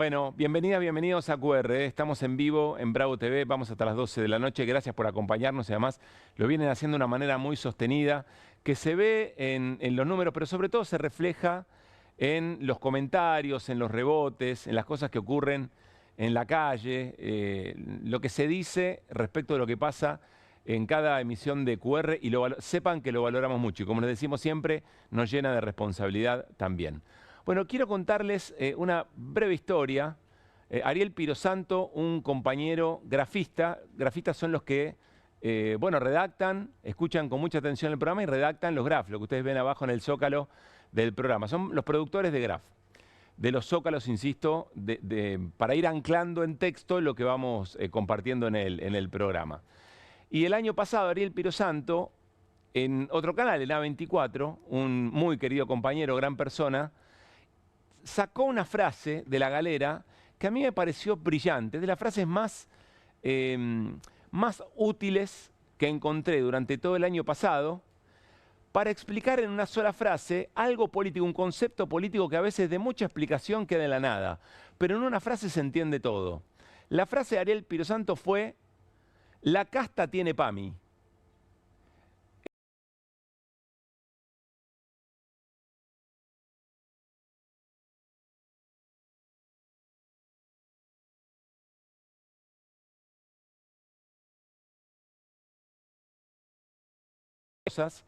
Bueno, bienvenidas, bienvenidos a QR. Estamos en vivo en Bravo TV, vamos hasta las 12 de la noche. Gracias por acompañarnos y además lo vienen haciendo de una manera muy sostenida, que se ve en los números, pero sobre todo se refleja en los comentarios, en los rebotes, en las cosas que ocurren en la calle, lo que se dice respecto de lo que pasa en cada emisión de QR y sepan que lo valoramos mucho y como les decimos siempre, nos llena de responsabilidad también. Bueno, quiero contarles una breve historia. Ariel Pirosanto, un compañero grafista. Grafistas son los que, redactan, escuchan con mucha atención el programa y redactan los grafs, lo que ustedes ven abajo en el zócalo del programa. Son los productores de graf, de los zócalos, insisto, para ir anclando en texto lo que vamos compartiendo en el programa. Y el año pasado, Ariel Pirosanto, en otro canal, en A24, un muy querido compañero, gran persona, sacó una frase de la galera que a mí me pareció brillante, de las frases más útiles que encontré durante todo el año pasado para explicar en una sola frase algo político, un concepto político que a veces de mucha explicación queda en la nada, pero en una frase se entiende todo. La frase de Ariel Pirosanto fue: la casta tiene PAMI. Cosas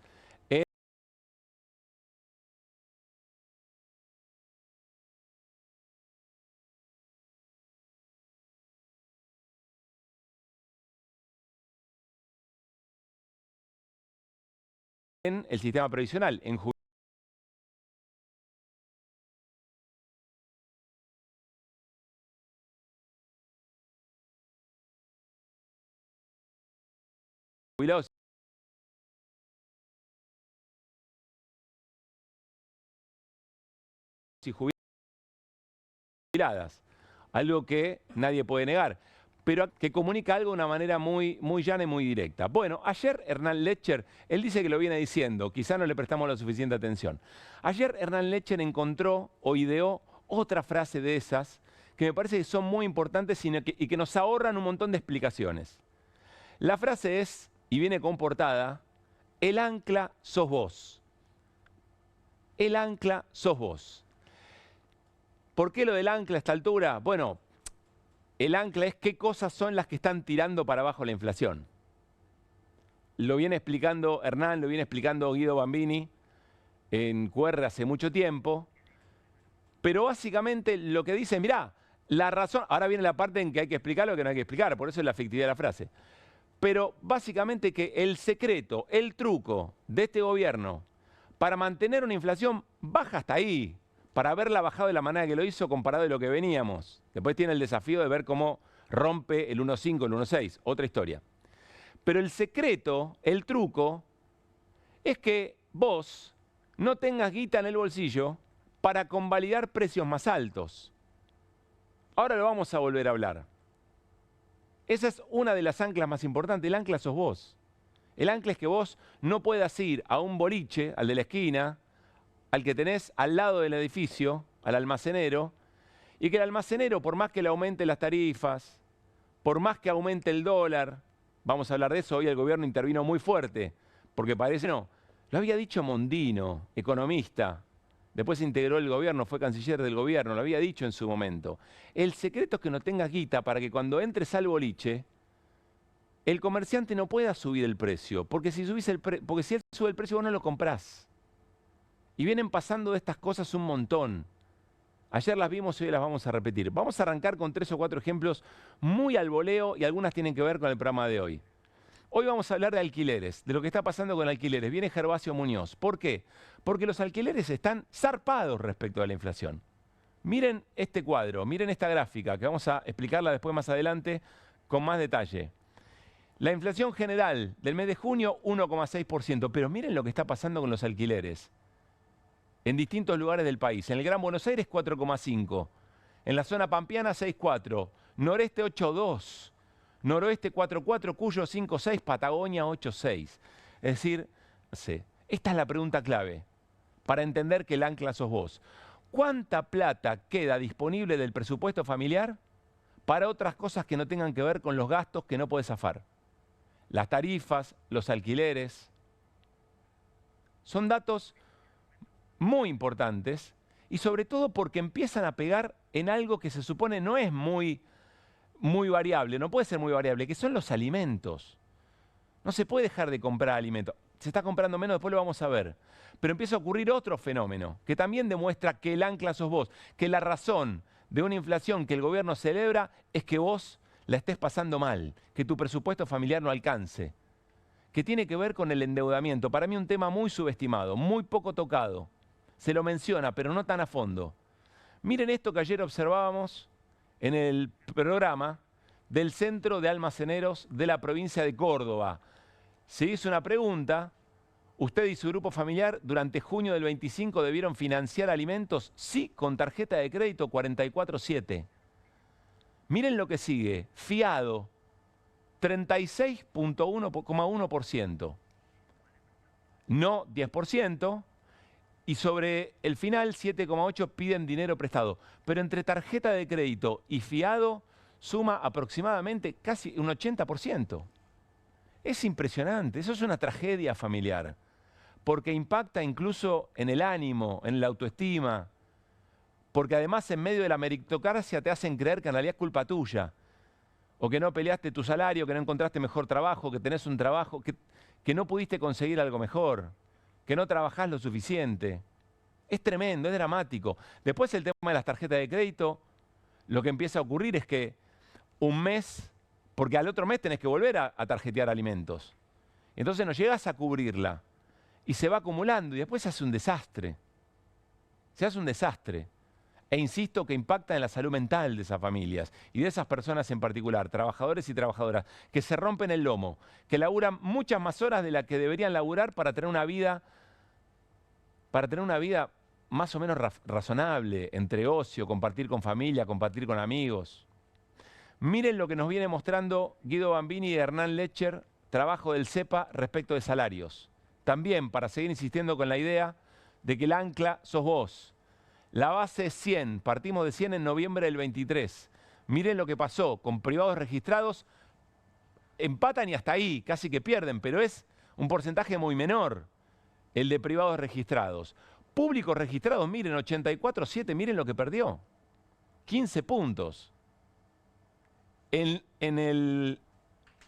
en el sistema previsional, en jubilados y jubiladas, algo que nadie puede negar, pero que comunica algo de una manera muy llana y muy directa. Bueno, ayer Hernán Lecher, él dice que lo viene diciendo, quizá no le prestamos la suficiente atención. Ayer Hernán Lecher encontró o ideó otra frase de esas que me parece que son muy importantes y que nos ahorran un montón de explicaciones. La frase es, y viene con portada: el ancla sos vos. El ancla sos vos. ¿Por qué lo del ancla a esta altura? Bueno, el ancla es qué cosas son las que están tirando para abajo la inflación. Lo viene explicando Hernán, lo viene explicando Guido Bambini en QR hace mucho tiempo. Pero básicamente lo que dice, mirá, la razón, ahora viene la parte en que hay que explicar lo que no hay que explicar, por eso es la efectividad de la frase. Pero básicamente que el secreto, el truco de este gobierno para mantener una inflación baja hasta ahí, para haberla bajado de la manera que lo hizo comparado de lo que veníamos. Después tiene el desafío de ver cómo rompe el 1.5, el 1.6, otra historia. Pero el secreto, el truco, es que vos no tengas guita en el bolsillo para convalidar precios más altos. Ahora lo vamos a volver a hablar. Esa es una de las anclas más importantes. El ancla sos vos. El ancla es que vos no puedas ir a un boliche, al de la esquina, al que tenés al lado del edificio, al almacenero, y que el almacenero, por más que le aumente las tarifas, por más que aumente el dólar, vamos a hablar de eso, hoy el gobierno intervino muy fuerte, porque parece, no, lo había dicho Mondino, economista, después se integró el gobierno, fue canciller del gobierno, lo había dicho en su momento. El secreto es que no tengas guita para que cuando entres al boliche, el comerciante no pueda subir el precio, porque si él sube el precio vos no lo comprás. Y vienen pasando de estas cosas un montón. Ayer las vimos y hoy las vamos a repetir. Vamos a arrancar con 3 o 4 ejemplos muy al voleo y algunas tienen que ver con el programa de hoy. Hoy vamos a hablar de alquileres, de lo que está pasando con alquileres. Viene Gervasio Muñoz. ¿Por qué? Porque los alquileres están zarpados respecto a la inflación. Miren este cuadro, miren esta gráfica, que vamos a explicarla después más adelante con más detalle. La inflación general del mes de junio, 1,6%. Pero miren lo que está pasando con los alquileres en distintos lugares del país. En el Gran Buenos Aires, 4,5. En la zona pampeana, 6,4. Noreste, 8,2. Noroeste, 4,4. Cuyo, 5,6. Patagonia, 8,6. Es decir, esta es la pregunta clave para entender que el ancla sos vos. ¿cuánta plata queda disponible del presupuesto familiar para otras cosas que no tengan que ver con los gastos que no podés zafar? Las tarifas, los alquileres. Son datos muy importantes y sobre todo porque empiezan a pegar en algo que se supone no es muy variable, no puede ser muy variable, que son los alimentos. No se puede dejar de comprar alimentos. Se está comprando menos, después lo vamos a ver. Pero empieza a ocurrir otro fenómeno que también demuestra que el ancla sos vos, que la razón de una inflación que el gobierno celebra es que vos la estés pasando mal, que tu presupuesto familiar no alcance, que tiene que ver con el endeudamiento. Para mí un tema muy subestimado, muy poco tocado. Se lo menciona, pero no tan a fondo. Miren esto que ayer observábamos en el programa del Centro de Almaceneros de la provincia de Córdoba. Se hizo una pregunta: ¿usted y su grupo familiar durante junio del 25 debieron financiar alimentos? Sí, con tarjeta de crédito 44.7. Miren lo que sigue: fiado 36,1%, no 10%, y sobre el final 7,8% piden dinero prestado. Pero entre tarjeta de crédito y fiado suma aproximadamente casi un 80%. Es impresionante, eso es una tragedia familiar, porque impacta incluso en el ánimo, en la autoestima, porque además en medio de la meritocracia te hacen creer que en realidad es culpa tuya, o que no peleaste tu salario, que no encontraste mejor trabajo, que tenés un trabajo, que no pudiste conseguir algo mejor, que no trabajás lo suficiente. Es tremendo, es dramático. Después el tema de las tarjetas de crédito, lo que empieza a ocurrir es que un mes, porque al otro mes tenés que volver a tarjetear alimentos. Entonces no llegas a cubrirla y se va acumulando y después se hace un desastre. Se hace un desastre. E insisto que impacta en la salud mental de esas familias y de esas personas en particular, trabajadores y trabajadoras, que se rompen el lomo, que laburan muchas más horas de las que deberían laburar para tener una vida más o menos razonable, entre ocio, compartir con familia, compartir con amigos. Miren lo que nos viene mostrando Guido Bambini y Hernán Lecher, trabajo del CEPA respecto de salarios. También para seguir insistiendo con la idea de que el ancla sos vos. La base es 100, partimos de 100 en noviembre del 23. Miren lo que pasó, con privados registrados empatan y hasta ahí, casi que pierden, pero es un porcentaje muy menor el de privados registrados. Públicos registrados, miren, 84,7, miren lo que perdió. 15 puntos. En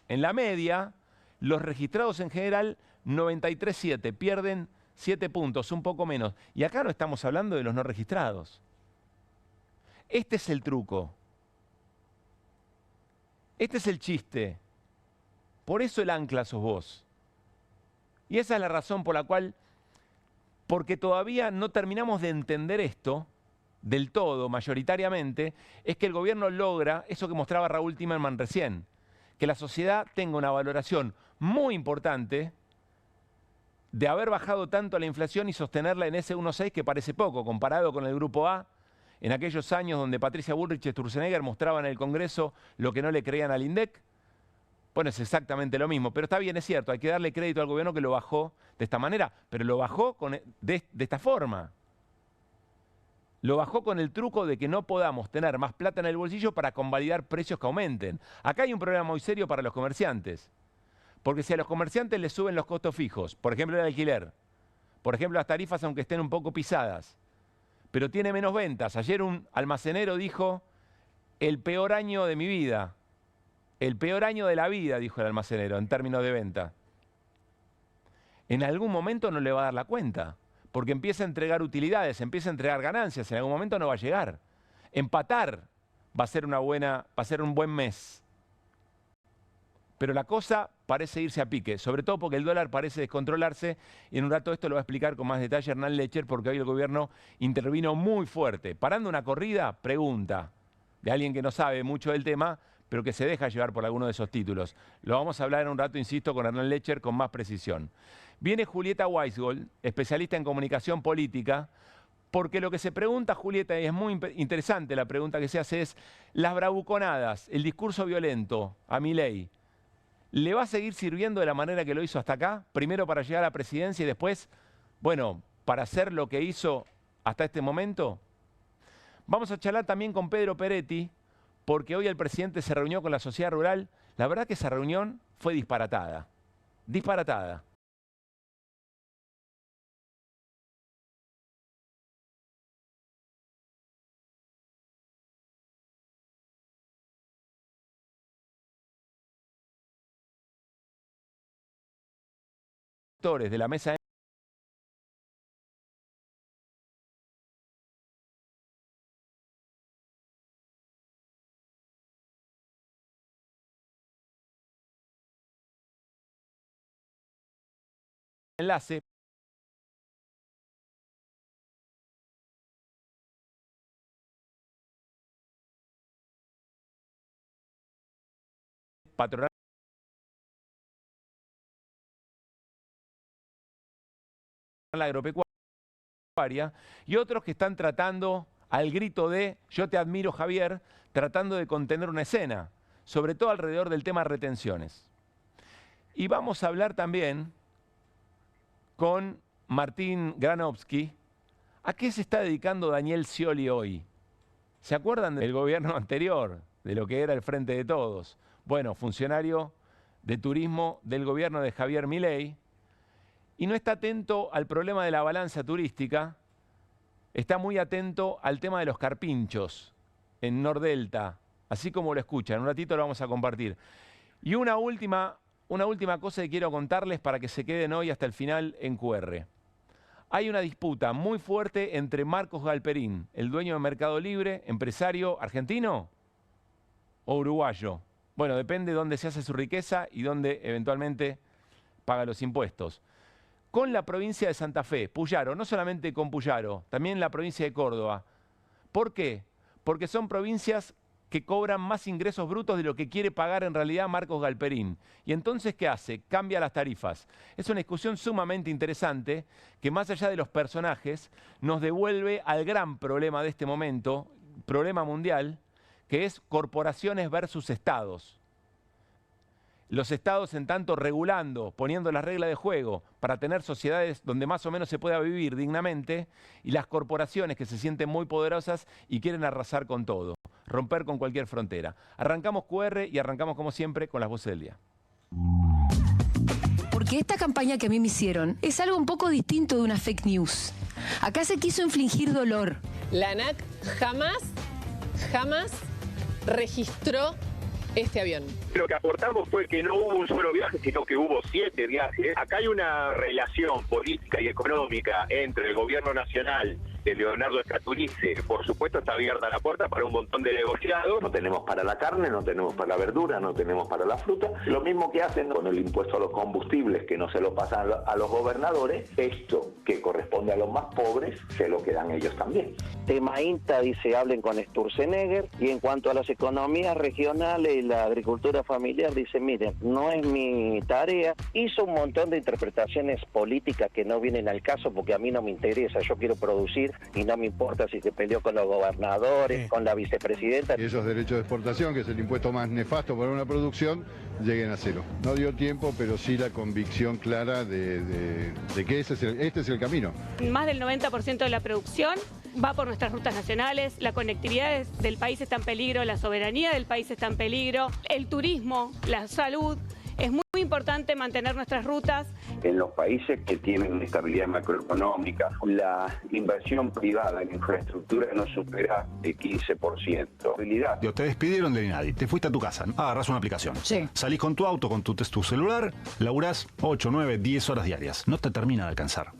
la media, los registrados en general, 93,7, pierden 7 puntos, un poco menos. Y acá no estamos hablando de los no registrados. Este es el truco. Este es el chiste. Por eso el ancla sos vos. Y esa es la razón por la cual, porque todavía no terminamos de entender esto del todo, mayoritariamente, es que el gobierno logra eso que mostraba Raúl Timerman recién, que la sociedad tenga una valoración muy importante de haber bajado tanto la inflación y sostenerla en ese 1,6 que parece poco, comparado con el Grupo A, en aquellos años donde Patricia Bullrich y Sturzenegger mostraban en el Congreso lo que no le creían al INDEC. Bueno, es exactamente lo mismo, pero está bien, es cierto, hay que darle crédito al gobierno que lo bajó de esta manera, pero lo bajó de esta forma. Lo bajó con el truco de que no podamos tener más plata en el bolsillo para convalidar precios que aumenten. Acá hay un problema muy serio para los comerciantes. Porque si a los comerciantes les suben los costos fijos, por ejemplo el alquiler, por ejemplo las tarifas aunque estén un poco pisadas, pero tiene menos ventas. Ayer un almacenero dijo, el peor año de mi vida, el peor año de la vida, dijo el almacenero, en términos de venta. En algún momento no le va a dar la cuenta, porque empieza a entregar utilidades, empieza a entregar ganancias, en algún momento no va a llegar. Empatar va a ser un buen mes. Pero la cosa parece irse a pique, sobre todo porque el dólar parece descontrolarse, y en un rato esto lo va a explicar con más detalle Hernán Lecher, porque hoy el gobierno intervino muy fuerte. Parando una corrida, pregunta de alguien que no sabe mucho del tema, pero que se deja llevar por alguno de esos títulos. Lo vamos a hablar en un rato, insisto, con Hernán Lecher con más precisión. Viene Julieta Weisgold, especialista en comunicación política, porque lo que se pregunta, Julieta, y es muy interesante la pregunta que se hace, es las bravuconadas, el discurso violento a Milei, ¿le va a seguir sirviendo de la manera que lo hizo hasta acá? Primero para llegar a la presidencia y después, bueno, para hacer lo que hizo hasta este momento. Vamos a charlar también con Pedro Peretti, porque hoy el presidente se reunió con la sociedad rural. La verdad que esa reunión fue disparatada. Disparatada. De la mesa enlace. Patronal agropecuaria y otros que están tratando, al grito de "yo te admiro, Javier", tratando de contener una escena, sobre todo alrededor del tema retenciones. Y vamos a hablar también con Martín Granovsky. ¿A qué se está dedicando Daniel Scioli hoy? ¿Se acuerdan del gobierno anterior, de lo que era el Frente de Todos? Bueno, funcionario de turismo del gobierno de Javier Milei, y no está atento al problema de la balanza turística, está muy atento al tema de los carpinchos en Nordelta, así como lo escuchan. Un ratito lo vamos a compartir. Y una última cosa que quiero contarles para que se queden hoy hasta el final en QR. Hay una disputa muy fuerte entre Marcos Galperín, el dueño de Mercado Libre, empresario argentino o uruguayo. Bueno, depende de dónde se hace su riqueza y dónde eventualmente paga los impuestos. Con la provincia de Santa Fe, Puyaro, no solamente con Puyaro, también la provincia de Córdoba. ¿Por qué? Porque son provincias que cobran más ingresos brutos de lo que quiere pagar en realidad Marcos Galperín. Y entonces, ¿qué hace? Cambia las tarifas. Es una discusión sumamente interesante que, más allá de los personajes, nos devuelve al gran problema de este momento, problema mundial, que es corporaciones versus estados. Los estados, en tanto, regulando, poniendo las reglas de juego para tener sociedades donde más o menos se pueda vivir dignamente, y las corporaciones que se sienten muy poderosas y quieren arrasar con todo, romper con cualquier frontera. Arrancamos QR y arrancamos, como siempre, con las voces del día. Porque esta campaña que a mí me hicieron es algo un poco distinto de una fake news. Acá se quiso infligir dolor. La ANAC jamás registró este avión. Lo que aportamos fue que no hubo un solo viaje, sino que hubo 7 viajes. Acá hay una relación política y económica entre el gobierno nacional de Leonardo Scaturice. Por supuesto está abierta la puerta para un montón de negociados. No tenemos para la carne, no tenemos para la verdura, no tenemos para la fruta. Lo mismo que hacen con el impuesto a los combustibles, que no se lo pasan a los gobernadores. Esto que corresponde a los más pobres, se lo quedan ellos también. Tema INTA dice hablen con Sturzenegger, y en cuanto a las economías regionales y la agricultura familiar, dice miren, no es mi tarea. Hizo un montón de interpretaciones políticas que no vienen al caso porque a mí no me interesa, yo quiero producir y no me importa si se peleó con los gobernadores, con la vicepresidenta. Esos derechos de exportación, que es el impuesto más nefasto para una producción, lleguen a cero. No dio tiempo, pero sí la convicción clara de que este es el camino. Más del 90% de la producción va por nuestras rutas nacionales, la conectividad del país está en peligro, la soberanía del país está en peligro, el turismo, la salud. Es muy importante mantener nuestras rutas. En los países que tienen una estabilidad macroeconómica, la inversión privada en infraestructura no supera el 15%. Te despidieron del INADI, te fuiste a tu casa, ¿no? Agarrás una aplicación. Sí. Salís con tu auto, con tu celular, laburás 8, 9, 10 horas diarias. No te termina de alcanzar.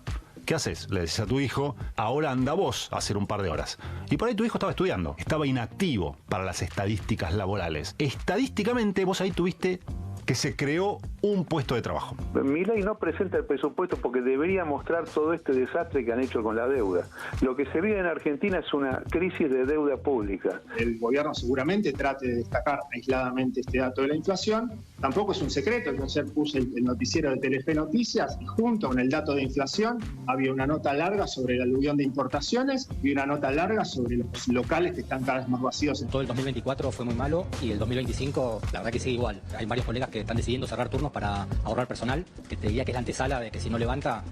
¿Qué haces? Le decís a tu hijo, ahora anda vos a hacer un par de horas. Y por ahí tu hijo estaba estudiando, estaba inactivo para las estadísticas laborales. Estadísticamente vos ahí tuviste que se creó un puesto de trabajo. Milei no presenta el presupuesto porque debería mostrar todo este desastre que han hecho con la deuda. Lo que se vive en Argentina es una crisis de deuda pública. El gobierno seguramente trate de destacar aisladamente este dato de la inflación. Tampoco es un secreto que ayer puse el noticiero de Telefe Noticias y junto con el dato de inflación había una nota larga sobre el aluvión de importaciones y una nota larga sobre los locales que están cada vez más vacíos. Todo el 2024 fue muy malo y el 2025 la verdad que sigue igual. Hay varios colegas que están decidiendo cerrar turnos para ahorrar personal, que te diría que es la antesala de que si no levanta,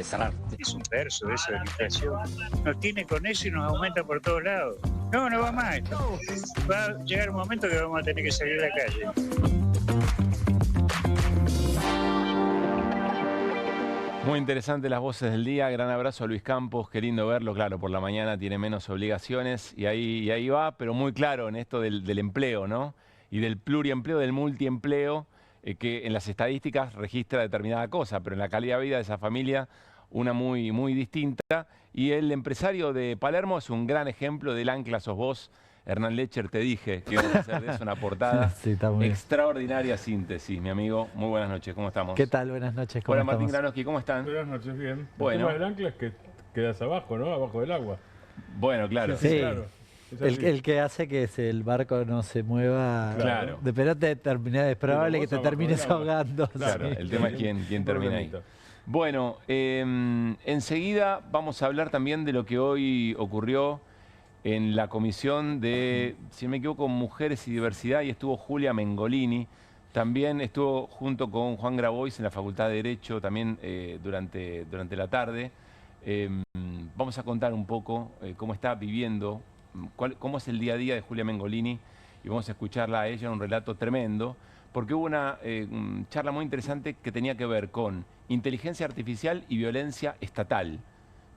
cerrar. Es un verso eso de la inflación. Nos tiene con eso y nos aumenta por todos lados. No, no va más esto. Va a llegar un momento que vamos a tener que salir a la calle. Muy interesante las voces del día. Gran abrazo a Luis Campos. Qué lindo verlo. Claro, por la mañana tiene menos obligaciones y ahí va, pero muy claro en esto del empleo, ¿no? Y del pluriempleo, del multiempleo, que en las estadísticas registra determinada cosa, pero en la calidad de vida de esa familia una muy, muy distinta. Y el empresario de Palermo es un gran ejemplo del ancla sos vos. Hernán Lecher, te dije que íbamos a hacer de eso una portada. Sí, está muy bien. Extraordinaria síntesis, mi amigo. Muy buenas noches, ¿cómo estamos? ¿Qué tal? Buenas noches, ¿cómo Hola, estamos? Martín Granowski, ¿cómo están? Buenas noches, bien. Bueno. El tema del ancla es que quedas abajo, ¿no? Abajo del agua. Bueno, claro. Sí, claro. el que hace que el barco no se mueva. Claro. Depende de terminar, es probable que te termines ahogando. Claro, sí. el tema es quién termina ahí. Bueno, enseguida vamos a hablar también de lo que hoy ocurrió en la comisión de, si no me equivoco, Mujeres y Diversidad, y estuvo Julia Mengolini. También estuvo junto con Juan Grabois en la Facultad de Derecho también durante la tarde. Vamos a contar un poco cómo está viviendo, cómo es el día a día de Julia Mengolini, y vamos a escucharla a ella, un relato tremendo, porque hubo una charla muy interesante que tenía que ver con inteligencia artificial y violencia estatal.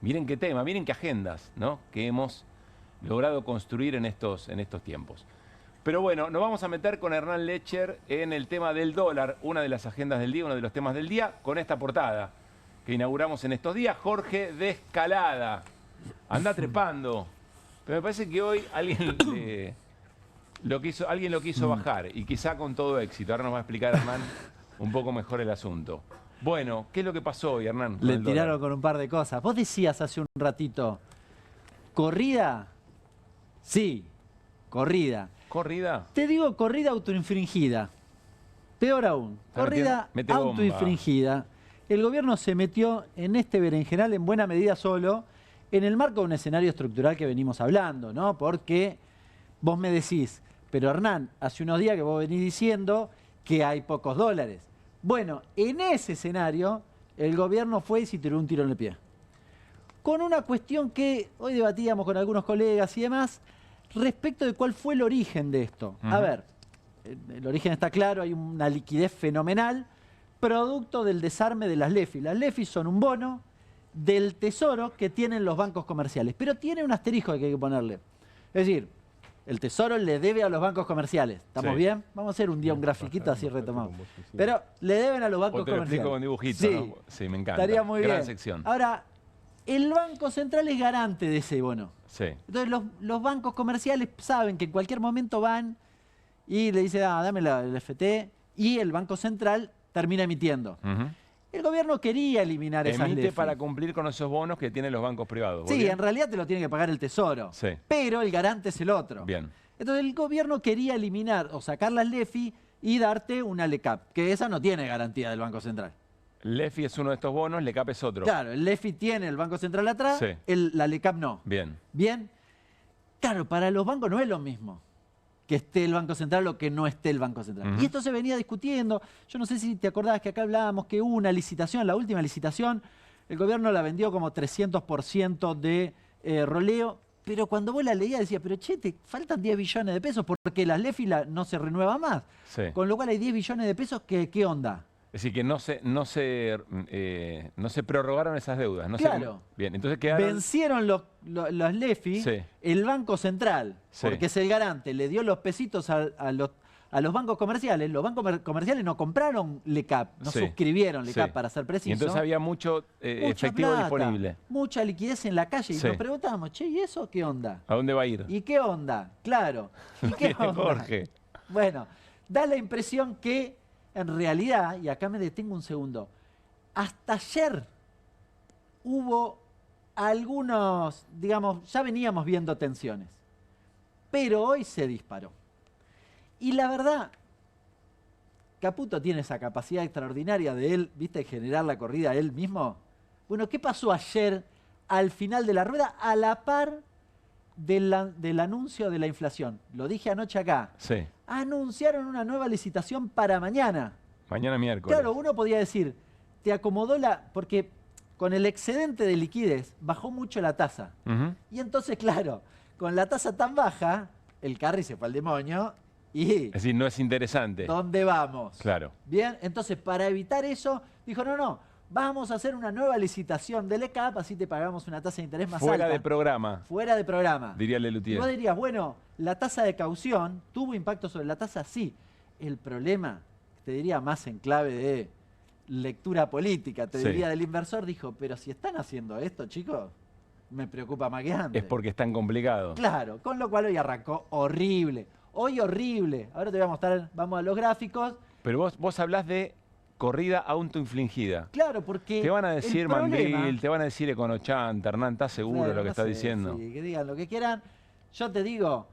Miren qué tema, miren qué agendas, ¿no?, que hemos logrado construir en estos tiempos. Pero bueno, nos vamos a meter con Hernán Lecher en el tema del dólar, una de las agendas del día, uno de los temas del día, con esta portada que inauguramos en estos días, Jorge de Escalada. Anda trepando. Pero me parece que hoy alguien lo quiso bajar, y quizá con todo éxito. Ahora nos va a explicar Hernán un poco mejor el asunto. Bueno, ¿qué es lo que pasó hoy, Hernán? Le tiraron con un par de cosas. Vos decías hace un ratito, ¿corrida? Sí, corrida. ¿Corrida? Te digo corrida autoinfringida. Peor aún, corrida autoinfringida. El gobierno se metió en este berenjenal en buena medida solo, en el marco de un escenario estructural que venimos hablando, ¿no? Porque vos me decís, pero Hernán, hace unos días que vos venís diciendo que hay pocos dólares. Bueno, en ese escenario, el gobierno fue y se tiró un tiro en el pie. Con una cuestión que hoy debatíamos con algunos colegas y demás, respecto de cuál fue el origen de esto. A ver, el origen está claro, hay una liquidez fenomenal, producto del desarme de las LEFI. Las LEFI son un bono del tesoro que tienen los bancos comerciales, pero tiene un asterisco que hay que ponerle. Es decir, el tesoro le debe a los bancos comerciales. ¿Estamos bien? Vamos a hacer un día un grafiquito así retomamos. Pero le deben a los bancos comerciales. Te lo explico con dibujito, sí, ¿no? Sí, me encanta. Estaría muy Gran bien. sección. Ahora, el Banco Central es garante de ese bono. Sí. Entonces los bancos comerciales saben que en cualquier momento van y le dicen, dame el FT, y el Banco Central termina emitiendo. El gobierno quería eliminar esas Emite LEFI. para cumplir con esos bonos que tienen los bancos privados. Sí, ¿Bien? en realidad te lo tiene que pagar el Tesoro. Sí. Pero el garante es el otro. Bien. Entonces el gobierno quería eliminar o sacar las LEFI y darte una LECAP, que esa no tiene garantía del Banco Central. LEFI es uno de estos bonos, LECAP es otro. Claro, el LEFI tiene el Banco Central atrás, Sí. la LECAP no. Bien. Bien. Claro, para los bancos no es lo mismo que esté el Banco Central o que no esté el Banco Central. Y esto se venía discutiendo. Yo no sé si te acordabas que acá hablábamos que hubo una licitación, la última licitación, el gobierno la vendió como 300% de roleo, pero cuando vos la leías decías, pero che, te faltan 10 billones de pesos porque las LEFI no se renueva más. Sí. Con lo cual hay 10 billones de pesos, ¿qué onda? Es decir, que no se prorrogaron esas deudas. Claro. Bien, entonces quedaron... Vencieron las LEFI, Sí. el Banco Central, Sí. porque es el garante, le dio los pesitos a los bancos comerciales. Los bancos comerciales no compraron LECAP, no Sí. suscribieron LECAP, Sí. para ser preciso. Y entonces había mucho Mucha efectivo plata, disponible. mucha liquidez en la calle. Y Sí. nos preguntábamos, che, ¿y eso qué onda? ¿A dónde va a ir? ¿Y qué onda? Claro. ¿Y qué onda? Jorge. Bueno, da la impresión que en realidad, y acá me detengo un segundo, hasta ayer hubo algunos, digamos, ya veníamos viendo tensiones, pero hoy se disparó. Y la verdad, Caputo tiene esa capacidad extraordinaria de él, ¿viste?, generar la corrida él mismo. Bueno, ¿qué pasó ayer al final de la rueda a la par del anuncio de la inflación? Lo dije anoche acá. Sí. Anunciaron una nueva licitación para mañana. Mañana miércoles. Claro, uno podría decir, te acomodó porque con el excedente de liquidez bajó mucho la tasa. Y entonces, claro, con la tasa tan baja, el carry se fue al demonio y... Es decir, no es interesante. ¿Dónde vamos? Claro. Bien, entonces para evitar eso, dijo, no, vamos a hacer una nueva licitación del ECAP, así te pagamos una tasa de interés más alta. Fuera de programa. Fuera de programa. Diría Y Lelutier. vos dirías, bueno, la tasa de caución tuvo impacto sobre la tasa, sí. El problema, te diría más en clave de lectura política, te Sí. diría del inversor, dijo, pero si están haciendo esto, chicos, me preocupa más que antes. Es porque es tan complicado. Claro, con lo cual hoy arrancó horrible. Hoy horrible. Ahora te voy a mostrar, vamos a los gráficos. Pero vos hablás de corrida autoinfligida. Claro, porque Te van a decir el problema- Mandril, te van a decir Econochanta, Hernán, ¿estás seguro de Claro, lo que no estás sé, diciendo? sí, que digan lo que quieran. Yo te digo,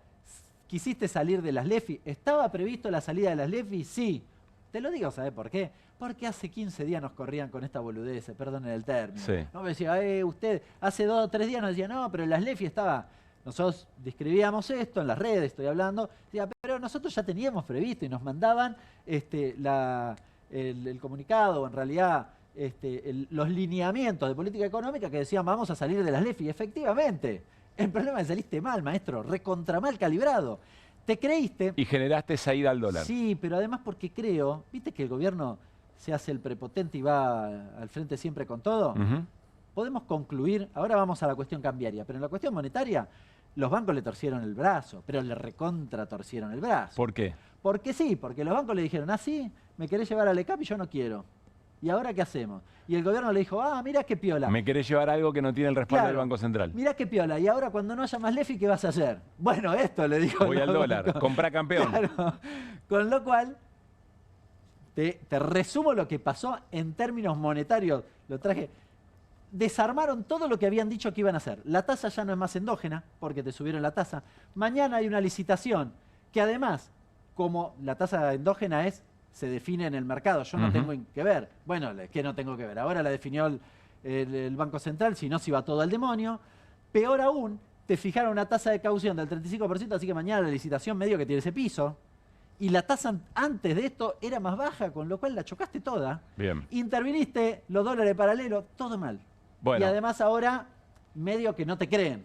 ¿quisiste salir de las LEFI? ¿Estaba previsto la salida de las LEFI? Sí. Te lo digo, ¿sabes por qué? Porque hace 15 días nos corrían con esta boludez, perdonen el término. Sí. No me decía, usted, hace 2 o 3 días nos decía, no, pero las LEFI estaba... Nosotros describíamos esto en las redes, estoy hablando, decía, pero nosotros ya teníamos previsto y nos mandaban el comunicado, o en realidad los lineamientos de política económica que decían vamos a salir de las LEFI. Y efectivamente, el problema es que saliste mal, maestro, recontra mal calibrado. ¿Te creíste? Y generaste esa ida al dólar. Sí, pero además porque creo, viste que el gobierno se hace el prepotente y va al frente siempre con todo. Ujú. Podemos concluir, ahora vamos a la cuestión cambiaria, pero en la cuestión monetaria, los bancos le torcieron el brazo, pero le recontra torcieron el brazo. ¿Por qué? Porque sí, porque los bancos le dijeron, sí, me querés llevar al ECAP y yo no quiero. ¿Y ahora qué hacemos? Y el gobierno le dijo, mira qué piola. Me querés llevar algo que no tiene el respaldo Claro. del Banco Central. Mirá qué piola. Y ahora cuando no haya más LEFI, ¿qué vas a hacer? Bueno, esto le dijo. Voy el al dólar, banco. comprá campeón. Claro. Con lo cual, te resumo lo que pasó en términos monetarios. Lo traje. Desarmaron todo lo que habían dicho que iban a hacer. La tasa ya no es más endógena, porque te subieron la tasa. Mañana hay una licitación que además, como la tasa endógena se define en el mercado, yo no Ujú. tengo que ver. Bueno, ¿qué no tengo que ver? Ahora la definió el Banco Central, si no se iba todo al demonio. Peor aún, te fijaron una tasa de caución del 35%, así que mañana la licitación medio que tiene ese piso. Y la tasa antes de esto era más baja, con lo cual la chocaste toda. Bien. Interviniste, los dólares paralelos, todo mal. Bueno. Y además ahora, medio que no te creen.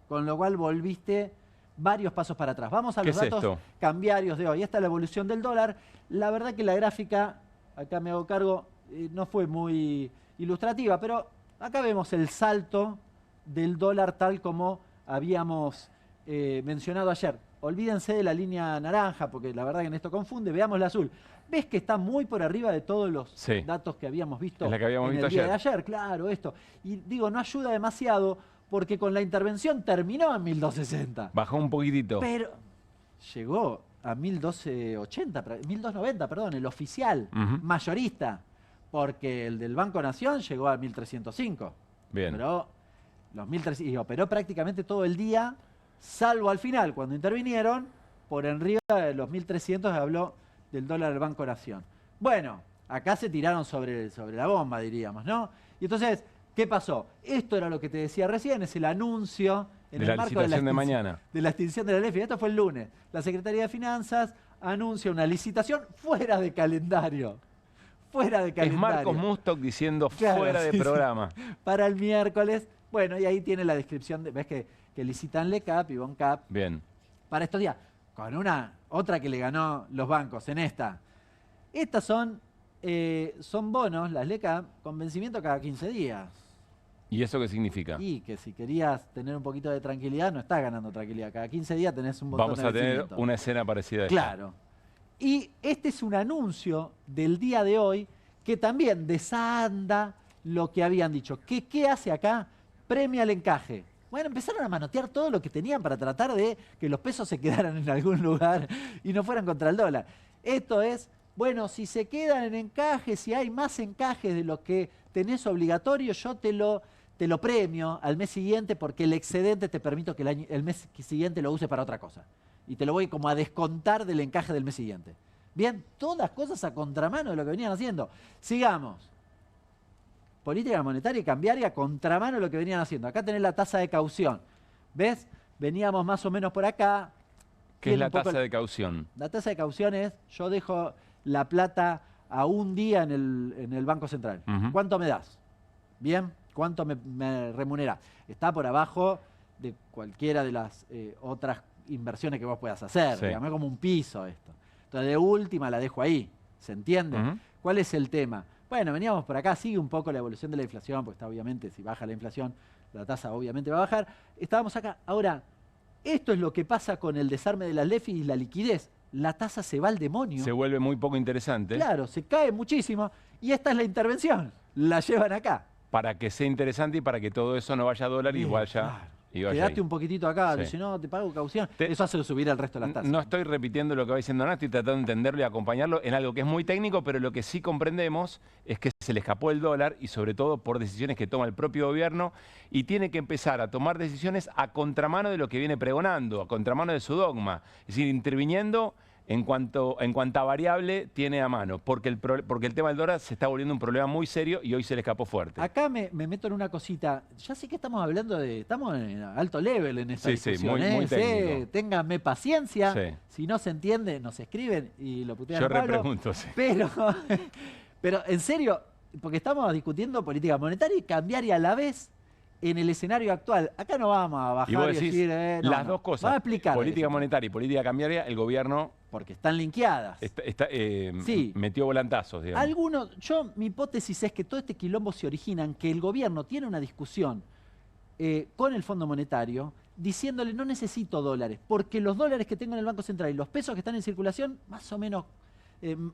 Con lo cual volviste varios pasos para atrás. Vamos a ¿Qué los es datos esto? cambiarios de hoy. Esta es la evolución del dólar. La verdad que la gráfica, acá me hago cargo, no fue muy ilustrativa, pero acá vemos el salto del dólar tal como habíamos mencionado ayer. Olvídense de la línea naranja, porque la verdad que en esto confunde. Veamos la azul. ¿Ves que está muy por arriba de todos los Sí. datos que habíamos visto Es la que habíamos en visto el día ayer. de ayer? Claro, esto. Y digo, no ayuda demasiado porque con la intervención terminó en 1260. Bajó un poquitito. Pero llegó a 1280, 1290, perdón, el oficial, Ujú. mayorista, porque el del Banco Nación llegó a 1305. Bien. Pero los 1300, y operó prácticamente todo el día, salvo al final, cuando intervinieron, por arriba de los 1300 habló del dólar del Banco Nación. Bueno, acá se tiraron sobre la bomba, diríamos, ¿no? Y entonces, ¿qué pasó? Esto era lo que te decía recién, es el anuncio en De el la marco de la licitación de extinción- mañana. de la extinción de la LEFI. Esto fue el lunes. La Secretaría de Finanzas anuncia una licitación fuera de calendario. Fuera de Es calendario. Marcos Mustok diciendo Claro, fuera de sí, sí. programa. Para el miércoles. Bueno, y ahí tiene la descripción. Ves que licitan LECAP y BONCAP Bien. para estos días. Con otra que le ganó los bancos en esta. Estas son bonos, las LECAP, con vencimiento cada 15 días. ¿Y eso qué significa? Y que si querías tener un poquito de tranquilidad, no estás ganando tranquilidad. Cada 15 días tenés un botón Vamos de a tener vencimiento. una escena parecida a esta. Claro. Y este es un anuncio del día de hoy que también desanda lo que habían dicho. ¿Qué hace acá? Premia el encaje. Bueno, empezaron a manotear todo lo que tenían para tratar de que los pesos se quedaran en algún lugar y no fueran contra el dólar. Esto es, bueno, si se quedan en encaje, si hay más encajes de lo que tenés obligatorio, yo te lo premio al mes siguiente porque el excedente te permito que el mes siguiente lo use para otra cosa. Y te lo voy como a descontar del encaje del mes siguiente. Bien, todas cosas a contramano de lo que venían haciendo. Sigamos. Política monetaria y cambiaria a contramano de lo que venían haciendo. Acá tenés la tasa de caución. ¿Ves? Veníamos más o menos por acá. ¿Qué es Tiene la un poco tasa de caución? La tasa de caución es, yo dejo la plata a un día en el Banco Central. Ujú. ¿Cuánto me das? Bien, ¿cuánto me remunera? Está por abajo de cualquiera de las otras inversiones que vos puedas hacer. Sí. Digamos, es como un piso esto. Entonces, de última la dejo ahí. ¿Se entiende? ¿Cuál es el tema? Bueno, veníamos por acá, sigue un poco la evolución de la inflación, porque está obviamente, si baja la inflación, la tasa obviamente va a bajar. Estábamos acá. Ahora, esto es lo que pasa con el desarme de las LEFI y la liquidez. La tasa se va al demonio. Se vuelve muy poco interesante. Claro, se cae muchísimo. Y esta es la intervención. La llevan acá. Para que sea interesante y para que todo eso no vaya a dólar, Bien, igual ya... claro. Y vaya Quedaste ahí. un poquitito acá, Sí. si no, te pago caución. Eso hace subir el resto de las tasas. No estoy repitiendo lo que va diciendo Ana, estoy tratando de entenderlo y acompañarlo en algo que es muy técnico, pero lo que sí comprendemos es que se le escapó el dólar y sobre todo por decisiones que toma el propio gobierno y tiene que empezar a tomar decisiones a contramano de lo que viene pregonando, a contramano de su dogma. Es decir, interviniendo en cuanta variable tiene a mano, porque el tema del dólar se está volviendo un problema muy serio y hoy se le escapó fuerte. Acá me meto en una cosita. Ya sé que estamos hablando de... Estamos en alto level en esta Sí, discusión. muy técnico. Sí, ténganme paciencia. Sí. Si no se entiende, nos escriben y lo putean Yo a Pablo. repregunto, sí. Pero en serio, porque estamos discutiendo política monetaria y cambiaria a la vez en el escenario actual. Acá no vamos a bajar Y vos y decís, decir... no, las no. dos cosas, Vamos a explicar política eso. monetaria y política cambiaria, el gobierno... Porque están linkeadas. Sí. Metió volantazos, digamos. Algunos, mi hipótesis es que todo este quilombo se origina en que el gobierno tiene una discusión con el Fondo Monetario diciéndole no necesito dólares, porque los dólares que tengo en el Banco Central y los pesos que están en circulación más o menos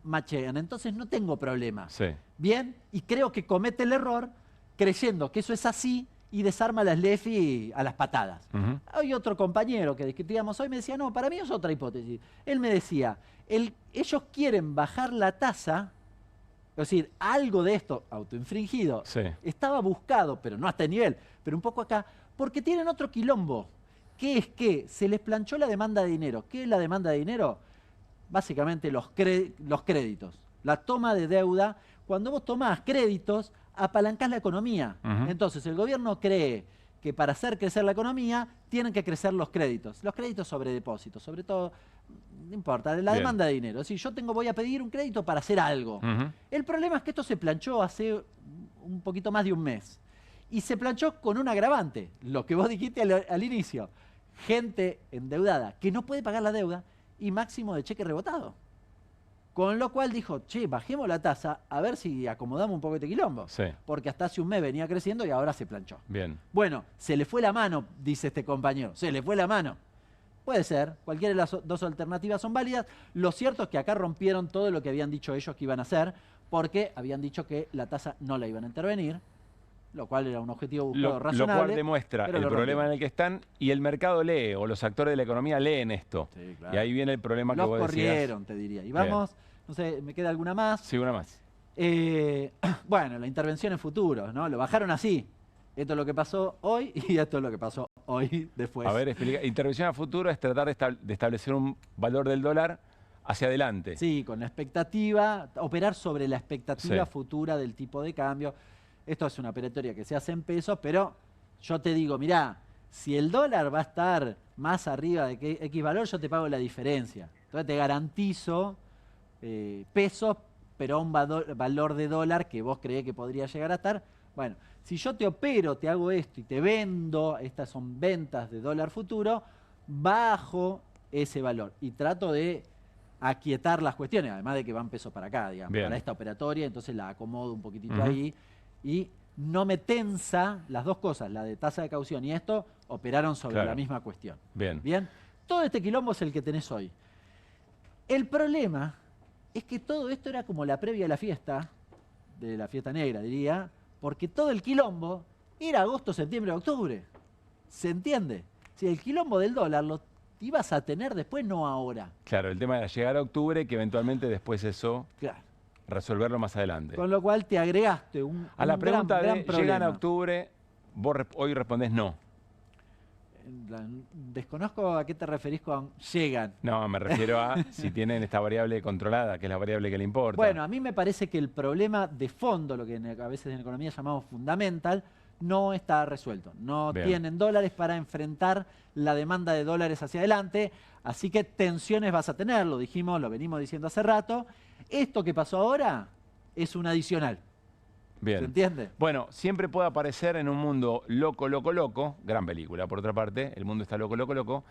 machean, entonces no tengo problema. Sí. Bien, y creo que comete el error creyendo que eso es así y desarma las LEFI a las patadas. Hay otro compañero que discutíamos hoy me decía, no, para mí es otra hipótesis. Él me decía, ellos quieren bajar la tasa, es decir, algo de esto autoinfringido, estaba buscado, pero no a este nivel, pero un poco acá, porque tienen otro quilombo, que es que se les planchó la demanda de dinero. ¿Qué es la demanda de dinero? Básicamente los créditos, la toma de deuda. Cuando vos tomás créditos, apalancás la economía. Entonces el gobierno cree que para hacer crecer la economía tienen que crecer los créditos sobre depósitos, sobre todo, no importa, la demanda de dinero. Es decir, voy a pedir un crédito para hacer algo. El problema es que esto se planchó hace un poquito más de un mes. Y se planchó con un agravante, lo que vos dijiste al inicio. Gente endeudada que no puede pagar la deuda y máximo de cheque rebotado. Con lo cual dijo, che, bajemos la tasa a ver si acomodamos un poco este quilombo. Sí. Porque hasta hace un mes venía creciendo y ahora se planchó. Bien. Bueno, se le fue la mano, dice este compañero. Se le fue la mano. Puede ser, cualquiera de las dos alternativas son válidas. Lo cierto es que acá rompieron todo lo que habían dicho ellos que iban a hacer, porque habían dicho que la tasa no la iban a intervenir, lo cual era un objetivo buscado razonable. Lo cual demuestra el problema en el que están y el mercado lee, o los actores de la economía leen esto. Sí, claro. Y ahí viene el problema que vos decías. Los corrieron, te diría. Y vamos, no sé, ¿me queda alguna más? Sí, una más. Bueno, la intervención en futuro, ¿no? Lo bajaron así. Esto es lo que pasó hoy y esto es lo que pasó hoy después. A ver, explica. Intervención a futuro es tratar de establecer un valor del dólar hacia adelante. Sí, con la expectativa, operar sobre la expectativa futura del tipo de cambio. Esto es una operatoria que se hace en pesos, pero yo te digo, mirá, si el dólar va a estar más arriba de que X valor, yo te pago la diferencia. Entonces te garantizo pesos, pero a un valor de dólar que vos creés que podría llegar a estar. Bueno, si yo te opero, te hago esto y te vendo, estas son ventas de dólar futuro, bajo ese valor y trato de aquietar las cuestiones, además de que van pesos para acá, digamos, para esta operatoria, entonces la acomodo un poquitito ahí y no me tensa las dos cosas, la de tasa de caución y esto, operaron sobre la misma cuestión. Bien. Todo este quilombo es el que tenés hoy. El problema es que todo esto era como la previa de la fiesta negra, diría, porque todo el quilombo era agosto, septiembre, octubre. ¿Se entiende? Si el quilombo del dólar lo ibas a tener después, no ahora. Claro, el tema era llegar a octubre, que eventualmente después eso, resolverlo más adelante. Con lo cual te agregaste a la pregunta gran problema. ¿Llegan a octubre? Vos hoy respondés no. Desconozco a qué te referís con llegan. No, me refiero a si tienen esta variable controlada, que es la variable que le importa. Bueno, a mí me parece que el problema de fondo, lo que a veces en economía llamamos fundamental, no está resuelto. No tienen dólares para enfrentar la demanda de dólares hacia adelante, así que tensiones vas a tener, lo dijimos, lo venimos diciendo hace rato. Esto que pasó ahora es un adicional. Bien. ¿Se entiende? Bueno, siempre puede aparecer en un mundo loco, loco, loco, gran película por otra parte, el mundo está loco, loco, loco,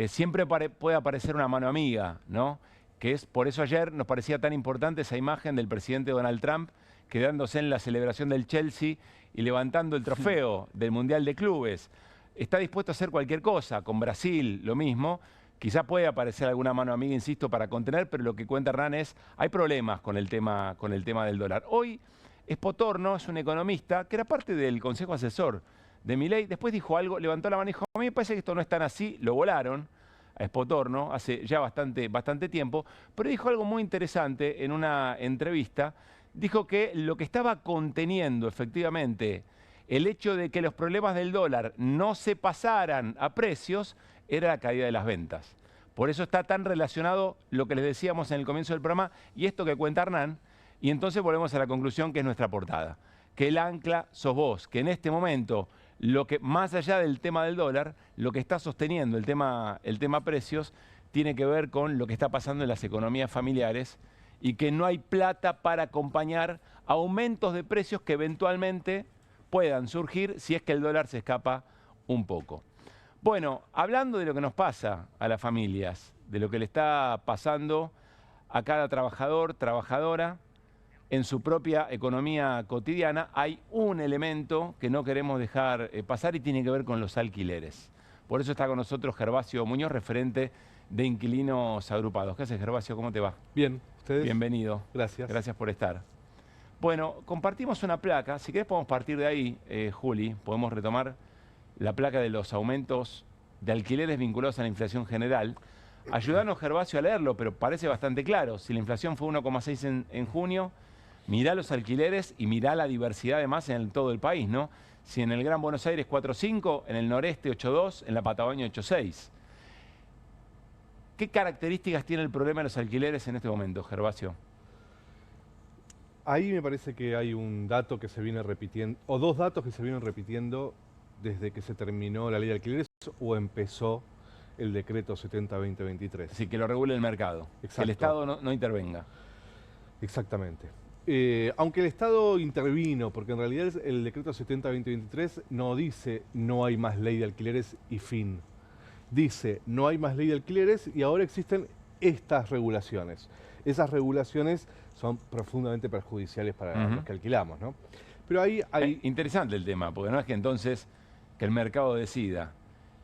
siempre puede aparecer una mano amiga, ¿no? Que es, por eso ayer nos parecía tan importante esa imagen del presidente Donald Trump quedándose en la celebración del Chelsea y levantando el trofeo del Mundial de Clubes. Está dispuesto a hacer cualquier cosa, con Brasil lo mismo. Quizá puede aparecer alguna mano amiga, insisto, para contener, pero lo que cuenta Hernán es, hay problemas con el tema del dólar. Hoy, Espotorno es un economista que era parte del consejo asesor de Milei, después dijo algo, levantó la mano y dijo, a mí me parece que esto no es tan así, lo volaron a Espotorno hace ya bastante tiempo, pero dijo algo muy interesante en una entrevista, dijo que lo que estaba conteniendo efectivamente el hecho de que los problemas del dólar no se pasaran a precios era la caída de las ventas. Por eso está tan relacionado lo que les decíamos en el comienzo del programa y esto que cuenta Hernán. Y entonces volvemos a la conclusión que es nuestra portada. Que el ancla sos vos, que en este momento, lo que más allá del tema del dólar, lo que está sosteniendo el tema precios, tiene que ver con lo que está pasando en las economías familiares y que no hay plata para acompañar aumentos de precios que eventualmente puedan surgir si es que el dólar se escapa un poco. Bueno, hablando de lo que nos pasa a las familias, de lo que le está pasando a cada trabajador, trabajadora, en su propia economía cotidiana, hay un elemento que no queremos dejar pasar y tiene que ver con los alquileres. Por eso está con nosotros Gervasio Muñoz, referente de Inquilinos Agrupados. ¿Qué haces, Gervasio? ¿Cómo te va? Bien, ¿ustedes? Bienvenido. Gracias. Gracias por estar. Bueno, compartimos una placa. Si querés podemos partir de ahí, Juli. Podemos retomar la placa de los aumentos de alquileres vinculados a la inflación general. Ayúdanos, Gervasio, a leerlo, pero parece bastante claro. Si la inflación fue 1,6 en junio, mirá los alquileres y mirá la diversidad además en todo el país, ¿no? Si en el Gran Buenos Aires 4,5, en el noreste 8,2, en la Patagonia 8,6. ¿Qué características tiene el problema de los alquileres en este momento, Gervasio? Ahí me parece que hay un dato que se viene repitiendo, o dos datos que se vienen repitiendo desde que se terminó la ley de alquileres o empezó el decreto 70-2023. Así que lo regule el mercado, Exacto. que el Estado no intervenga. Exactamente. Aunque el Estado intervino, porque en realidad el decreto 70-2023 no dice no hay más ley de alquileres y fin. Dice no hay más ley de alquileres y ahora existen estas regulaciones. Esas regulaciones son profundamente perjudiciales para los que alquilamos, ¿no? Pero ahí hay... Interesante el tema, porque no es que entonces que el mercado decida.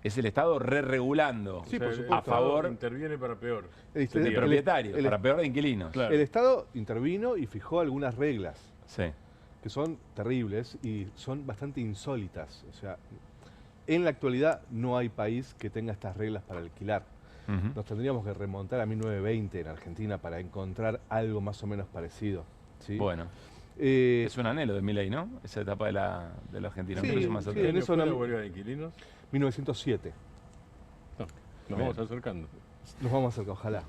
Es el Estado re-regulando, sí, por supuesto, a favor... interviene para peor. De propietarios, para peor de inquilinos. Claro. El Estado intervino y fijó algunas reglas sí. que son terribles y son bastante insólitas. O sea, en la actualidad no hay país que tenga estas reglas para alquilar. Nos tendríamos que remontar a 1920 en Argentina para encontrar algo más o menos parecido. ¿Sí? Bueno. Es un anhelo de Milei, ¿no? Esa etapa de la Argentina. Sí, más sí, en eso ¿Fue la huelga de inquilinos? 1907. No, nos vamos acercando. Nos vamos acercando, ojalá.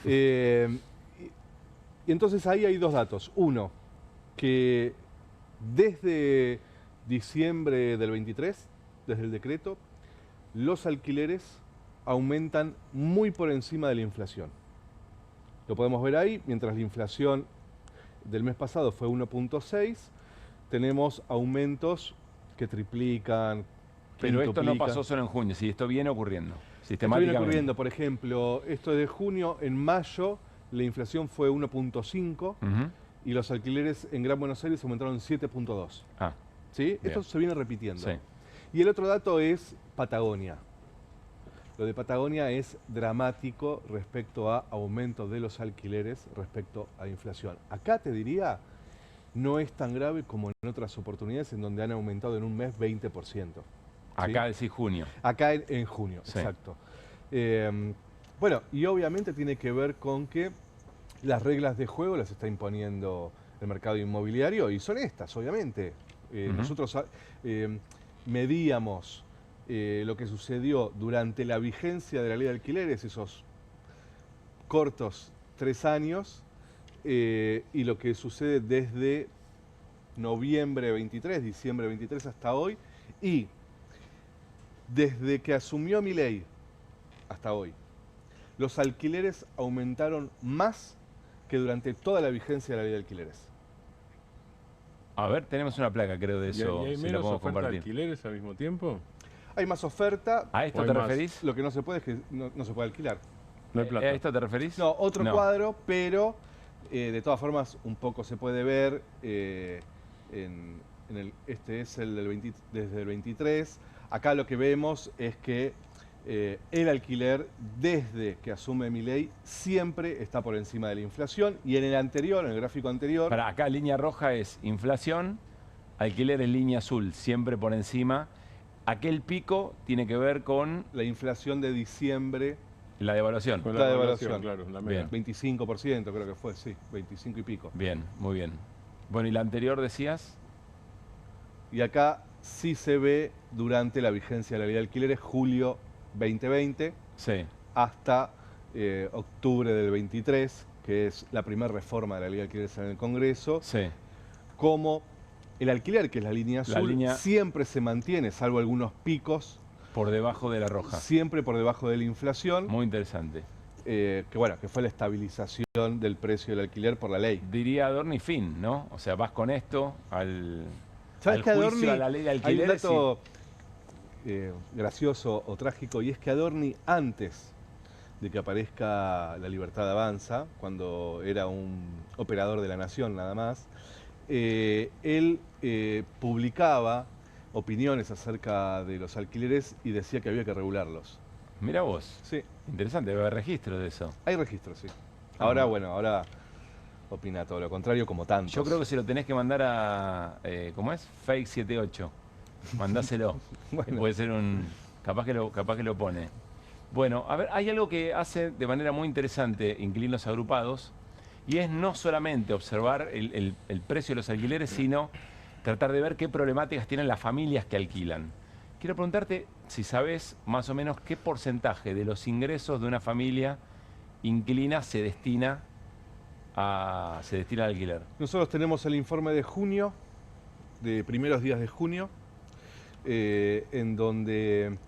Y entonces ahí hay dos datos. Uno, que desde diciembre del 23, desde el decreto, los alquileres aumentan muy por encima de la inflación. Lo podemos ver ahí, mientras la inflación del mes pasado fue 1,6, tenemos aumentos que triplican, pero esto quintuplican. no pasó solo en junio, sí, esto viene ocurriendo sistemáticamente. Esto viene ocurriendo, por ejemplo, esto es de junio, en mayo la inflación fue 1,5 y los alquileres en Gran Buenos Aires aumentaron 7,2. Ah, ¿sí? Esto se viene repitiendo. Sí. Y el otro dato es Patagonia. Lo de Patagonia es dramático respecto a aumento de los alquileres respecto a inflación. Acá te diría, no es tan grave como en otras oportunidades en donde han aumentado en un mes 20%. ¿sí? Acá decís junio. Acá en junio, sí. Exacto. Bueno, y obviamente tiene que ver con que las reglas de juego las está imponiendo el mercado inmobiliario y son estas, obviamente. Nosotros medíamos lo que sucedió durante la vigencia de la ley de alquileres, esos cortos 3 años, y lo que sucede desde noviembre 23, diciembre 23 hasta hoy, y desde que asumió Milei hasta hoy, los alquileres aumentaron más que durante toda la vigencia de la ley de alquileres. A ver, tenemos una placa, creo, de eso. ¿Y hay si la menos podemos oferta de compartir. alquileres al mismo tiempo? Hay más oferta. ¿A esto ¿O hay te más? referís? Lo que no se puede es que no se puede alquilar. No hay plata. ¿A esto te referís? No, otro No. cuadro, pero de todas formas un poco se puede ver. Este es el desde el 23. Acá lo que vemos es que el alquiler, desde que asume Milei, siempre está por encima de la inflación. Y en el anterior, en el gráfico anterior... Para acá, línea roja es inflación, alquiler es línea azul, siempre por encima. Aquel pico tiene que ver con... La inflación de diciembre... La devaluación. Con la devaluación, claro. La Bien. 25% creo que fue, sí, 25 y pico. Bien, muy bien. Bueno, ¿y la anterior decías? Y acá sí se ve durante la vigencia de la ley de alquileres, julio 2020, Sí. hasta octubre del 23, que es la primera reforma de la ley de alquileres en el Congreso, Sí. como el alquiler, que es la línea azul, siempre se mantiene, salvo algunos picos. Por debajo de la roja. Siempre por debajo de la inflación. Muy interesante. Que fue la estabilización del precio del alquiler por la ley. Diría Adorni fin, ¿no? O sea, vas con esto al ¿Sabes que juicio, Adorni, a la ley de hay un alquileres? dato gracioso o trágico, y es que Adorni, antes de que aparezca La Libertad Avanza, cuando era un operador de la Nación nada más, él publicaba opiniones acerca de los alquileres y decía que había que regularlos. Mira vos. Sí. Interesante, debe haber registro de eso. Hay registros, sí. Ahora, ahora opina todo lo contrario, como tantos. Yo creo que se lo tenés que mandar a, ¿cómo es? Fake78. Mandáselo. Bueno. Puede ser un... Capaz que lo pone. Bueno, a ver, hay algo que hace de manera muy interesante Inquilinos Agrupados, y es no solamente observar el precio de los alquileres, sino tratar de ver qué problemáticas tienen las familias que alquilan. Quiero preguntarte si sabes más o menos qué porcentaje de los ingresos de una familia inquilina se destina al alquiler. Nosotros tenemos el informe de junio, de primeros días de junio, en donde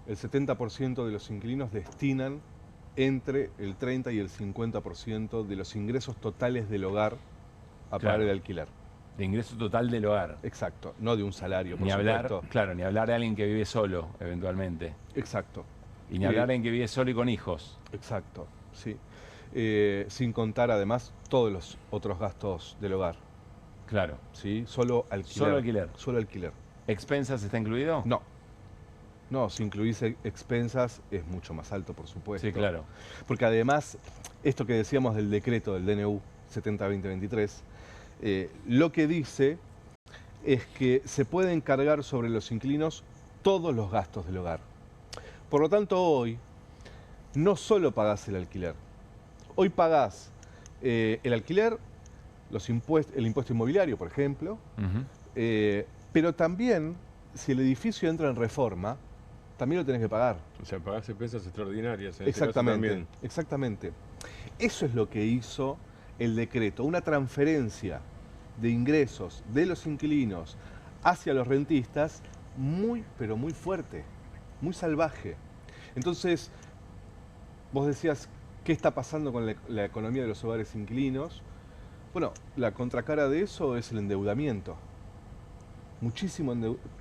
el 70% de los inquilinos destinan entre el 30 y el 50% de los ingresos totales del hogar a pagar el alquiler. De ingreso total del hogar. Exacto, no de un salario, por ni hablar, supuesto. claro, ni hablar de alguien que vive solo, eventualmente. Exacto. Y ni hablar de alguien que vive solo y con hijos. Exacto, sí. Sin contar además todos los otros gastos del hogar. Claro. Sí, solo alquiler. Solo alquiler. Solo alquiler. ¿Expensas está incluido? No. No, si incluís expensas es mucho más alto, por supuesto. Sí, claro. Porque además, esto que decíamos del decreto del DNU 70-2023, lo que dice es que se pueden cargar sobre los inquilinos todos los gastos del hogar. Por lo tanto, hoy no solo pagás el alquiler, hoy pagás el alquiler, el impuesto inmobiliario, por ejemplo, pero también, si el edificio entra en reforma, también lo tenés que pagar. O sea, pagás expensas extraordinarias. Exactamente, exactamente. Eso es lo que hizo el decreto, una transferencia de ingresos de los inquilinos hacia los rentistas muy, pero muy fuerte, muy salvaje. Entonces, vos decías, ¿qué está pasando con la economía de los hogares inquilinos? Bueno, la contracara de eso es el endeudamiento. Muchísimo endeudamiento.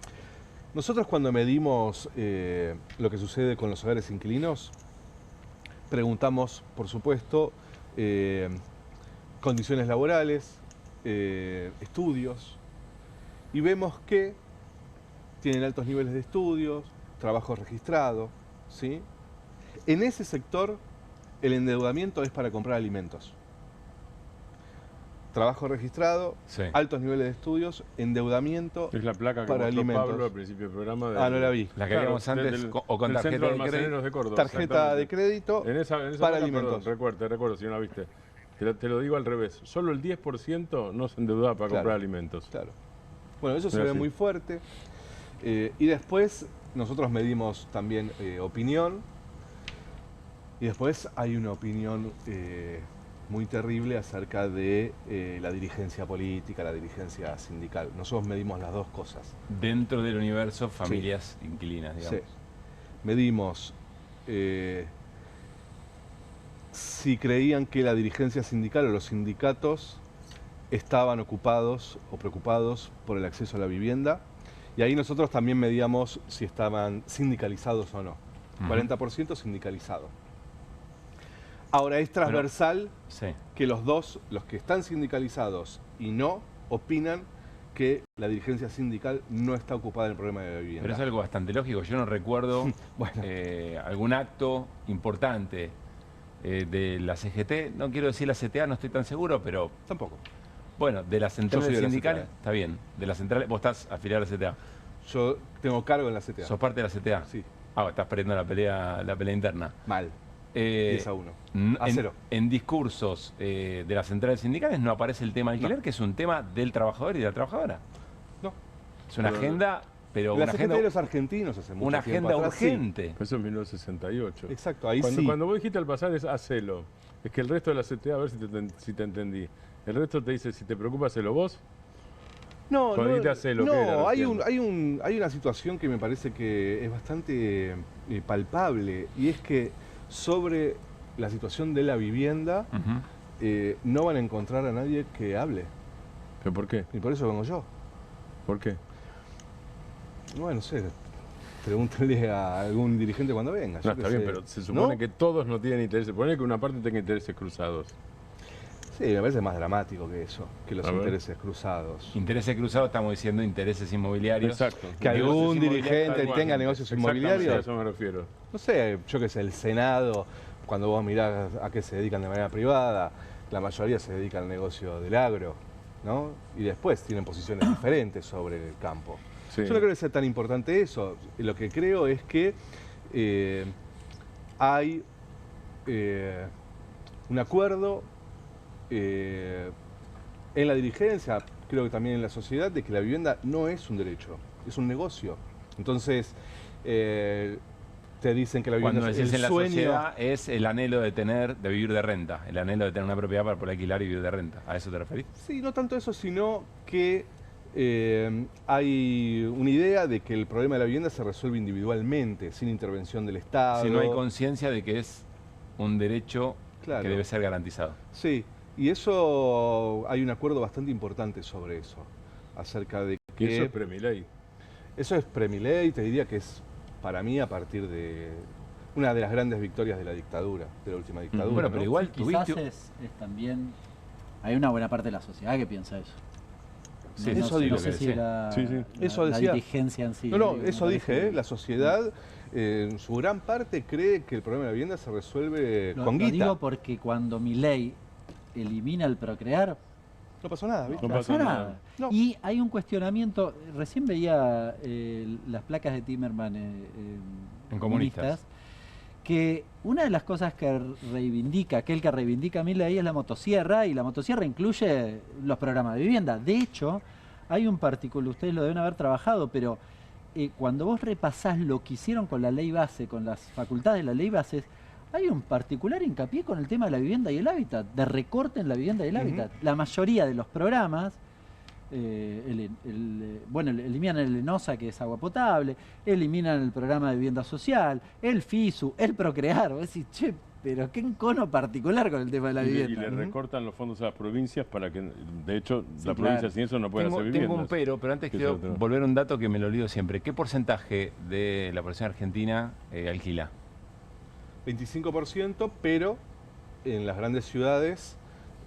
Nosotros cuando medimos lo que sucede con los hogares inquilinos, preguntamos, por supuesto, condiciones laborales, estudios, y vemos que tienen altos niveles de estudios, trabajo registrado, ¿sí? En ese sector el endeudamiento es para comprar alimentos. Trabajo registrado, sí. Altos niveles de estudios, endeudamiento es la placa que para mostró alimentos. Pablo al principio del programa. No la vi. La que habíamos antes, o con tarjeta de crédito. De Córdoba, tarjeta de crédito en esa para placa, alimentos. Perdón, te recuerdo si no la viste. Te lo digo al revés. Solo el 10% no se endeudaba para comprar alimentos. Claro. Bueno, eso se ve muy fuerte. Y después nosotros medimos también opinión. Y después hay una opinión muy terrible acerca de la dirigencia política, la dirigencia sindical. Nosotros medimos las dos cosas. Dentro del universo familias inquilinas, digamos. Sí. Medimos si creían que la dirigencia sindical o los sindicatos estaban ocupados o preocupados por el acceso a la vivienda. Y ahí nosotros también medíamos si estaban sindicalizados o no. 40% sindicalizado. Ahora es transversal que los que están sindicalizados y no, opinan que la dirigencia sindical no está ocupada en el problema de la vivienda. Pero es algo bastante lógico. Yo no recuerdo algún acto importante de la CGT. No quiero decir la CTA, no estoy tan seguro, pero... Tampoco. Bueno, de las centrales sindicales, CTA. está bien. De las centrales, vos estás afiliado a la CTA. Yo tengo cargo en la CTA. ¿Sos parte de la CTA? Sí. Ah, estás perdiendo la pelea interna. Mal. 10-1. A 0. En discursos de las centrales sindicales no aparece el tema alquiler, que es un tema del trabajador y de la trabajadora. No. Es una agenda, pero la una agenda de los argentinos hace mucho una tiempo agenda atrás, urgente. Sí. Eso es 1968. Exacto, ahí Cuando vos dijiste al pasar es hacelo. Es que el resto de la CTA, a ver si te entendí. El resto te dice, si te preocupa, hacelo vos. No, hay una situación que me parece que es bastante palpable, y es que sobre la situación de la vivienda no van a encontrar a nadie que hable. ¿Pero por qué? Y por eso vengo yo. ¿Por qué? Bueno, no sé, pregúntale a algún dirigente cuando venga. No, está bien, pero se supone que todos no tienen intereses. Se supone que una parte tenga intereses cruzados. Sí, me parece más dramático que eso, que los intereses cruzados. Intereses cruzados, estamos diciendo intereses inmobiliarios. Exacto. Que algún dirigente tenga negocios inmobiliarios. A eso me refiero. No sé, yo qué sé, el Senado, cuando vos mirás a qué se dedican de manera privada, la mayoría se dedica al negocio del agro, ¿no? Y después tienen posiciones diferentes sobre el campo. Sí. Yo no creo que sea tan importante eso. Lo que creo es que hay un acuerdo en la dirigencia, creo que también en la sociedad, de que la vivienda no es un derecho, es un negocio. Entonces, te dicen que la vivienda Cuando es decís el en la sueño. sociedad, es el anhelo de vivir de renta, el anhelo de tener una propiedad para poder alquilar y vivir de renta. ¿A eso te referís? Sí, no tanto eso, sino que hay una idea de que el problema de la vivienda se resuelve individualmente, sin intervención del Estado. Si no hay conciencia de que es un derecho que debe ser garantizado. Sí, y eso hay un acuerdo bastante importante sobre eso, acerca de que... Eso es premiley. Eso es premiley, te diría que es para mí a partir de una de las grandes victorias de la dictadura, de la última dictadura. Bueno, pero igual quizás es también... Hay una buena parte de la sociedad que piensa eso. Sí, no, eso digo. No sé si eso la decía. dirigencia en sí. No, eso dije, la sociedad en su gran parte cree que el problema de la vivienda se resuelve con guita. Lo digo porque cuando Milei elimina el procrear, no pasó nada, ¿viste? No pasó nada. No. Y hay un cuestionamiento, recién veía las placas de Timerman en Comunistas, que una de las cosas que reivindica Milei es la motosierra, y la motosierra incluye los programas de vivienda. De hecho, hay un particular, ustedes lo deben haber trabajado, pero cuando vos repasás lo que hicieron con la ley base, con las facultades de la ley base, hay un particular hincapié con el tema de la vivienda y el hábitat, de recorte en la vivienda y el hábitat. La mayoría de los programas, eliminan el ENOSA, que es agua potable, eliminan el programa de vivienda social, el FISU, el Procrear. Vos decís, che, pero qué encono particular con el tema de la vivienda. Y le recortan los fondos a las provincias para que, de hecho, la provincia sin eso no puede hacer viviendas. Tengo un pero antes quiero volver a un dato que me lo olvido siempre. ¿Qué porcentaje de la población argentina alquila? 25%, pero en las grandes ciudades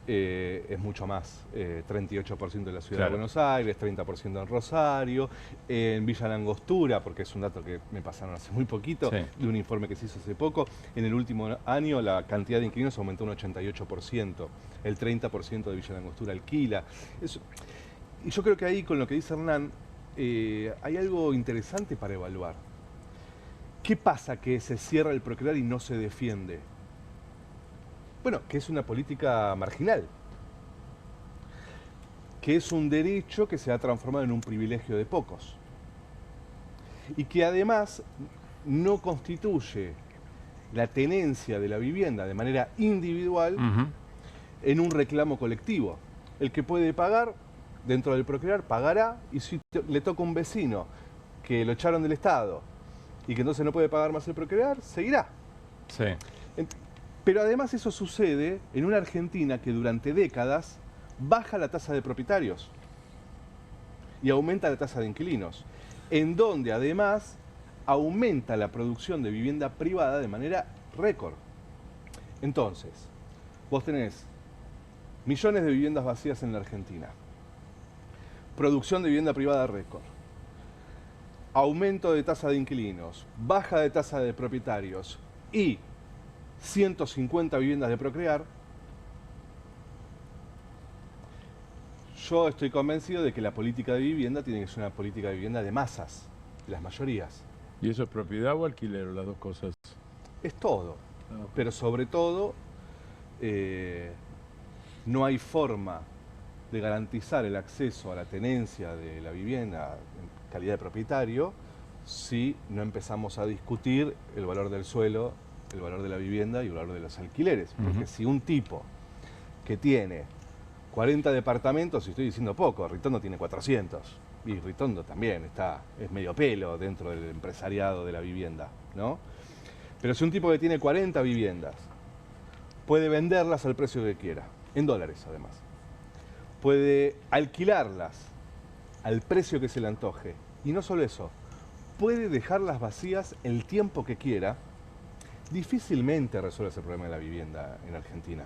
es mucho más. 38% de la ciudad de Buenos Aires, 30% en Rosario, en Villa Langostura, porque es un dato que me pasaron hace muy poquito, de un informe que se hizo hace poco. En el último año la cantidad de inquilinos aumentó un 88%, el 30% de Villa Langostura alquila. Y yo creo que ahí, con lo que dice Hernán, hay algo interesante para evaluar. ¿Qué pasa que se cierra el Procrear y no se defiende? Bueno, que es una política marginal, que es un derecho que se ha transformado en un privilegio de pocos y que además no constituye la tenencia de la vivienda de manera individual en un reclamo colectivo. El que puede pagar dentro del Procrear pagará, y si le toca a un vecino que lo echaron del Estado y que entonces no puede pagar más el Procrear, seguirá. Sí. Pero además eso sucede en una Argentina que durante décadas baja la tasa de propietarios y aumenta la tasa de inquilinos, en donde además aumenta la producción de vivienda privada de manera récord. Entonces, vos tenés millones de viviendas vacías en la Argentina, producción de vivienda privada récord, aumento de tasa de inquilinos, baja de tasa de propietarios y 150 viviendas de procrear. Yo estoy convencido de que la política de vivienda tiene que ser una política de vivienda de masas, de las mayorías. ¿Y eso es propiedad o alquiler o las dos cosas? Es todo, pero sobre todo no hay forma de garantizar el acceso a la tenencia de la vivienda en calidad de propietario si no empezamos a discutir el valor del suelo, el valor de la vivienda y el valor de los alquileres. Porque si un tipo que tiene 40 departamentos, y estoy diciendo poco, Ritondo tiene 400, y Ritondo también es medio pelo dentro del empresariado de la vivienda, ¿no? Pero si un tipo que tiene 40 viviendas puede venderlas al precio que quiera, en dólares además, puede alquilarlas al precio que se le antoje, y no solo eso, puede dejarlas vacías el tiempo que quiera, difícilmente resuelve ese problema de la vivienda en Argentina,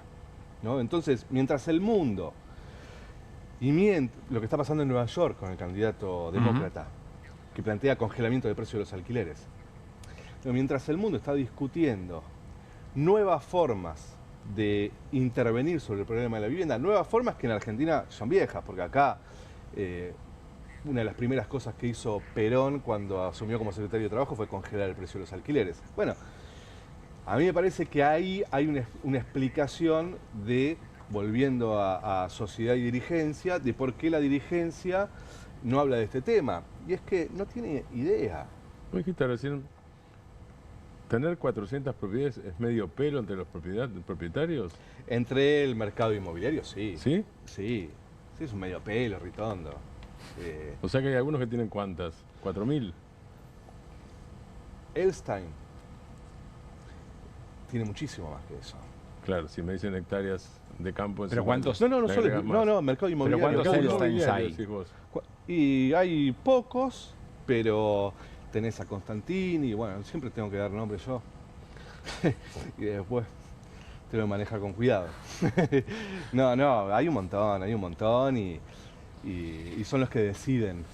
¿no? Entonces, mientras el mundo, y lo que está pasando en Nueva York con el candidato demócrata, que plantea congelamiento del precio de los alquileres, mientras el mundo está discutiendo nuevas formas de intervenir sobre el problema de la vivienda, nuevas formas que en Argentina son viejas, porque acá una de las primeras cosas que hizo Perón cuando asumió como secretario de Trabajo fue congelar el precio de los alquileres. Bueno, a mí me parece que ahí hay una explicación de, volviendo a sociedad y dirigencia, de por qué la dirigencia no habla de este tema. Y es que no tiene idea. ¿Vos dijiste recién, tener 400 propiedades es medio pelo entre los propietarios? Entre el mercado inmobiliario, sí. ¿Sí? Sí, es un medio pelo, Ritondo. O sea que hay algunos que tienen ¿cuántas? ¿4.000? Elstein tiene muchísimo más que eso. Claro, si me dicen hectáreas de campo... ¿Pero cuántos? No, mercado inmobiliario. ¿Pero cuántos Elsteins hay? Y hay pocos, pero tenés a Constantini, bueno, siempre tengo que dar nombre yo. Y después te lo maneja con cuidado. No, hay un montón y son los que deciden.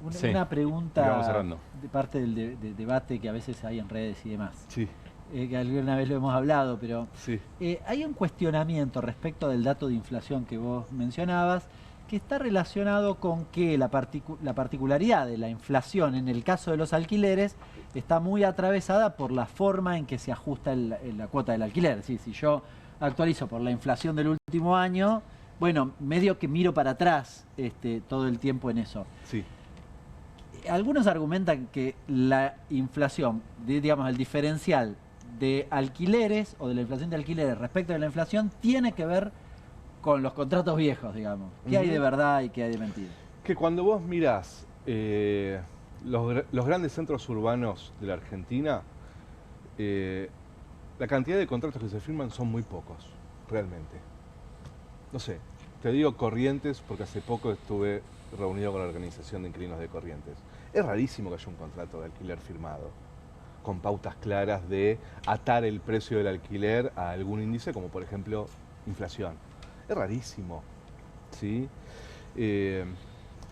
Una pregunta de parte del debate que a veces hay en redes y demás. Sí. Que alguna vez lo hemos hablado, pero sí. Hay un cuestionamiento respecto del dato de inflación que vos mencionabas, que está relacionado con que la particularidad de la inflación en el caso de los alquileres está muy atravesada por la forma en que se ajusta la cuota del alquiler. Si yo actualizo por la inflación del último año, bueno, medio que miro para atrás todo el tiempo en eso. Sí. Algunos argumentan que la inflación, digamos el diferencial de alquileres o de la inflación de alquileres respecto de la inflación tiene que ver con los contratos viejos, digamos. ¿Qué hay de verdad y qué hay de mentira? Que cuando vos mirás los grandes centros urbanos de la Argentina, la cantidad de contratos que se firman son muy pocos, realmente. No sé, te digo Corrientes porque hace poco estuve reunido con la Organización de Inquilinos de Corrientes. Es rarísimo que haya un contrato de alquiler firmado, con pautas claras de atar el precio del alquiler a algún índice, como por ejemplo inflación. Es rarísimo, ¿sí?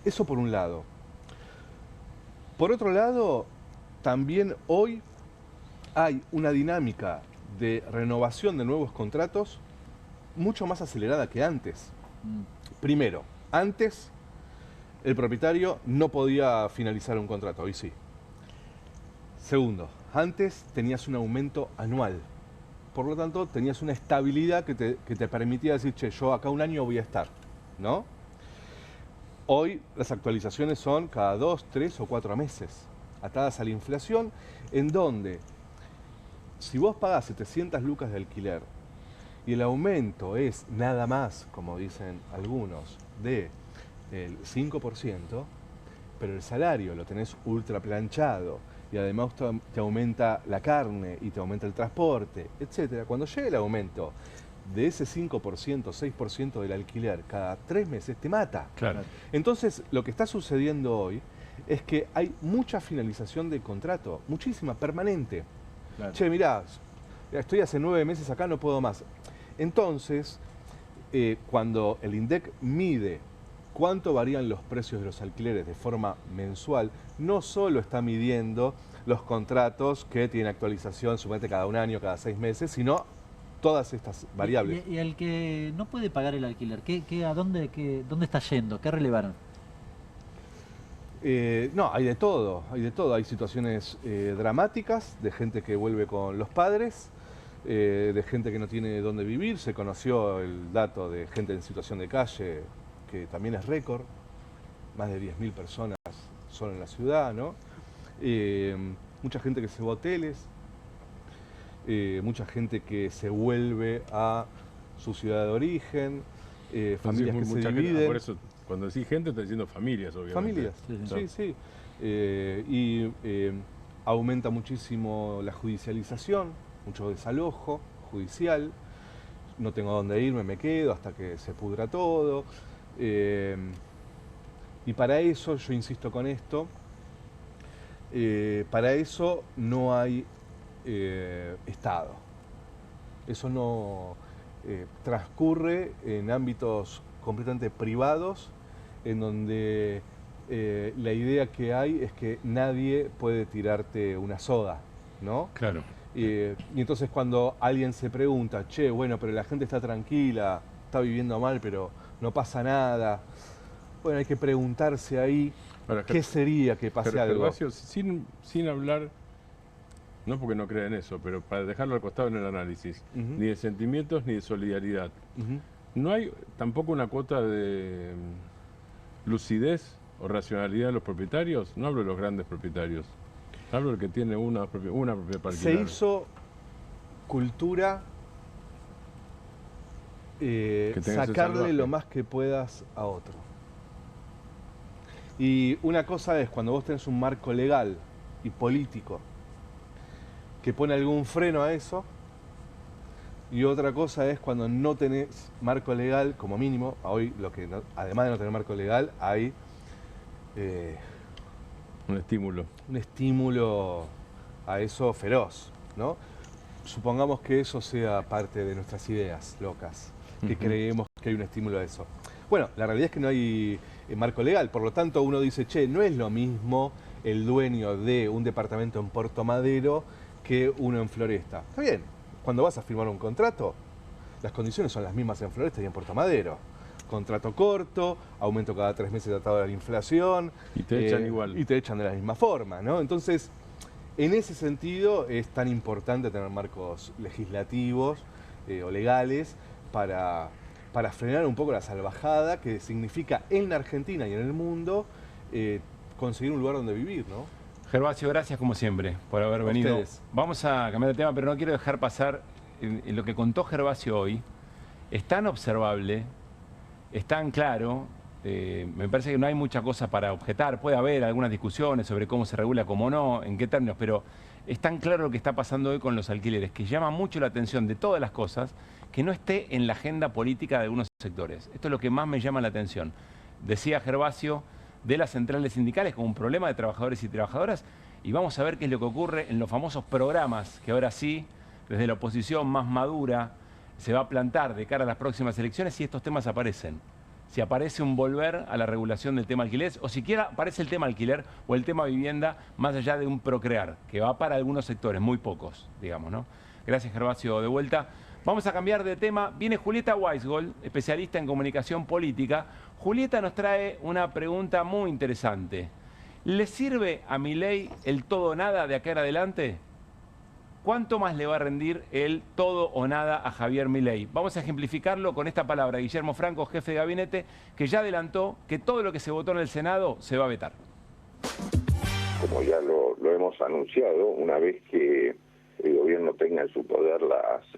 Eso por un lado. Por otro lado, también hoy hay una dinámica de renovación de nuevos contratos mucho más acelerada que antes. Primero, antes el propietario no podía finalizar un contrato, hoy sí. Segundo, antes tenías un aumento anual. Por lo tanto, tenías una estabilidad que te permitía decir, che, yo acá un año voy a estar, ¿no? Hoy las actualizaciones son cada 2, 3 o 4 meses, atadas a la inflación, en donde si vos pagás 700 lucas de alquiler y el aumento es nada más, como dicen algunos, del 5%, pero el salario lo tenés ultra planchado, y además te aumenta la carne y te aumenta el transporte, etcétera. Cuando llegue el aumento de ese 5%, 6% del alquiler cada 3 meses te mata. Claro. Entonces, lo que está sucediendo hoy es que hay mucha finalización de contrato, muchísima, permanente. Claro. Che, mirá, estoy hace 9 meses acá, no puedo más. Entonces, cuando el INDEC mide cuánto varían los precios de los alquileres de forma mensual, no solo está midiendo los contratos que tienen actualización, suponete cada 1 año, cada 6 meses, sino todas estas variables. ¿Y el que no puede pagar el alquiler, dónde está yendo? ¿Qué relevaron? No, hay de todo, hay situaciones dramáticas de gente que vuelve con los padres, de gente que no tiene dónde vivir. Se conoció el dato de gente en situación de calle, que también es récord, más de 10.000 personas solo en la ciudad, ¿no? Mucha gente que se va a hoteles, mucha gente que se vuelve a su ciudad de origen, familias que se dividen. Por eso, cuando decís gente, estás diciendo familias, obviamente. Familias, sí. Y aumenta muchísimo la judicialización, mucho desalojo judicial. No tengo dónde irme, me quedo hasta que se pudra todo. Y para eso, yo insisto con esto, para eso no hay Estado. Eso no transcurre en ámbitos completamente privados, en donde la idea que hay es que nadie puede tirarte una soda, ¿no? Claro. Y entonces cuando alguien se pregunta, che, bueno, pero la gente está tranquila, está viviendo mal, pero no pasa nada. Bueno, hay que preguntarse ahí qué sería que pase algo. Gervasio, sin hablar, no porque no crea en eso, pero para dejarlo al costado en el análisis, ni de sentimientos ni de solidaridad. ¿No hay tampoco una cuota de lucidez o racionalidad de los propietarios? No hablo de los grandes propietarios, hablo del que tiene una propiedad para alquilar. Se hizo cultura sacarle lo más que puedas a otro. Y una cosa es cuando vos tenés un marco legal y político que pone algún freno a eso, y otra cosa es cuando no tenés marco legal, como mínimo. Hoy, además de no tener marco legal, hay un estímulo. Un estímulo a eso feroz, ¿no? Supongamos que eso sea parte de nuestras ideas locas, que creemos que hay un estímulo a eso. Bueno, la realidad es que no hay marco legal, por lo tanto uno dice, che, no es lo mismo el dueño de un departamento en Puerto Madero que uno en Floresta. Está bien, cuando vas a firmar un contrato, las condiciones son las mismas en Floresta y en Puerto Madero. Contrato corto, aumento cada 3 meses atado a la inflación. Y te echan igual. Y te echan de la misma forma, ¿no? Entonces, en ese sentido es tan importante tener marcos legislativos o legales para frenar un poco la salvajada que significa en la Argentina y en el mundo conseguir un lugar donde vivir, ¿no? Gervasio, gracias como siempre por haber venido. Ustedes. Vamos a cambiar de tema, pero no quiero dejar pasar en lo que contó Gervasio hoy. Es tan observable, es tan claro, me parece que no hay mucha cosa para objetar. Puede haber algunas discusiones sobre cómo se regula, cómo no, en qué términos, pero es tan claro lo que está pasando hoy con los alquileres, que llama mucho la atención de todas las cosas, que no esté en la agenda política de algunos sectores. Esto es lo que más me llama la atención. Decía Gervasio de las centrales sindicales como un problema de trabajadores y trabajadoras, y vamos a ver qué es lo que ocurre en los famosos programas que ahora sí, desde la oposición más madura, se va a plantar de cara a las próximas elecciones si estos temas aparecen. Si aparece un volver a la regulación del tema alquiler, o siquiera aparece el tema alquiler o el tema vivienda, más allá de un procrear, que va para algunos sectores, muy pocos, digamos, ¿no? Gracias, Gervasio, de vuelta. Vamos a cambiar de tema. Viene Julieta Weisgold, especialista en comunicación política. Julieta nos trae una pregunta muy interesante. ¿Le sirve a Milei el todo o nada de acá en adelante? ¿Cuánto más le va a rendir el todo o nada a Javier Milei? Vamos a ejemplificarlo con esta palabra. Guillermo Franco, jefe de gabinete, que ya adelantó que todo lo que se votó en el Senado se va a vetar. Como ya lo hemos anunciado, una vez que el gobierno tenga en su poder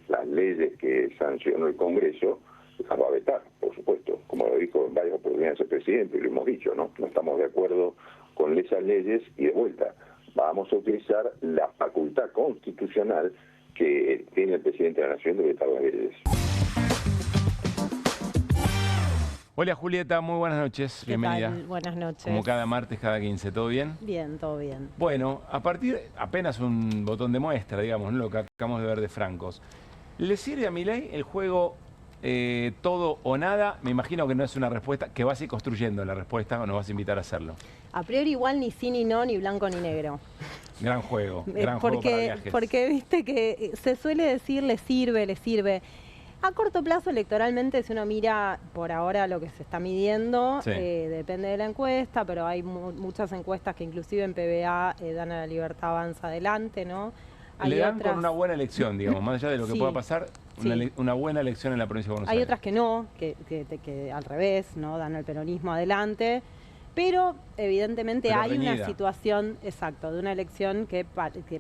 las leyes que sancionó el Congreso, las va a vetar, por supuesto. Como lo dijo en varias oportunidades el presidente, y lo hemos dicho, ¿no? No estamos de acuerdo con esas leyes y de vuelta vamos a utilizar la facultad constitucional que tiene el presidente de la Nación de vetar las leyes. Hola Julieta, muy buenas noches, bienvenida. Buenas noches. Como cada martes, cada 15, ¿todo bien? Bien, todo bien. Bueno, apenas un botón de muestra, digamos, ¿no? Lo que acabamos de ver de Francos. ¿Le sirve a Milei el juego todo o nada? Me imagino que no es una respuesta, que vas a ir construyendo la respuesta o nos vas a invitar a hacerlo. A priori igual ni sí ni no, ni blanco ni negro. Gran juego para viajes. Porque viste que se suele decir le sirve. A corto plazo, electoralmente, si uno mira por ahora lo que se está midiendo, Sí. depende de la encuesta, pero hay muchas encuestas que inclusive en PBA dan a La Libertad Avanza adelante, ¿no? Hay Le dan otras... con una buena elección, digamos, más allá de lo que Sí, pueda pasar, sí. una buena elección en la provincia de Buenos Hay Aires. otras que no, que al revés, ¿no? Dan al peronismo adelante. Pero evidentemente Pero hay reñida. una situación, exacto, de una elección que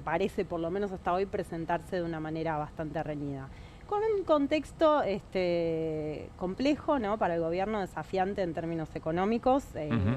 parece, por lo menos hasta hoy, presentarse de una manera bastante reñida. Con un contexto complejo, ¿no? Para el gobierno, desafiante en términos económicos.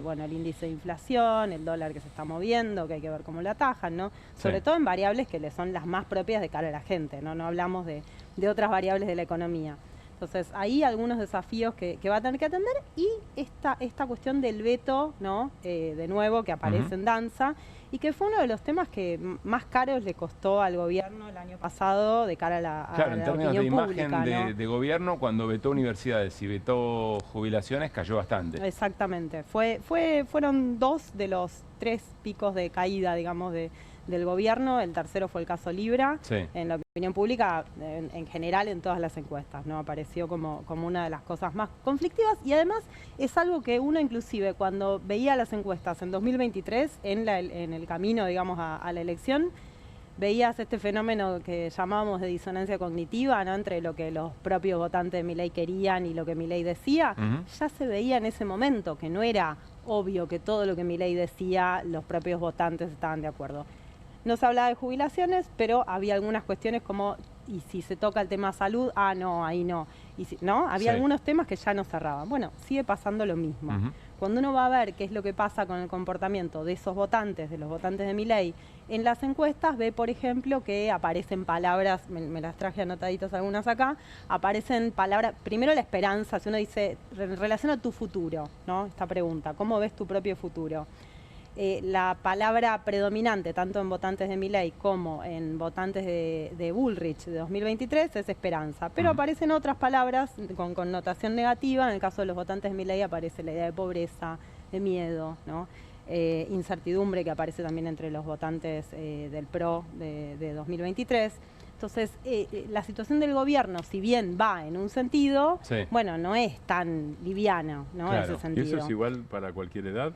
Bueno, el índice de inflación, el dólar que se está moviendo, que hay que ver cómo lo atajan, ¿no? Sobre todo en variables que le son las más propias de cara a la gente, ¿no? No hablamos de otras variables de la economía. Entonces, ahí algunos desafíos que va a tener que atender y esta cuestión del veto, ¿no? De nuevo, que aparece en danza y que fue uno de los temas que más caros le costó al gobierno el año pasado de cara a la Claro, en términos de opinión imagen pública, ¿no? de gobierno, cuando vetó universidades y vetó jubilaciones, cayó bastante. Exactamente. Fueron 2 de los 3 picos de caída, digamos, del gobierno. El tercero fue el caso Libra. Sí. En la opinión pública, en general, en todas las encuestas, ¿no? Apareció como una de las cosas más conflictivas y además es algo que uno inclusive cuando veía las encuestas en 2023, en el camino, digamos, a la elección, veías este fenómeno que llamábamos de disonancia cognitiva, ¿no? Entre lo que los propios votantes de Milei querían y lo que Milei decía. Ya se veía en ese momento que no era obvio que todo lo que Milei decía los propios votantes estaban de acuerdo. No se hablaba de jubilaciones, pero había algunas cuestiones como, y si se toca el tema salud, no, ahí no. Y ¿no? Había algunos temas que ya no cerraban. Bueno, sigue pasando lo mismo. Cuando uno va a ver qué es lo que pasa con el comportamiento de esos votantes, de los votantes de Milei, en las encuestas ve, por ejemplo, que aparecen palabras, me las traje anotaditas algunas acá, aparecen palabras, primero la esperanza, si uno dice, en relación a tu futuro, ¿no? Esta pregunta, ¿cómo ves tu propio futuro? La palabra predominante, tanto en votantes de Milei como en votantes de Bullrich de 2023, es esperanza. Pero aparecen otras palabras con connotación negativa. En el caso de los votantes de Milei aparece la idea de pobreza, de miedo, ¿no? Incertidumbre, que aparece también entre los votantes del PRO de 2023. Entonces, la situación del gobierno, si bien va en un sentido, bueno, no es tan liviana, ¿no? Claro. En ese sentido. ¿Y eso es igual para cualquier edad?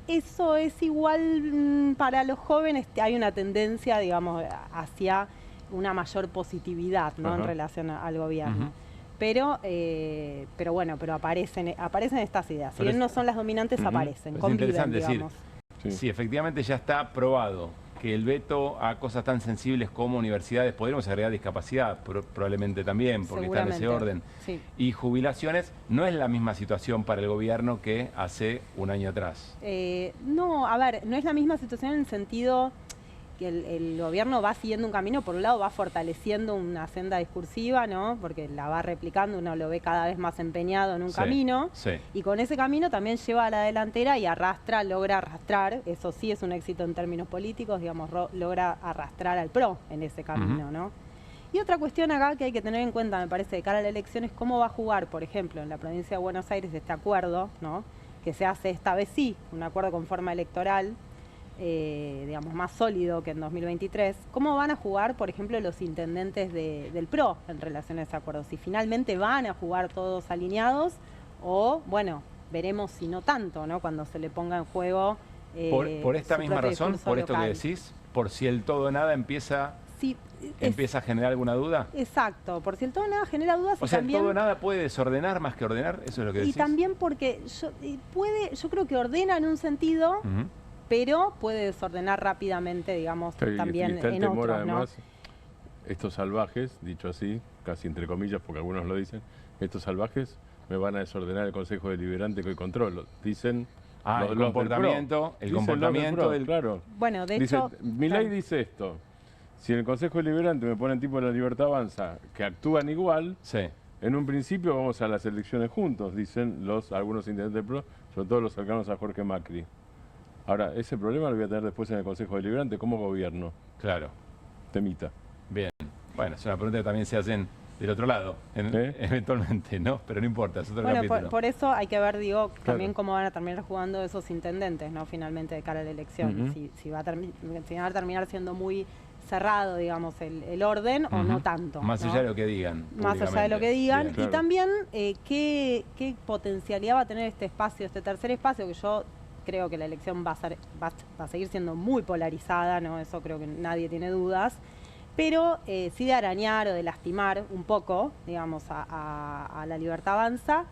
Eso es igual para los jóvenes, hay una tendencia, digamos, hacia una mayor positividad, ¿no? En relación al gobierno. Pero bueno, pero aparecen estas ideas. Si bien no son las dominantes, aparecen, conviven, digamos. Sí, efectivamente ya está probado que el veto a cosas tan sensibles como universidades, podríamos agregar discapacidad probablemente también, porque está en ese orden, y jubilaciones, no es la misma situación para el gobierno que hace un año atrás. No, a ver, no es la misma situación en el sentido que el gobierno va siguiendo un camino, por un lado va fortaleciendo una senda discursiva, ¿no? Porque la va replicando, uno lo ve cada vez más empeñado en un camino, y con ese camino también lleva a la delantera y logra arrastrar, eso sí es un éxito en términos políticos, digamos, logra arrastrar al PRO en ese camino, ¿no? Y otra cuestión acá que hay que tener en cuenta, me parece, de cara a la elección, es cómo va a jugar, por ejemplo, en la provincia de Buenos Aires este acuerdo, ¿no? Que se hace esta vez sí, un acuerdo con forma electoral, digamos, más sólido que en 2023, ¿cómo van a jugar, por ejemplo, los intendentes del PRO en relación a ese acuerdo? Si finalmente van a jugar todos alineados o, bueno, veremos si no tanto, ¿no? Cuando se le ponga en juego por esta misma razón, por esto local. que decís, por si el todo o nada empieza a generar alguna duda. Exacto, por si el todo o nada genera dudas. O sea, el todo o nada puede desordenar más que ordenar, eso es lo que decís. Y también porque yo creo que ordena en un sentido, pero puede desordenar rápidamente, digamos, también está el en temor, otros, ¿no? además, estos salvajes, dicho así, casi entre comillas, porque algunos lo dicen, estos salvajes me van a desordenar el Consejo Deliberante que hoy controlo. Dicen el comportamiento del... Claro. Bueno, de hecho... Milei dice esto. Si en el Consejo Deliberante me ponen tipo de La Libertad Avanza que actúan igual, En un principio vamos a las elecciones juntos, dicen algunos intendentes del PRO, sobre todo los cercanos a Jorge Macri. Ahora, ese problema lo voy a tener después en el Consejo Deliberante como gobierno. Claro. Temita. Bien. Bueno, es una pregunta que también se hacen del otro lado, eventualmente, ¿no? Pero no importa, es otro capítulo. Por eso hay que ver, digo, también cómo van a terminar jugando esos intendentes, ¿no? Finalmente, de cara a la elección. Si va a terminar siendo muy cerrado, digamos, el orden o no tanto. Más allá de lo que digan. Más allá de lo que digan. Bien. Y también, ¿qué potencialidad va a tener este espacio, este tercer espacio, que yo creo que la elección va a seguir siendo muy polarizada, ¿no? Eso creo que nadie tiene dudas. Pero sí de arañar o de lastimar un poco, digamos, a la Libertad Avanza.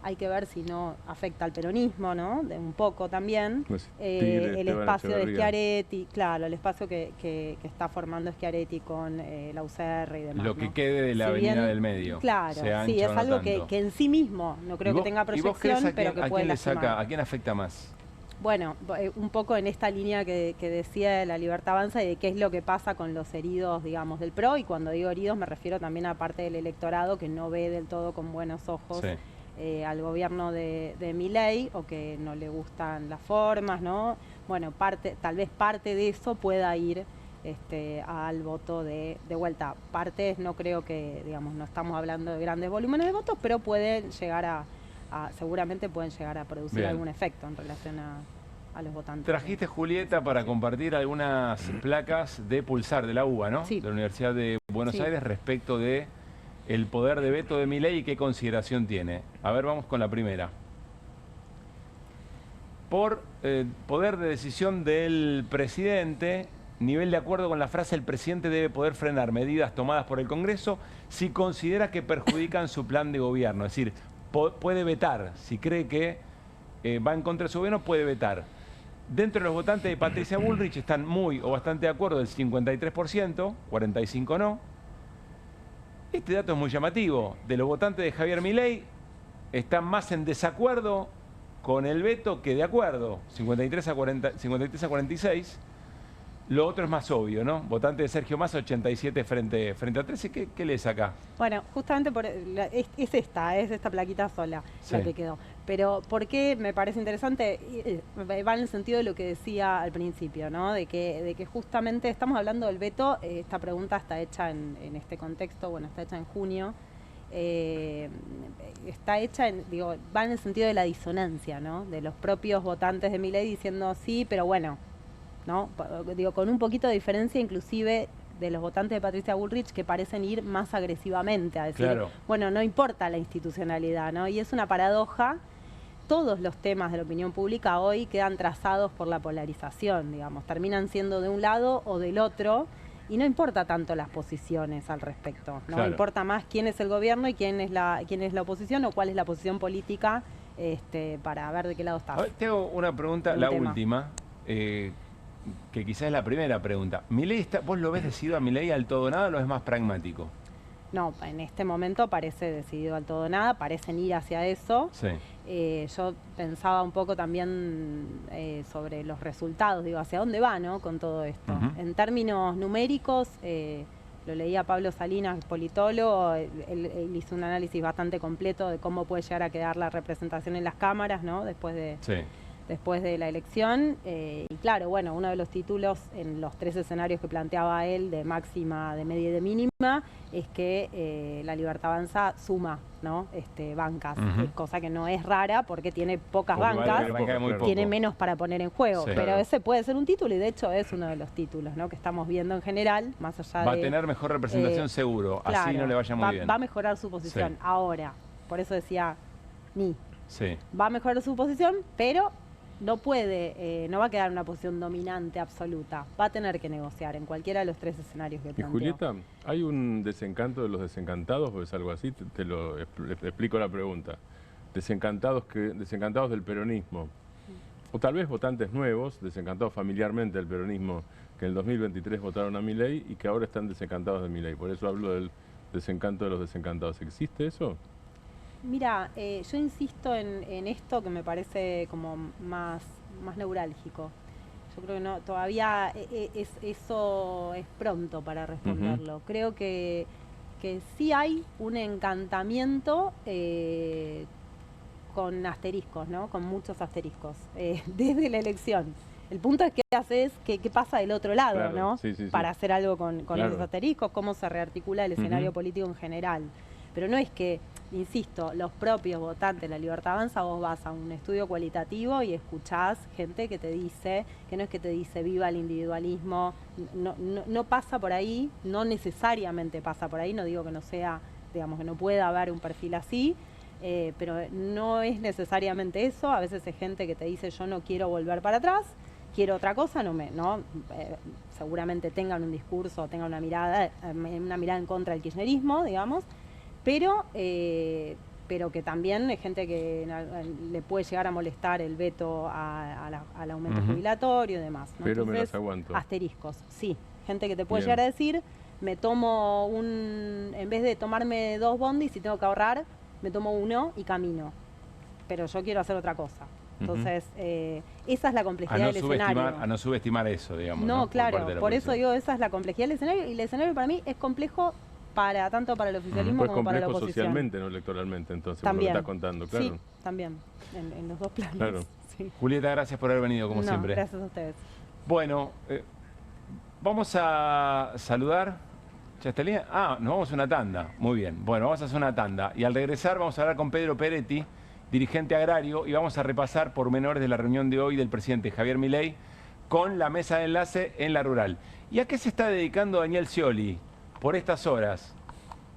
Hay que ver si no afecta al peronismo, ¿no? Un poco también. Pues, el espacio de Schiaretti, claro, el espacio que está formando Schiaretti con la UCR y demás. Lo que quede de la avenida del medio. Claro, sí, es algo que en sí mismo no creo que tenga proyección, pero que puede lastimar. ¿A quién afecta más? Bueno, un poco en esta línea que decía la Libertad Avanza y de qué es lo que pasa con los heridos, digamos, del PRO. Y cuando digo heridos me refiero también a parte del electorado que no ve del todo con buenos ojos al gobierno de Milei, o que no le gustan las formas, ¿no? Bueno, tal vez parte de eso pueda ir al voto de vuelta. Partes no creo que, digamos, no estamos hablando de grandes volúmenes de votos, pero pueden llegar seguramente pueden llegar a producir algún efecto en relación a los votantes. Trajiste, Julieta, para compartir algunas placas de Pulsar, de la UBA, ¿no? Sí. De la Universidad de Buenos Aires, respecto de el poder de veto de Milei y qué consideración tiene. A ver, vamos con la primera. Por poder de decisión del presidente, nivel de acuerdo con la frase, el presidente debe poder frenar medidas tomadas por el Congreso si considera que perjudican su plan de gobierno. Es decir, puede vetar, si cree que va en contra de su gobierno, puede vetar. Dentro de los votantes de Patricia Bullrich están muy o bastante de acuerdo, el 53%, 45% no. Este dato es muy llamativo. De los votantes de Javier Milei, están más en desacuerdo con el veto que de acuerdo, 53 a 46. Lo otro es más obvio, ¿no? Votante de Sergio Massa, 87 frente a 13. ¿Qué lees acá? Bueno, justamente es esta plaquita sola la que quedó. Pero ¿por qué me parece interesante? Va en el sentido de lo que decía al principio, ¿no? De que justamente estamos hablando del veto. Esta pregunta está hecha en este contexto, bueno, está hecha en junio. Está hecha, va en el sentido de la disonancia, ¿no? De los propios votantes de Milei diciendo sí, pero bueno, ¿no? Con un poquito de diferencia inclusive de los votantes de Patricia Bullrich, que parecen ir más agresivamente a decir, bueno, no importa la institucionalidad, ¿no? Y es una paradoja. Todos los temas de la opinión pública hoy quedan trazados por la polarización, digamos, terminan siendo de un lado o del otro, y no importa tanto las posiciones al respecto, ¿no? Importa más quién es el gobierno y quién es la oposición, o cuál es la posición política, para ver de qué lado está. Te hago una pregunta, la última, que quizás es la primera pregunta. ¿Milei vos lo ves decidido a Milei al todo o nada, o lo ves más pragmático? No, en este momento parece decidido al todo o nada, parecen ir hacia eso. Sí. Yo pensaba un poco también sobre los resultados, hacia dónde va, ¿no? Con todo esto. En términos numéricos, lo leía Pablo Salinas, politólogo, él hizo un análisis bastante completo de cómo puede llegar a quedar la representación en las cámaras, ¿no? Después de la elección. Y claro, bueno, uno de los títulos en los 3 escenarios que planteaba él, de máxima, de media y de mínima, es que la Libertad Avanza suma, ¿no? Bancas, cosa que no es rara porque tiene pocas bancas, tiene menos para poner en juego. Pero ese puede ser un título, y de hecho es uno de los títulos, ¿no? Que estamos viendo en general, más allá va a tener mejor representación seguro, así no le vaya muy bien. Va a mejorar su posición. Ahora, por eso decía va a mejorar su posición, pero no puede, no va a quedar en una posición dominante absoluta. Va a tener que negociar en cualquiera de los 3 escenarios que planteó. Y Julieta, ¿hay un desencanto de los desencantados o es algo así? Te lo explico la pregunta. Desencantados del peronismo. O tal vez votantes nuevos, desencantados familiarmente del peronismo, que en el 2023 votaron a Milei y que ahora están desencantados de Milei. Por eso hablo del desencanto de los desencantados. ¿Existe eso? Mira, yo insisto en esto que me parece como más neurálgico. Yo creo que no, todavía eso es pronto para responderlo. Creo que que sí hay un encantamiento con asteriscos, ¿no? Con muchos asteriscos, desde la elección. El punto es qué pasa del otro lado, Claro, ¿no? sí, sí, sí. Para hacer algo con Claro. esos asteriscos, cómo se rearticula el escenario político en general. Pero no es que, insisto, los propios votantes de La Libertad Avanza, vos vas a un estudio cualitativo y escuchás gente que te dice, que no es que te dice viva el individualismo, no pasa por ahí, no necesariamente pasa por ahí, no digo que no sea, digamos, que no pueda haber un perfil así, pero no es necesariamente eso. A veces es gente que te dice yo no quiero volver para atrás, quiero otra cosa, seguramente tengan un discurso, tengan una mirada en contra del kirchnerismo, digamos, pero que también es gente que le puede llegar a molestar el veto al aumento jubilatorio y demás, ¿no? Pero Entonces, me las aguanto. asteriscos, sí, gente que te puede Bien. llegar a decir, me tomo en vez de tomarme 2 bondis, si tengo que ahorrar, me tomo 1 y camino, pero yo quiero hacer otra cosa. Entonces, esa es la complejidad del escenario. A no subestimar eso, digamos. No, claro, parte de la por eso oposición. digo, esa es la complejidad del escenario, y el escenario para mí es complejo tanto para el oficialismo Pues como para la complejo oposición. socialmente, no electoralmente, entonces, También. por lo que estás contando, claro. Sí, también, en los dos planos. Claro. Sí. Julieta, gracias por haber venido, como No, siempre. gracias a ustedes. Bueno, vamos a saludar. ¿Ya está línea? Nos vamos a una tanda. Muy bien. Bueno, vamos a hacer una tanda. Y al regresar vamos a hablar con Pedro Peretti, dirigente agrario, y vamos a repasar pormenores de la reunión de hoy del presidente Javier Milei con la mesa de enlace en la rural. ¿Y a qué se está dedicando Daniel Scioli por estas horas?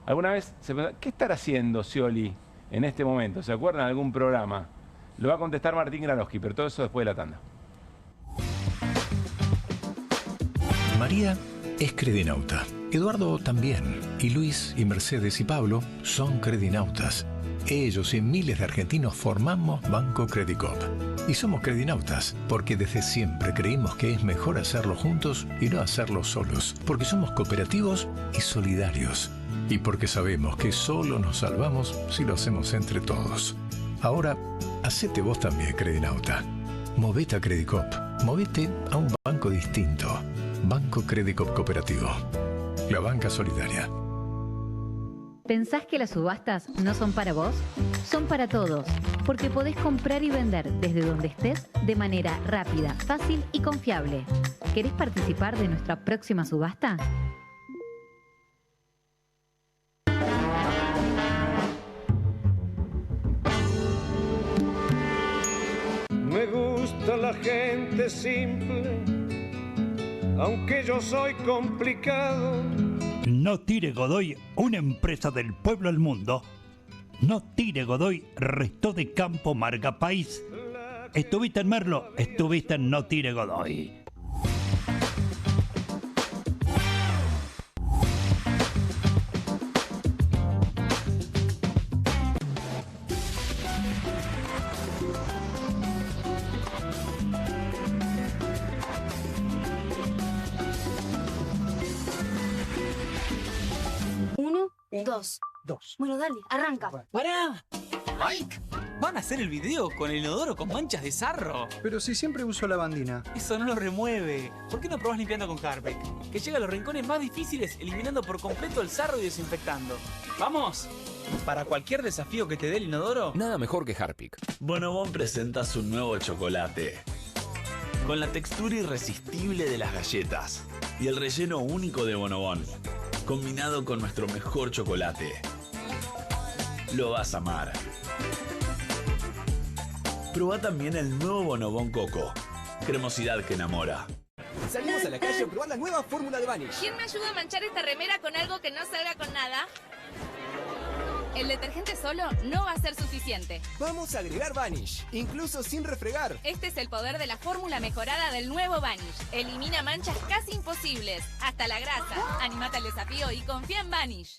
¿Alguna vez se pregunta, qué estará haciendo Scioli en este momento? ¿Se acuerdan de algún programa? Lo va a contestar Martín Granowski, pero todo eso después de la tanda. María es credinauta. Eduardo también. Y Luis y Mercedes y Pablo son credinautas. Ellos y miles de argentinos formamos Banco Credicop. Y somos credinautas porque desde siempre creímos que es mejor hacerlo juntos y no hacerlo solos. Porque somos cooperativos y solidarios. Y porque sabemos que solo nos salvamos si lo hacemos entre todos. Ahora, hacete vos también, credinauta. Movete a Credicop. Movete a un banco distinto. Banco Credicop Cooperativo. La banca solidaria. ¿Pensás que las subastas no son para vos? Son para todos, porque podés comprar y vender desde donde estés de manera rápida, fácil y confiable. ¿Querés participar de nuestra próxima subasta? Me gusta la gente simple, aunque yo soy complicado. No Tire Godoy, una empresa del pueblo al mundo. No Tire Godoy, resto de campo marca país. Estuviste en Merlo, estuviste en No Tire Godoy. Dos. Bueno, dale, arranca. ¡Pará! ¡Mike! ¿Van a hacer el video con el inodoro con manchas de sarro? Pero si siempre uso lavandina. Eso no lo remueve. ¿Por qué no probás limpiando con Harpic? Que llega a los rincones más difíciles, eliminando por completo el sarro y desinfectando. ¡Vamos! Para cualquier desafío que te dé el inodoro, nada mejor que Harpic. Bonobón presenta su nuevo chocolate. Con la textura irresistible de las galletas y el relleno único de Bonobón, combinado con nuestro mejor chocolate. Lo vas a amar. Probá también el nuevo Bonobón Coco. Cremosidad que enamora. Salimos a la calle a probar la nueva fórmula de Vanish. ¿Quién me ayuda a manchar esta remera con algo que no salga con nada? El detergente solo no va a ser suficiente. Vamos a agregar Vanish, incluso sin refregar. Este es el poder de la fórmula mejorada del nuevo Vanish. Elimina manchas casi imposibles, hasta la grasa. Animate al desafío y confía en Vanish.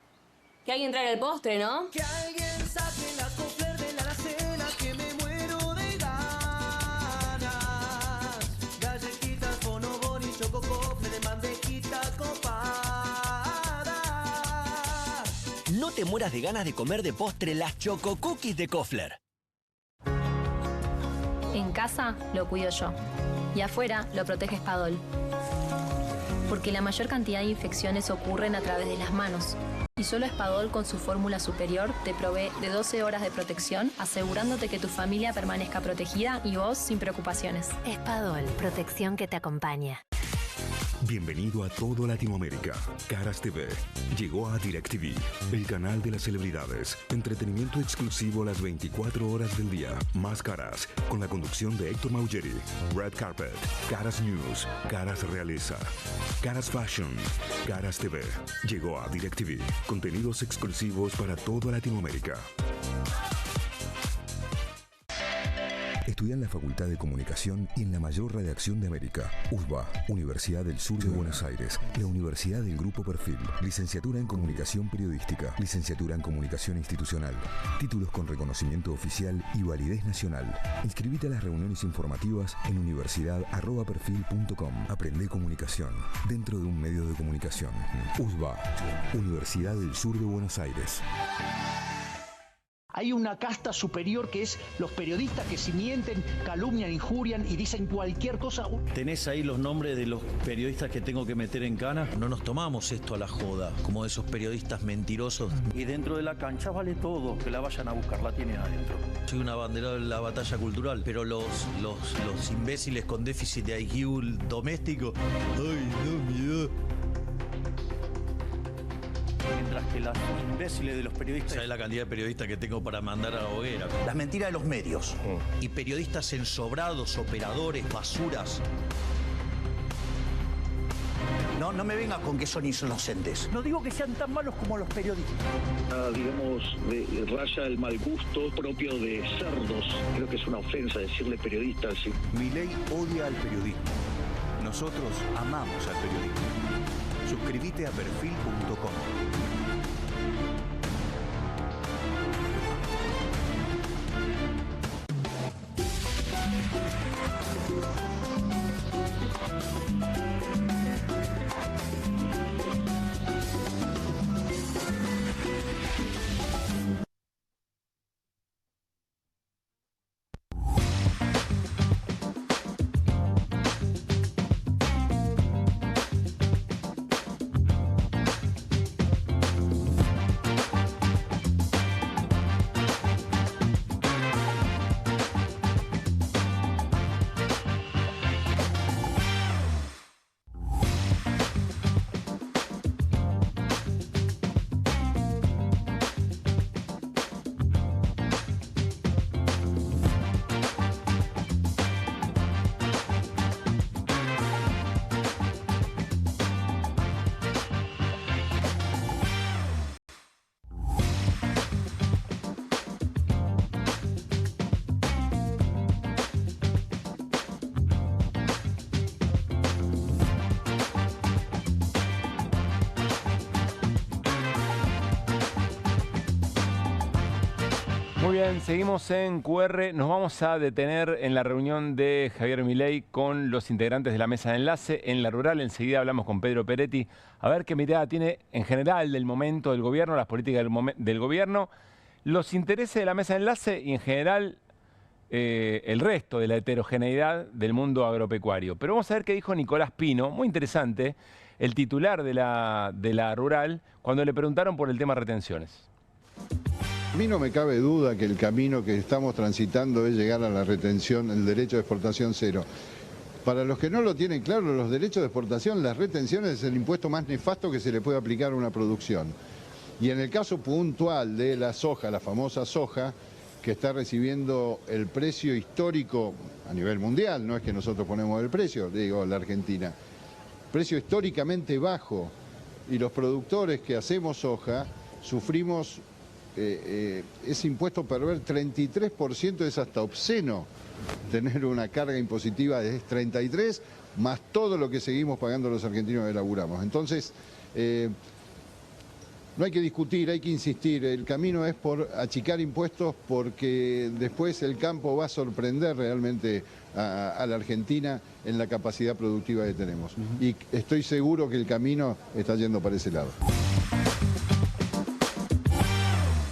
Que alguien traiga el postre, ¿no? Que alguien saque la Kofler de la alacena, que me muero de ganas. Galletitas, Bonobón y Choco Kofler de mandejita copada. No te mueras de ganas de comer de postre las Choco Cookies de Kofler. En casa lo cuido yo. Y afuera lo protege Spadol. porque la mayor cantidad de infecciones ocurren a través de las manos. Y solo Espadol con su fórmula superior te provee de 12 horas de protección, asegurándote que tu familia permanezca protegida y vos sin preocupaciones. Espadol, protección que te acompaña. Bienvenido a todo Latinoamérica. Caras TV llegó a DirecTV, el canal de las celebridades. Entretenimiento exclusivo las 24 horas del día. Más Caras, con la conducción de Héctor Maugeri. Red Carpet, Caras News, Caras Realeza, Caras Fashion, Caras TV. Llegó a DirecTV. Contenidos exclusivos para toda Latinoamérica. Estudia en la Facultad de Comunicación y en la mayor redacción de América. USBA, Universidad del Sur de Buenos Aires. La Universidad del Grupo Perfil. Licenciatura en Comunicación Periodística. Licenciatura en Comunicación Institucional. Títulos con reconocimiento oficial y validez nacional. Inscribite a las reuniones informativas en universidad@perfil.com. Aprende comunicación dentro de un medio de comunicación. USBA, Universidad del Sur de Buenos Aires. Hay una casta superior que es los periodistas que si mienten, calumnian, injurian y dicen cualquier cosa. ¿Tenés ahí los nombres de los periodistas que tengo que meter en cana? No nos tomamos esto a la joda, como esos periodistas mentirosos. Y dentro de la cancha vale todo, que la vayan a buscar, la tienen adentro. Soy un abanderado de la batalla cultural, pero los imbéciles con déficit de IQ doméstico, ¡ay, no, miedo! Mientras que los imbéciles de los periodistas... ¿Sabes la cantidad de periodistas que tengo para mandar a la hoguera? Las mentiras de los medios. Y periodistas ensobrados, operadores, basuras. No me vengas con que son inocentes. No digo que sean tan malos como los periodistas. Digamos, raya el mal gusto propio de cerdos. Creo que es una ofensa decirle periodista así. Milei odia al periodismo. Nosotros amamos al periodismo. Suscríbete a perfil.com. Muy bien, seguimos en QR. Nos vamos a detener en la reunión de Javier Milei con los integrantes de la mesa de enlace en La Rural. Enseguida hablamos con Pedro Peretti a ver qué mirada tiene en general del momento del gobierno, las políticas del gobierno, los intereses de la mesa de enlace y en general el resto de la heterogeneidad del mundo agropecuario. Pero vamos a ver qué dijo Nicolás Pino, muy interesante, el titular de la Rural, cuando le preguntaron por el tema retenciones. A mí no me cabe duda que el camino que estamos transitando es llegar a la retención, el derecho de exportación cero. Para los que no lo tienen claro, los derechos de exportación, las retenciones es el impuesto más nefasto que se le puede aplicar a una producción. Y en el caso puntual de la soja, la famosa soja, que está recibiendo el precio histórico a nivel mundial, no es que nosotros ponemos el precio, digo la Argentina, precio históricamente bajo, y los productores que hacemos soja sufrimos ese impuesto perver 33%, es hasta obsceno tener una carga impositiva de 33%, más todo lo que seguimos pagando los argentinos que laburamos. Entonces, no hay que discutir, hay que insistir. El camino es por achicar impuestos, porque después el campo va a sorprender realmente a la Argentina en la capacidad productiva que tenemos. Y estoy seguro que el camino está yendo para ese lado.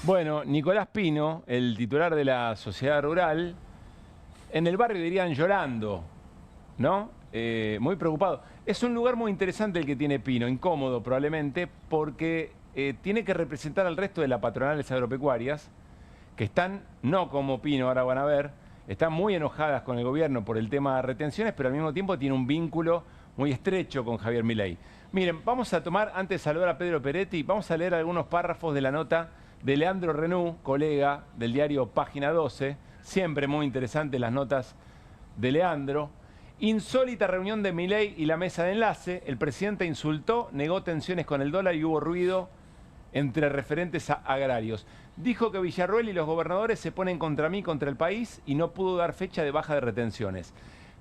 Bueno, Nicolás Pino, el titular de la Sociedad Rural, en el barrio dirían llorando, ¿no? Muy preocupado. Es un lugar muy interesante el que tiene Pino, incómodo probablemente, porque tiene que representar al resto de las patronales agropecuarias, que están, no como Pino, ahora van a ver, están muy enojadas con el gobierno por el tema de retenciones, pero al mismo tiempo tiene un vínculo muy estrecho con Javier Milei. Miren, vamos a tomar, antes de saludar a Pedro Peretti, vamos a leer algunos párrafos de la nota de Leandro Renú, colega del diario Página 12, siempre muy interesantes las notas de Leandro. Insólita reunión de Milei y la mesa de enlace. El presidente insultó, negó tensiones con el dólar y hubo ruido entre referentes agrarios. Dijo que Villarroel y los gobernadores se ponen contra mí, contra el país, y no pudo dar fecha de baja de retenciones.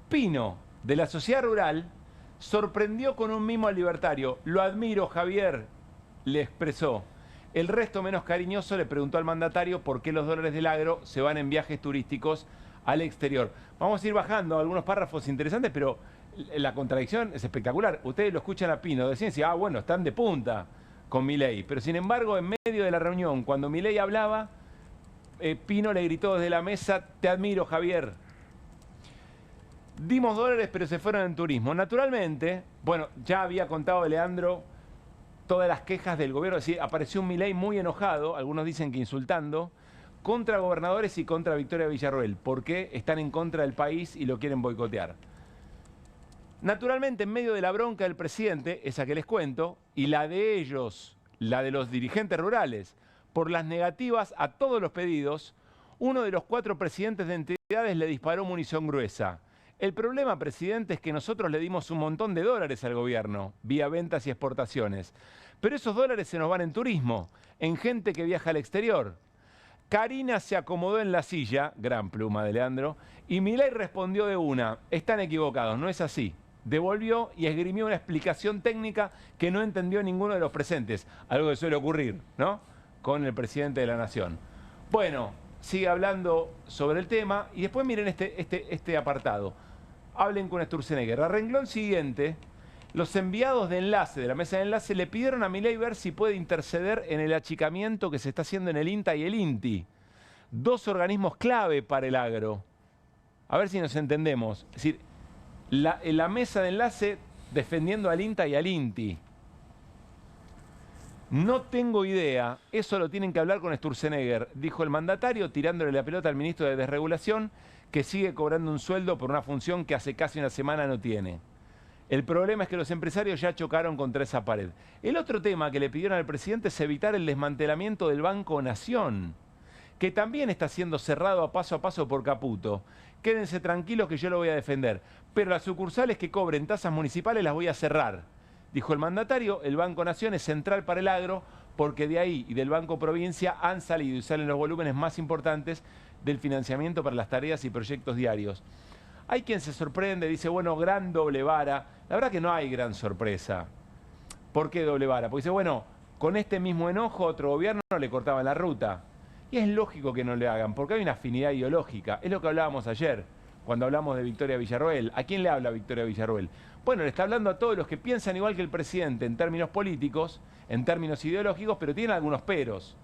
Pino, de la sociedad rural, sorprendió con un mimo al libertario. Lo admiro, Javier, le expresó. El resto, menos cariñoso, le preguntó al mandatario por qué los dólares del agro se van en viajes turísticos al exterior. Vamos a ir bajando algunos párrafos interesantes, pero la contradicción es espectacular. Ustedes lo escuchan a Pino, decían, bueno, están de punta con Milei. Pero sin embargo, en medio de la reunión, cuando Milei hablaba, Pino le gritó desde la mesa, te admiro, Javier. Dimos dólares, pero se fueron en turismo. Naturalmente, bueno, ya había contado Leandro todas las quejas del gobierno. Es decir, apareció un Milei muy enojado, algunos dicen que insultando, contra gobernadores y contra Victoria Villarroel, porque están en contra del país y lo quieren boicotear. Naturalmente, en medio de la bronca del presidente, esa que les cuento, y la de ellos, la de los dirigentes rurales, por las negativas a todos los pedidos, uno de los 4 presidentes de entidades le disparó munición gruesa. El problema, presidente, es que nosotros le dimos un montón de dólares al gobierno, vía ventas y exportaciones. Pero esos dólares se nos van en turismo, en gente que viaja al exterior. Karina se acomodó en la silla, gran pluma de Leandro, y Milei respondió de una, están equivocados, no es así. Devolvió y esgrimió una explicación técnica que no entendió ninguno de los presentes, algo que suele ocurrir, ¿no?, con el presidente de la Nación. Bueno, sigue hablando sobre el tema y después miren este apartado. Hablen con Sturzenegger. A renglón siguiente, los enviados de enlace, de la mesa de enlace, le pidieron a Milei ver si puede interceder en el achicamiento que se está haciendo en el INTA y el INTI. 2 organismos clave para el agro. A ver si nos entendemos. Es decir, la mesa de enlace defendiendo al INTA y al INTI. No tengo idea, eso lo tienen que hablar con Sturzenegger, dijo el mandatario, tirándole la pelota al ministro de Desregulación, que sigue cobrando un sueldo por una función que hace casi una semana no tiene. El problema es que los empresarios ya chocaron contra esa pared. El otro tema que le pidieron al presidente es evitar el desmantelamiento del Banco Nación, que también está siendo cerrado a paso por Caputo. Quédense tranquilos que yo lo voy a defender, pero las sucursales que cobren tasas municipales las voy a cerrar. Dijo el mandatario, el Banco Nación es central para el agro porque de ahí y del Banco Provincia han salido y salen los volúmenes más importantes del financiamiento para las tareas y proyectos diarios. Hay quien se sorprende, dice, bueno, gran doble vara. La verdad que no hay gran sorpresa. ¿Por qué doble vara? Porque dice, bueno, con este mismo enojo otro gobierno le cortaba la ruta. Y es lógico que no le hagan, porque hay una afinidad ideológica. Es lo que hablábamos ayer, cuando hablamos de Victoria Villarroel. ¿A quién le habla Victoria Villarroel? Bueno, le está hablando a todos los que piensan igual que el presidente en términos políticos, en términos ideológicos, pero tienen algunos peros.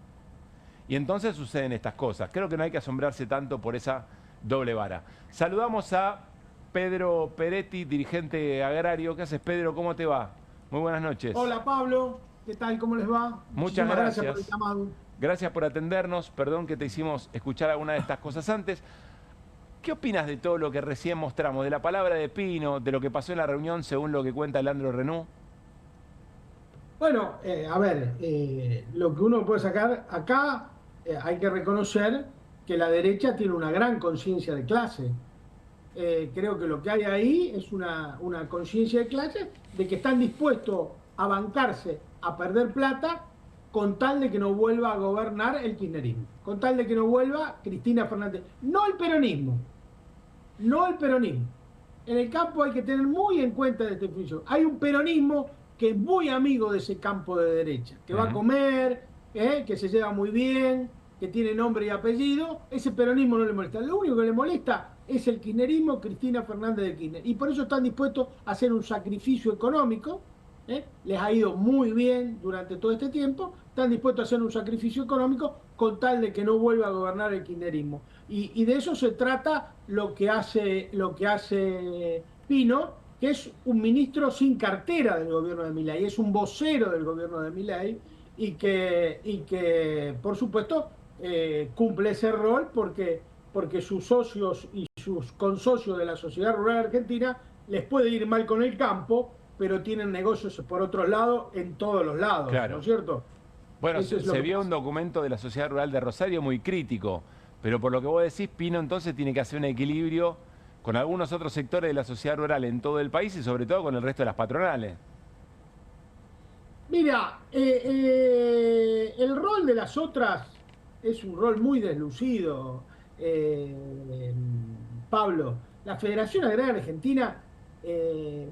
Y entonces suceden estas cosas. Creo que no hay que asombrarse tanto por esa doble vara. Saludamos a Pedro Peretti, dirigente agrario. ¿Qué haces, Pedro? ¿Cómo te va? Muy buenas noches. Hola, Pablo. ¿Qué tal? ¿Cómo les va? Muchas gracias. Por el llamado. Gracias por atendernos. Perdón que te hicimos escuchar alguna de estas cosas antes. ¿Qué opinas de todo lo que recién mostramos? De la palabra de Pino, de lo que pasó en la reunión, según lo que cuenta Leandro Renú. Bueno, a ver, lo que uno puede sacar acá, hay que reconocer que la derecha tiene una gran conciencia de clase. Creo que lo que hay ahí es una conciencia de clase de que están dispuestos a bancarse, a perder plata, con tal de que no vuelva a gobernar el kirchnerismo, con tal de que no vuelva Cristina Fernández. No el peronismo, no el peronismo. En el campo hay que tener muy en cuenta esta definición. Hay un peronismo que es muy amigo de ese campo de derecha, que va a comer, que se lleva muy bien, que tiene nombre y apellido. Ese peronismo no le molesta. Lo único que le molesta es el kirchnerismo, Cristina Fernández de Kirchner. Y por eso están dispuestos a hacer un sacrificio económico. Les ha ido muy bien durante todo este tiempo, están dispuestos a hacer un sacrificio económico con tal de que no vuelva a gobernar el kirchnerismo. Y de eso se trata lo que hace Pino, que es un ministro sin cartera del gobierno de Milei, es un vocero del gobierno de Milei y que por supuesto, cumple ese rol porque sus socios y sus consocios de la sociedad rural argentina les puede ir mal con el campo, pero tienen negocios por otro lado en todos los lados, claro. ¿no es cierto? Bueno, Eso es lo se que vio pasa. un documento de la Sociedad Rural de Rosario muy crítico, pero por lo que vos decís, Pino entonces tiene que hacer un equilibrio con algunos otros sectores de la sociedad rural en todo el país y sobre todo con el resto de las patronales. Mira, el rol de las otras es un rol muy deslucido, Pablo. La Federación Agraria Argentina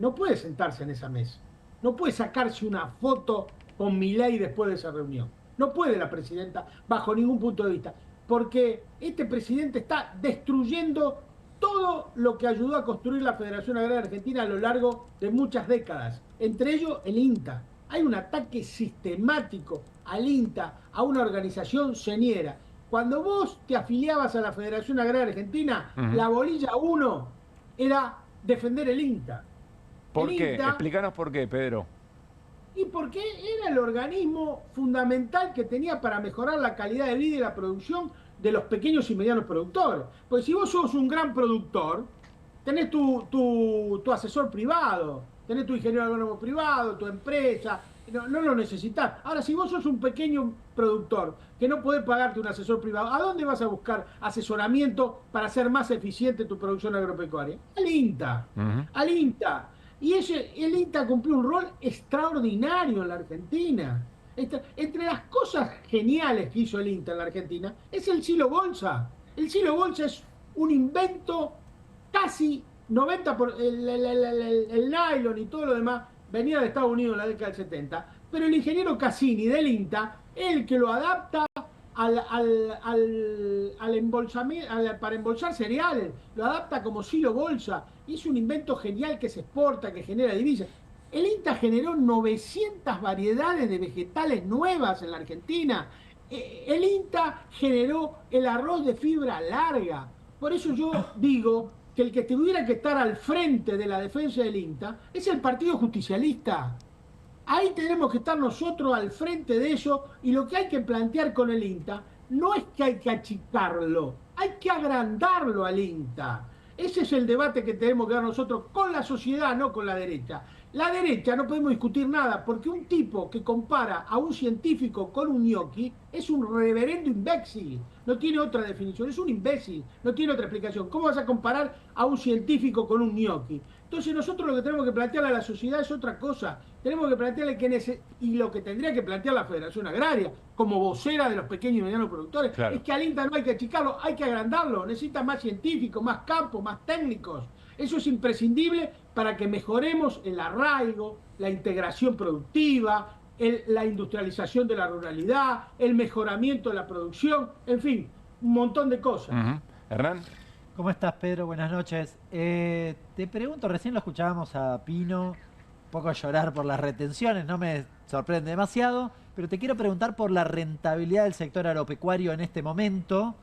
no puede sentarse en esa mesa, no puede sacarse una foto con Milei después de esa reunión. No puede la presidenta bajo ningún punto de vista, porque este presidente está destruyendo todo lo que ayudó a construir la Federación Agraria Argentina a lo largo de muchas décadas, entre ellos el INTA. Hay un ataque sistemático al INTA, a una organización señera. Cuando vos te afiliabas a la Federación Agraria Argentina, la bolilla 1 era defender el INTA. ¿Por el qué? INTA, Explícanos por qué, Pedro. y porque era el organismo fundamental que tenía para mejorar la calidad de vida y la producción de los pequeños y medianos productores. Pues si vos sos un gran productor, tenés tu asesor privado, tenés tu ingeniero agrónomo privado, tu empresa, no lo necesitas. Ahora, si vos sos un pequeño productor que no podés pagarte un asesor privado, ¿a dónde vas a buscar asesoramiento para hacer más eficiente tu producción agropecuaria? Al INTA, al INTA. Y el INTA cumplió un rol extraordinario en la Argentina. Entre las cosas geniales que hizo el INTA en la Argentina es el silo bolsa. El silo bolsa es un invento casi 90 por el nylon y todo lo demás venía de Estados Unidos en la década del 70, pero el ingeniero Cassini del INTA es el que lo adapta al embolsamiento, para embolsar cereales, lo adapta como silo bolsa, y es un invento genial que se exporta, que genera divisas. El INTA generó 900 variedades de vegetales nuevas en la Argentina. El INTA generó el arroz de fibra larga. Por eso yo digo que el que tuviera que estar al frente de la defensa del INTA es el Partido Justicialista. Ahí tenemos que estar nosotros al frente de eso, y lo que hay que plantear con el INTA no es que hay que achicarlo, hay que agrandarlo al INTA. Ese es el debate que tenemos que dar nosotros con la sociedad, no con la derecha. La derecha no podemos discutir nada, porque un tipo que compara a un científico con un ñoqui es un reverendo imbécil. No tiene otra definición, es un imbécil, no tiene otra explicación. ¿Cómo vas a comparar a un científico con un ñoqui? Entonces nosotros lo que tenemos que plantearle a la sociedad es otra cosa. Tenemos que plantearle y lo que tendría que plantear la Federación Agraria, como vocera de los pequeños y medianos productores, es que al INTA no hay que achicarlo, hay que agrandarlo. Necesita más científicos, más campos, más técnicos. Eso es imprescindible para que mejoremos el arraigo, la integración productiva, la industrialización de la ruralidad, el mejoramiento de la producción, en fin, un montón de cosas. Hernán. ¿Cómo estás, Pedro? Buenas noches. Te pregunto, recién lo escuchábamos a Pino, un poco llorar por las retenciones, no me sorprende demasiado, pero te quiero preguntar por la rentabilidad del sector agropecuario en este momento,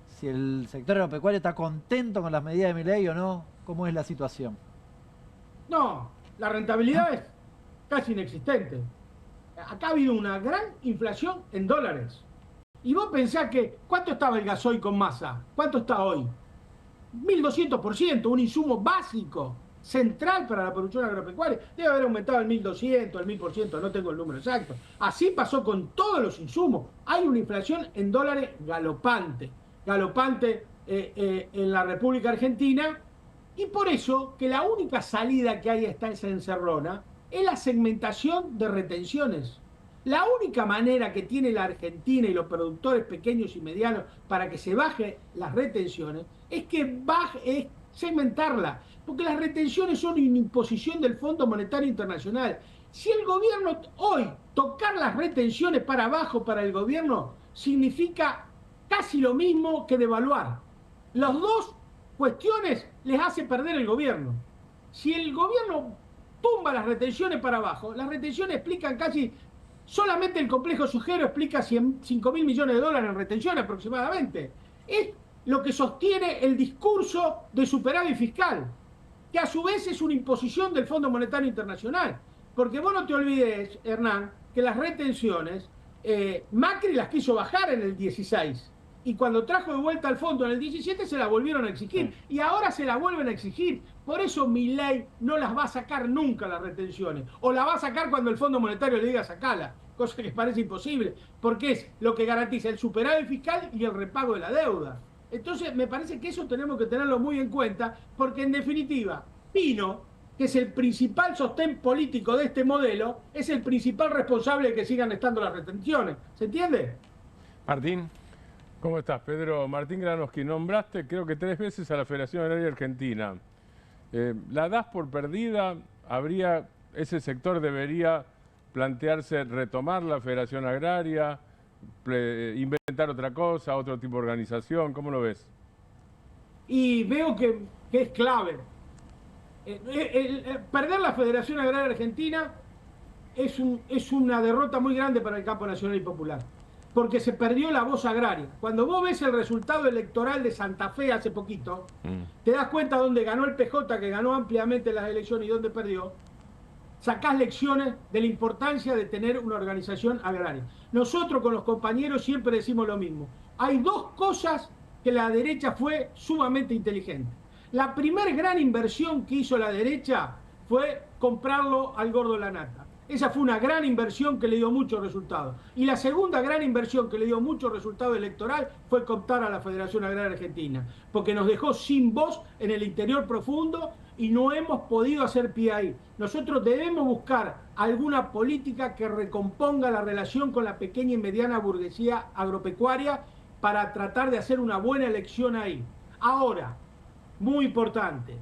si el sector agropecuario está contento con las medidas de Milei o no, ¿cómo es la situación? No, la rentabilidad es casi inexistente. Acá ha habido una gran inflación en dólares. Y vos pensás que, ¿cuánto estaba el gasoil con Massa? ¿Cuánto está hoy? 1200%, un insumo básico, central para la producción agropecuaria. Debe haber aumentado el 1200, el 1000%, no tengo el número exacto. Así pasó con todos los insumos. Hay una inflación en dólares galopante en la República Argentina, y por eso que la única salida que hay a esa encerrona es la segmentación de retenciones. La única manera que tiene la Argentina y los productores pequeños y medianos para que se bajen las retenciones es segmentarla, porque las retenciones son una imposición del Fondo Monetario Internacional. Si el gobierno hoy tocar las retenciones para abajo para el gobierno significa casi lo mismo que devaluar. Las dos cuestiones les hace perder el gobierno. Si el gobierno tumba las retenciones para abajo, las retenciones explican casi, solamente el complejo sojero explica 5.000 millones de dólares en retención aproximadamente. Es lo que sostiene el discurso de superávit fiscal. que a su vez es una imposición del Fondo Monetario Internacional. Porque vos no te olvides, Hernán, que las retenciones, Macri las quiso bajar en el 16. Y cuando trajo de vuelta al fondo en el 17 se las volvieron a exigir. Y ahora se las vuelven a exigir. Por eso Milei no las va a sacar nunca las retenciones. O la va a sacar cuando el Fondo Monetario le diga sacarla. Cosa que parece imposible. Porque es lo que garantiza el superávit fiscal y el repago de la deuda. Entonces me parece que eso tenemos que tenerlo muy en cuenta. Porque en definitiva, Pino, que es el principal sostén político de este modelo, es el principal responsable de que sigan estando las retenciones. ¿Se entiende? Martín. ¿Cómo estás, Pedro? Martín Granovsky, nombraste creo que 3 veces a la Federación Agraria Argentina. ¿La das por perdida? ¿Ese sector debería plantearse retomar la Federación Agraria, inventar otra cosa, otro tipo de organización? ¿Cómo lo ves? Y veo que es clave. Perder la Federación Agraria Argentina es una derrota muy grande para el campo nacional y popular. Porque se perdió la voz agraria. Cuando vos ves el resultado electoral de Santa Fe hace poquito, te das cuenta dónde ganó el PJ, que ganó ampliamente las elecciones, y dónde perdió. Sacás lecciones de la importancia de tener una organización agraria. Nosotros con los compañeros siempre decimos lo mismo. Hay 2 cosas que la derecha fue sumamente inteligente. La primera gran inversión que hizo la derecha fue comprarlo al gordo la nata. Esa fue una gran inversión que le dio muchos resultados. Y la segunda gran inversión que le dio mucho resultado electoral fue cooptar a la Federación Agraria Argentina, porque nos dejó sin voz en el interior profundo y no hemos podido hacer pie ahí. Nosotros debemos buscar alguna política que recomponga la relación con la pequeña y mediana burguesía agropecuaria para tratar de hacer una buena elección ahí. Ahora, muy importante,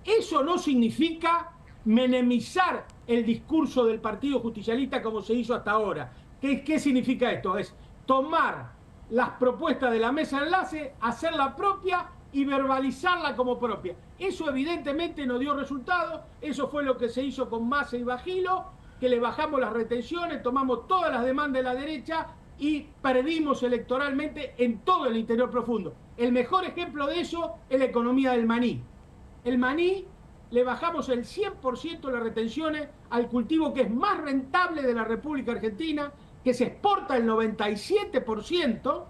eso no significa menemizar el discurso del Partido Justicialista como se hizo hasta ahora. ¿Qué significa esto? Es tomar las propuestas de la mesa de enlace, hacerla propia y verbalizarla como propia. Eso evidentemente no dio resultado. Eso fue lo que se hizo con Massa y Bajilo, que le bajamos las retenciones, tomamos todas las demandas de la derecha y perdimos electoralmente en todo el interior profundo. El mejor ejemplo de eso es la economía del maní. El maní le bajamos el 100% de las retenciones al cultivo que es más rentable de la República Argentina, que se exporta el 97%,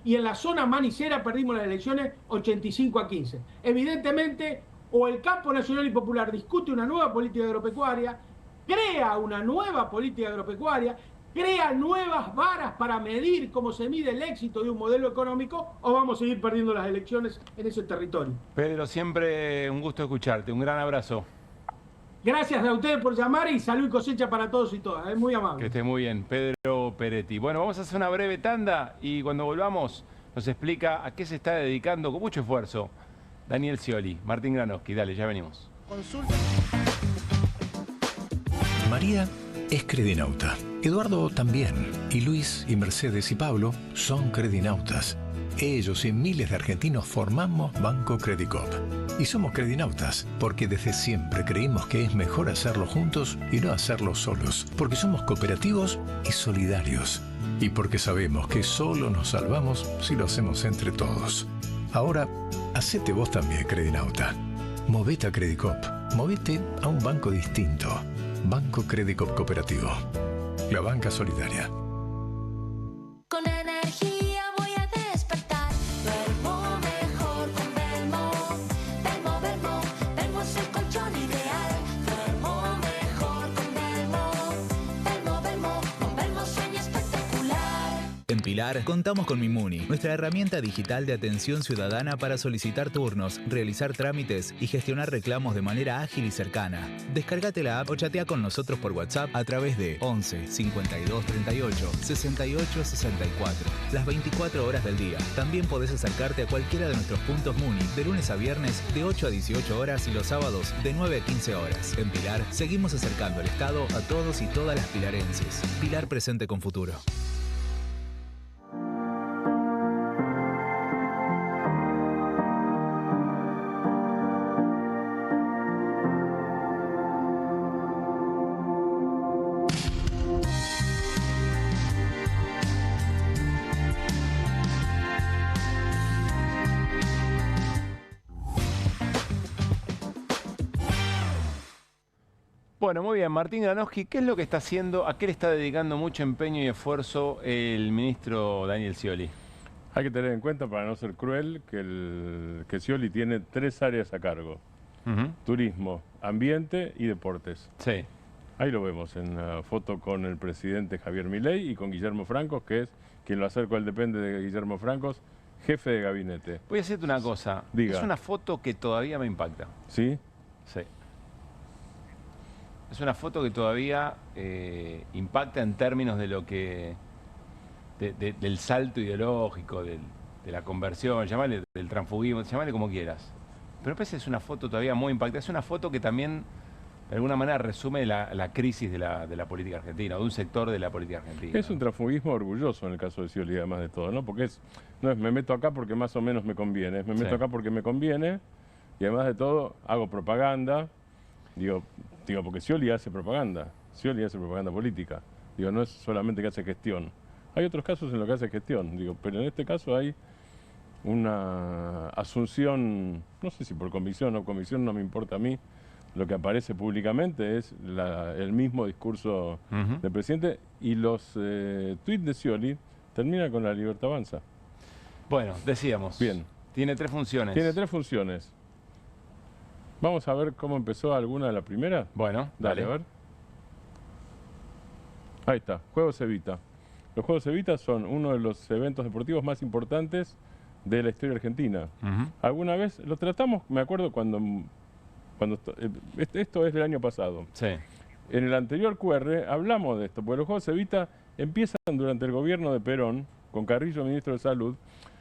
y en la zona manicera perdimos las elecciones 85-15. Evidentemente, o el campo nacional y popular discute una nueva política agropecuaria, crea una nueva política agropecuaria, crea nuevas varas para medir cómo se mide el éxito de un modelo económico, o vamos a seguir perdiendo las elecciones en ese territorio. Pedro, siempre un gusto escucharte. Un gran abrazo. Gracias a ustedes por llamar y salud y cosecha para todos y todas. Es muy amable. Que esté muy bien, Pedro Peretti. Bueno, vamos a hacer una breve tanda y cuando volvamos nos explica a qué se está dedicando con mucho esfuerzo Daniel Scioli. Martín Granovsky, dale, ya venimos. Consulta. María es credinauta. Eduardo también. Y Luis y Mercedes y Pablo son credinautas. Ellos y miles de argentinos formamos Banco Credicop. Y somos credinautas porque desde siempre creímos que es mejor hacerlo juntos y no hacerlo solos. Porque somos cooperativos y solidarios. Y porque sabemos que solo nos salvamos si lo hacemos entre todos. Ahora, hacete vos también credinauta. Movete a Credicop. Movete a un banco distinto. Banco Credicop Cooperativo. La banca solidaria. Con energía voy a despertar. Duermo mejor con Belmo. Belmo es el colchón ideal. Duermo mejor con Belmo. Con Belmo sueño espectacular. En Pilar contamos con Mimuni, nuestra herramienta digital de atención ciudadana para solicitar turnos, realizar trámites y gestionar reclamos de manera ágil y cercana. Descárgate la app o chatea con nosotros por WhatsApp a través de 11 52 38 68 64. Las 24 horas del día. También podés acercarte a cualquiera de nuestros puntos Muni de lunes a viernes de 8 a 18 horas y los sábados de 9 a 15 horas. En Pilar seguimos acercando el Estado a todos y todas las pilarenses. Pilar presente con futuro. Bueno, muy bien. Martín Granowski, ¿qué es lo que está haciendo? ¿A qué le está dedicando mucho empeño y esfuerzo el ministro Daniel Scioli? Hay que tener en cuenta, para no ser cruel, que Scioli tiene 3 áreas a cargo. Turismo, ambiente y deportes. Sí. Ahí lo vemos en la foto con el presidente Javier Milei y con Guillermo Francos, que es quien lo acerca, él depende de Guillermo Francos, jefe de gabinete. Voy a decirte una cosa. Diga. Es una foto que todavía me impacta. ¿Sí? Sí. Es una foto que todavía impacta en términos de lo que... del salto ideológico, de la conversión, llamale del transfugismo, llamale como quieras. Pero parece que es una foto todavía muy impactante. Es una foto que también, de alguna manera, resume la crisis de la política argentina, o de un sector de la política argentina. Es un transfugismo orgulloso en el caso de Scioli, además de todo, ¿no? Porque no es me meto acá porque más o menos me conviene, es me meto acá porque me conviene, y además de todo hago propaganda, digo porque Scioli hace propaganda política, digo, no es solamente que hace gestión. Hay otros casos en los que hace gestión, pero en este caso hay una asunción, no sé si por convicción o convicción, no me importa a mí. Lo que aparece públicamente es el mismo discurso del presidente, y los tuits de Scioli terminan con la libertad avanza. Bueno, decíamos. Bien. Tiene 3 funciones. Tiene 3 funciones. Vamos a ver cómo empezó alguna de la primera. Bueno, dale. A ver. Ahí está, Juegos Evita. Los Juegos Evita son uno de los eventos deportivos más importantes de la historia argentina. Alguna vez lo tratamos, me acuerdo cuando esto es del año pasado. Sí. En el anterior QR hablamos de esto, porque los Juegos Evita empiezan durante el gobierno de Perón, con Carrillo, ministro de Salud,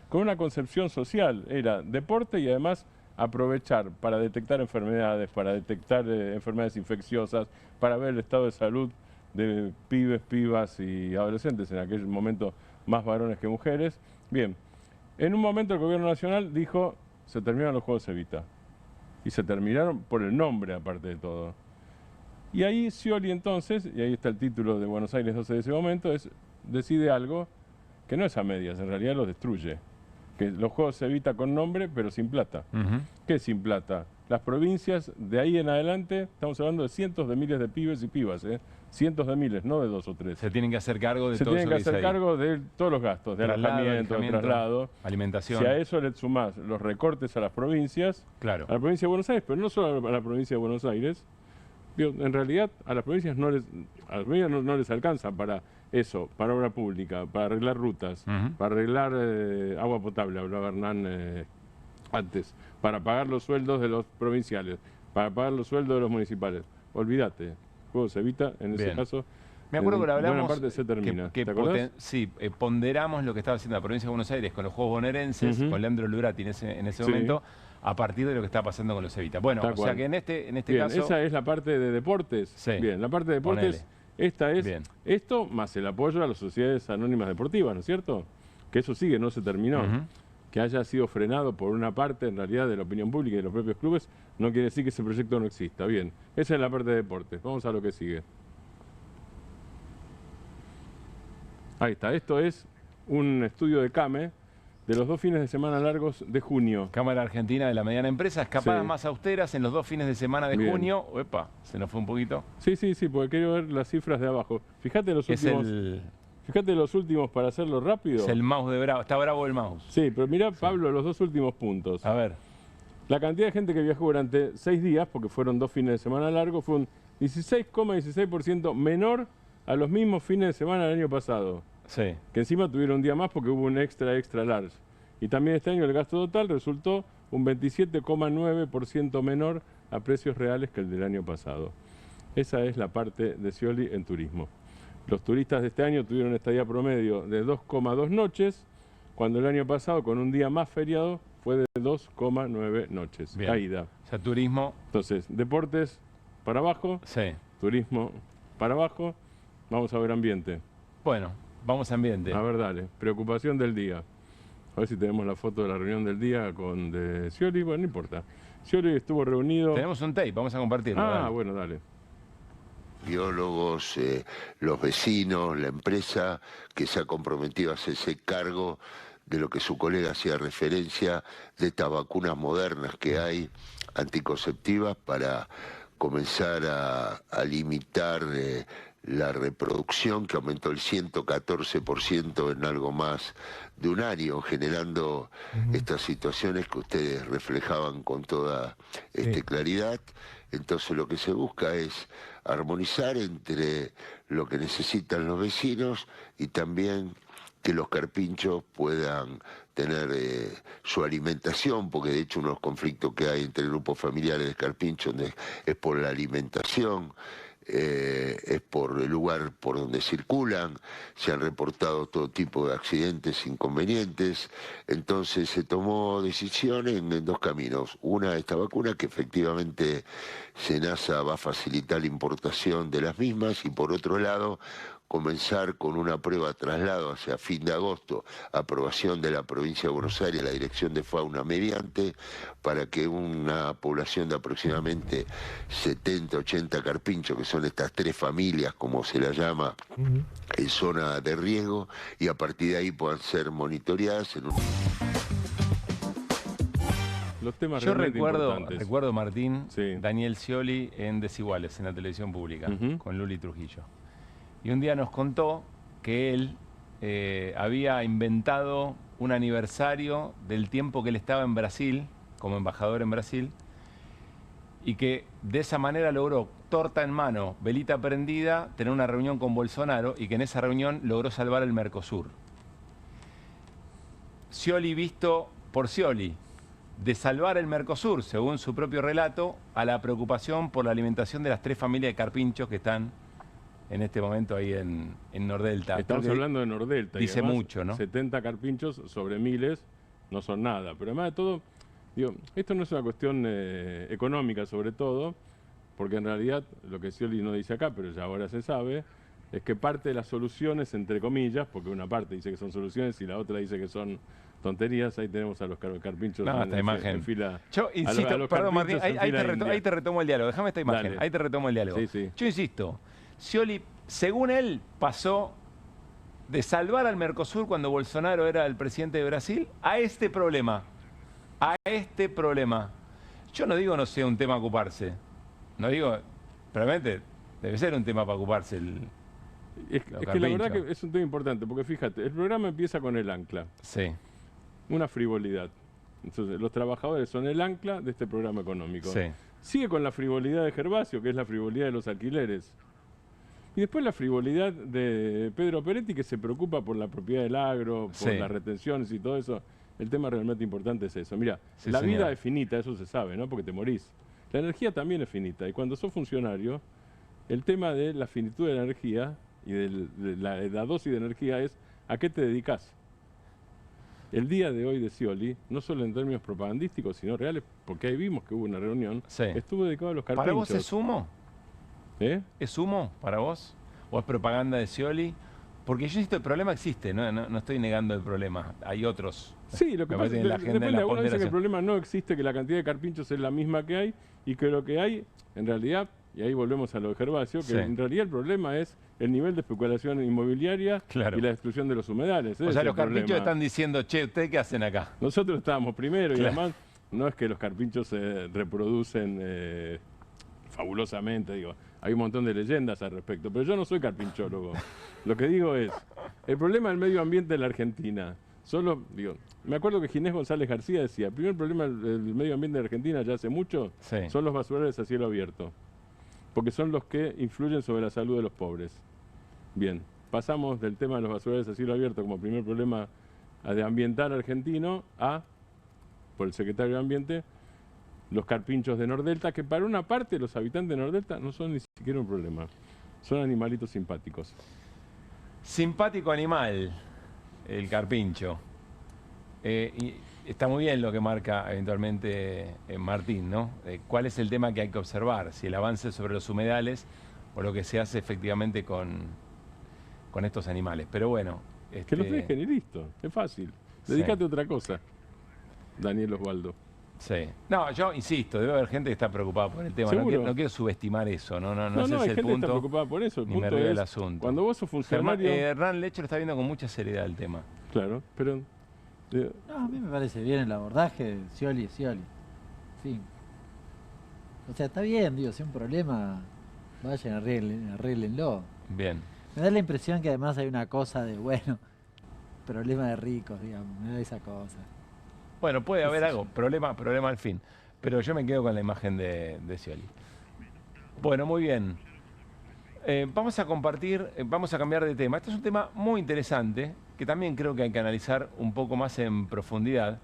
con una concepción social. Era deporte y además aprovechar para detectar enfermedades, para detectar enfermedades infecciosas, para ver el estado de salud de pibes, pibas y adolescentes, en aquel momento más varones que mujeres. Bien, en un momento el gobierno nacional dijo, se terminaron los Juegos Evita. Y se terminaron por el nombre, aparte de todo. Y ahí Scioli entonces, y ahí está el título de Buenos Aires 12 de ese momento, decide algo que no es a medias, en realidad los destruye. Que los Juegos Evita con nombre, pero sin plata. ¿Qué es sin plata? Las provincias, de ahí en adelante, estamos hablando de cientos de miles de pibes y pibas, cientos de miles, no de 2 o 3. Se tienen que hacer cargo de todo eso. Se tienen que hacer cargo de todos los gastos, de alojamiento, de traslado, alimentación. Si a eso le sumás los recortes a las provincias, claro, a la provincia de Buenos Aires, pero no solo a la provincia de Buenos Aires, en realidad a las provincias no les alcanza para eso, para obra pública, para arreglar rutas, para arreglar agua potable, hablaba Hernán antes, para pagar los sueldos de los provinciales, para pagar los sueldos de los municipales. Olvídate, Juegos Evita, en ese caso, me acuerdo que lo hablamos, buena parte se termina. ¿Te acordás? Sí, ponderamos lo que estaba haciendo la provincia de Buenos Aires con los Juegos Bonaerenses, con Leandro Lurati en ese momento, a partir de lo que está pasando con los Evita. Bueno, o sea que en este bien, caso... esa es la parte de deportes. Sí. Bien, la parte de deportes, esta es esto más el apoyo a las sociedades anónimas deportivas, ¿no es cierto? Que eso sigue, no se terminó. Que haya sido frenado por una parte, en realidad, de la opinión pública y de los propios clubes, no quiere decir que ese proyecto no exista. Bien, esa es la parte de deportes. Vamos a lo que sigue. Ahí está, esto es un estudio de CAME de los 2 fines de semana largos de junio. Cámara Argentina de la Mediana Empresa, escapadas más austeras en los 2 fines de semana de junio. Epa, se nos fue un poquito. Sí, porque quiero ver las cifras de abajo. Fíjate los últimos... Fíjate los últimos para hacerlo rápido. Es el mouse de Bravo, está bravo el mouse. Sí, pero mirá, Pablo, los 2 últimos puntos. A ver. La cantidad de gente que viajó durante 6 días, porque fueron 2 fines de semana largos, fue un 16,16% menor a los mismos fines de semana del año pasado. Sí. Que encima tuvieron un día más porque hubo un extra large. Y también este año el gasto total resultó un 27,9% menor a precios reales que el del año pasado. Esa es la parte de Scioli en turismo. Los turistas de este año tuvieron estadía promedio de 2,2 noches, cuando el año pasado, con un día más feriado, fue de 2,9 noches. Bien. Caída. O sea, turismo... Entonces, deportes para abajo, turismo para abajo, vamos a ver ambiente. Bueno, vamos a ambiente. A ver, dale. Preocupación del día. A ver si tenemos la foto de la reunión del día de Scioli. Bueno, no importa. Scioli estuvo reunido... Tenemos un tape, vamos a compartirlo. Ah, bueno, dale. Biólogos, los vecinos, la empresa que se ha comprometido a hacerse cargo de lo que su colega hacía referencia, de estas vacunas modernas que hay, anticonceptivas, para comenzar a limitar la reproducción, que aumentó el 114% en algo más de un año, generando estas situaciones que ustedes reflejaban con toda claridad. Entonces lo que se busca es armonizar entre lo que necesitan los vecinos y también que los carpinchos puedan tener su alimentación, porque de hecho uno de los conflictos que hay entre grupos familiares de carpinchos es por la alimentación, es por el lugar por donde circulan, se han reportado todo tipo de accidentes, inconvenientes, entonces se tomó decisión en dos caminos. Una, esta vacuna, que efectivamente SENASA va a facilitar la importación de las mismas, y por otro lado, comenzar con una prueba traslado hacia fin de agosto, aprobación de la provincia de Buenos Aires, la Dirección de Fauna mediante, para que una población de aproximadamente 70, 80 carpinchos, que son estas 3 familias, como se la llama, en zona de riesgo, y a partir de ahí puedan ser monitoreadas en un... Los temas Yo recuerdo, Martín, Daniel Scioli en Desiguales, en la televisión pública, con Luli Trujillo. Y un día nos contó que él había inventado un aniversario del tiempo que él estaba en Brasil, como embajador en Brasil, y que de esa manera logró, torta en mano, velita prendida, tener una reunión con Bolsonaro, y que en esa reunión logró salvar el Mercosur. Scioli visto por Scioli, de salvar el Mercosur, según su propio relato, a la preocupación por la alimentación de las 3 familias de carpinchos que están en este momento ahí en Nordelta. Estamos hablando de Nordelta. Dice y además, mucho, ¿no? 70 carpinchos sobre miles no son nada. Pero además de todo, digo, esto no es una cuestión económica sobre todo, porque en realidad lo que Scioli no dice acá, pero ya ahora se sabe, es que parte de las soluciones, entre comillas, porque una parte dice que son soluciones y la otra dice que son tonterías, ahí tenemos a los carpinchos en fila. Yo insisto, perdón Martín, ahí te retomo el diálogo, déjame esta imagen, ahí te retomo el diálogo. Sí. Yo insisto, Scioli, según él, pasó de salvar al Mercosur cuando Bolsonaro era el presidente de Brasil a este problema. Yo no digo no sea un tema a ocuparse, no digo, realmente debe ser un tema para ocuparse Es que la verdad que es un tema importante, porque fíjate, el programa empieza con el ancla. Sí. Una frivolidad. Entonces, los trabajadores son el ancla de este programa económico. Sí. Sigue con la frivolidad de Gervasio, que es la frivolidad de los alquileres. Y después la frivolidad de Pedro Peretti, que se preocupa por la propiedad del agro, por las retenciones y todo eso. El tema realmente importante es eso. Mira, la vida es finita, eso se sabe, ¿no? Porque te morís. La energía también es finita. Y cuando sos funcionario, el tema de la finitud de la energía y de la dosis de energía es ¿a qué te dedicas? El día de hoy de Scioli, no solo en términos propagandísticos, sino reales, porque ahí vimos que hubo una reunión, estuvo dedicado a los carpinchos. ¿Para vos es humo? ¿Es humo para vos? ¿O es propaganda de Scioli? Porque yo insisto, el problema existe, no estoy negando el problema. Hay otros. Sí, lo que pasa es que depende, algunos dicen que el problema no existe, que la cantidad de carpinchos es la misma que hay, y que lo que hay, en realidad, y ahí volvemos a lo de Gervasio, que en realidad el problema es el nivel de especulación inmobiliaria y la destrucción de los humedales. O sea, los carpinchos están diciendo, che, ¿ustedes qué hacen acá? Nosotros estábamos primero y además no es que los carpinchos se reproducen fabulosamente, digo. Hay un montón de leyendas al respecto, pero yo no soy carpinchólogo. Lo que digo es, el problema del medio ambiente en la Argentina, me acuerdo que Ginés González García decía, el primer problema del medio ambiente en Argentina ya hace mucho son los basurales a cielo abierto, porque son los que influyen sobre la salud de los pobres. Bien, pasamos del tema de los basurales a cielo abierto como primer problema de ambiental argentino a, por el secretario de Ambiente, los carpinchos de Nordelta, que para una parte los habitantes de Nordelta no son ni siquiera un problema. Son animalitos simpáticos. Simpático animal, el carpincho. Y está muy bien lo que marca eventualmente Martín, ¿no? ¿Cuál es el tema que hay que observar? Si el avance sobre los humedales o lo que se hace efectivamente con estos animales. Pero bueno... Que los dejen y listo, es fácil. Dedícate a otra cosa, Daniel Osvaldo. Sí. No, yo insisto, debe haber gente que está preocupada por el tema. No quiero subestimar eso, no ese es el punto. Está preocupada por eso. El ni punto me río es, del asunto. Cuando vos sos funcionario... Hernán Leche lo está viendo con mucha seriedad el tema. Claro, pero... No, a mí me parece bien el abordaje. Scioli. Sí. O sea, está bien, digo, si hay un problema, vayan, arréglenlo. Bien. Me da la impresión que además hay una cosa de, bueno, problema de ricos, digamos, me da esa cosa. Bueno, puede haber algo, problema al fin. Pero yo me quedo con la imagen de Scioli. Bueno, muy bien. Vamos a compartir, vamos a cambiar de tema. Este es un tema muy interesante, que también creo que hay que analizar un poco más en profundidad.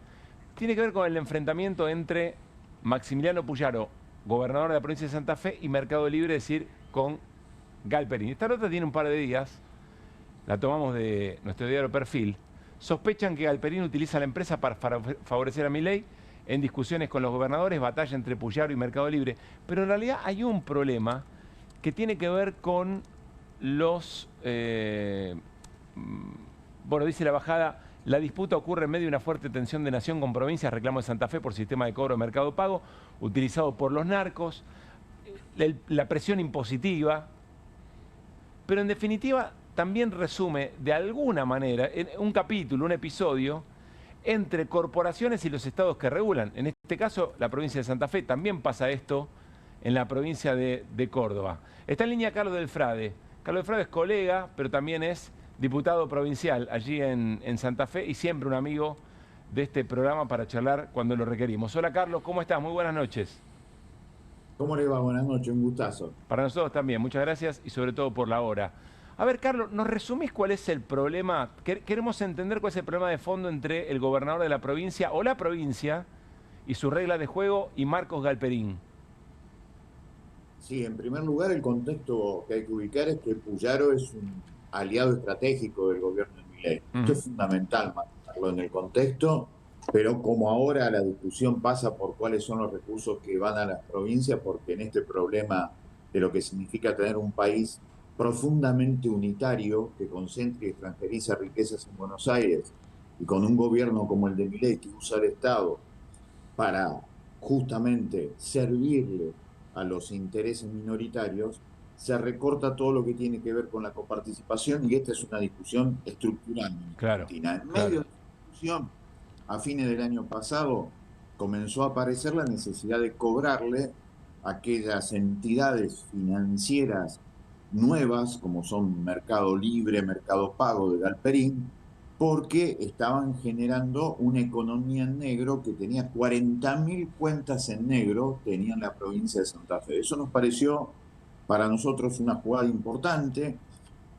Tiene que ver con el enfrentamiento entre Maximiliano Puyaro, gobernador de la provincia de Santa Fe, y Mercado Libre, es decir, con Galperín. Esta nota tiene un par de días, la tomamos de nuestro diario Perfil. Sospechan que Galperín utiliza la empresa para favorecer a Milei en discusiones con los gobernadores, batalla entre Puyaro y Mercado Libre. Pero en realidad hay un problema que tiene que ver con los... bueno, dice la bajada, la disputa ocurre en medio de una fuerte tensión de nación con provincias, reclamo de Santa Fe por sistema de cobro de Mercado Pago, utilizado por los narcos, la presión impositiva, pero en definitiva también resume de alguna manera un capítulo, un episodio, entre corporaciones y los estados que regulan. En este caso, la provincia de Santa Fe. También pasa esto en la provincia de Córdoba. Está en línea Carlos Del Frade. Carlos Del Frade es colega, pero también es diputado provincial allí en Santa Fe y siempre un amigo de este programa para charlar cuando lo requerimos. Hola Carlos, ¿cómo estás? Muy buenas noches. ¿Cómo le va? Buenas noches, un gustazo. Para nosotros también, muchas gracias y sobre todo por la hora. A ver, Carlos, ¿nos resumís cuál es el problema? Queremos entender cuál es el problema de fondo entre el gobernador de la provincia o la provincia y su regla de juego y Marcos Galperín. Sí, en primer lugar, el contexto que hay que ubicar es que Puyaro es un aliado estratégico del gobierno de Milei. Esto es fundamental mantenerlo en el contexto, pero como ahora la discusión pasa por cuáles son los recursos que van a las provincias, porque en este problema de lo que significa tener un país profundamente unitario que concentra y extranjeriza riquezas en Buenos Aires y con un gobierno como el de Milei que usa el Estado para justamente servirle a los intereses minoritarios, se recorta todo lo que tiene que ver con la coparticipación y esta es una discusión estructural en Argentina. En medio de la discusión, a fines del año pasado, comenzó a aparecer la necesidad de cobrarle a aquellas entidades financieras nuevas, como son Mercado Libre, Mercado Pago de Galperín, porque estaban generando una economía en negro que tenía 40.000 cuentas en negro, tenía en la provincia de Santa Fe. Eso nos pareció para nosotros una jugada importante,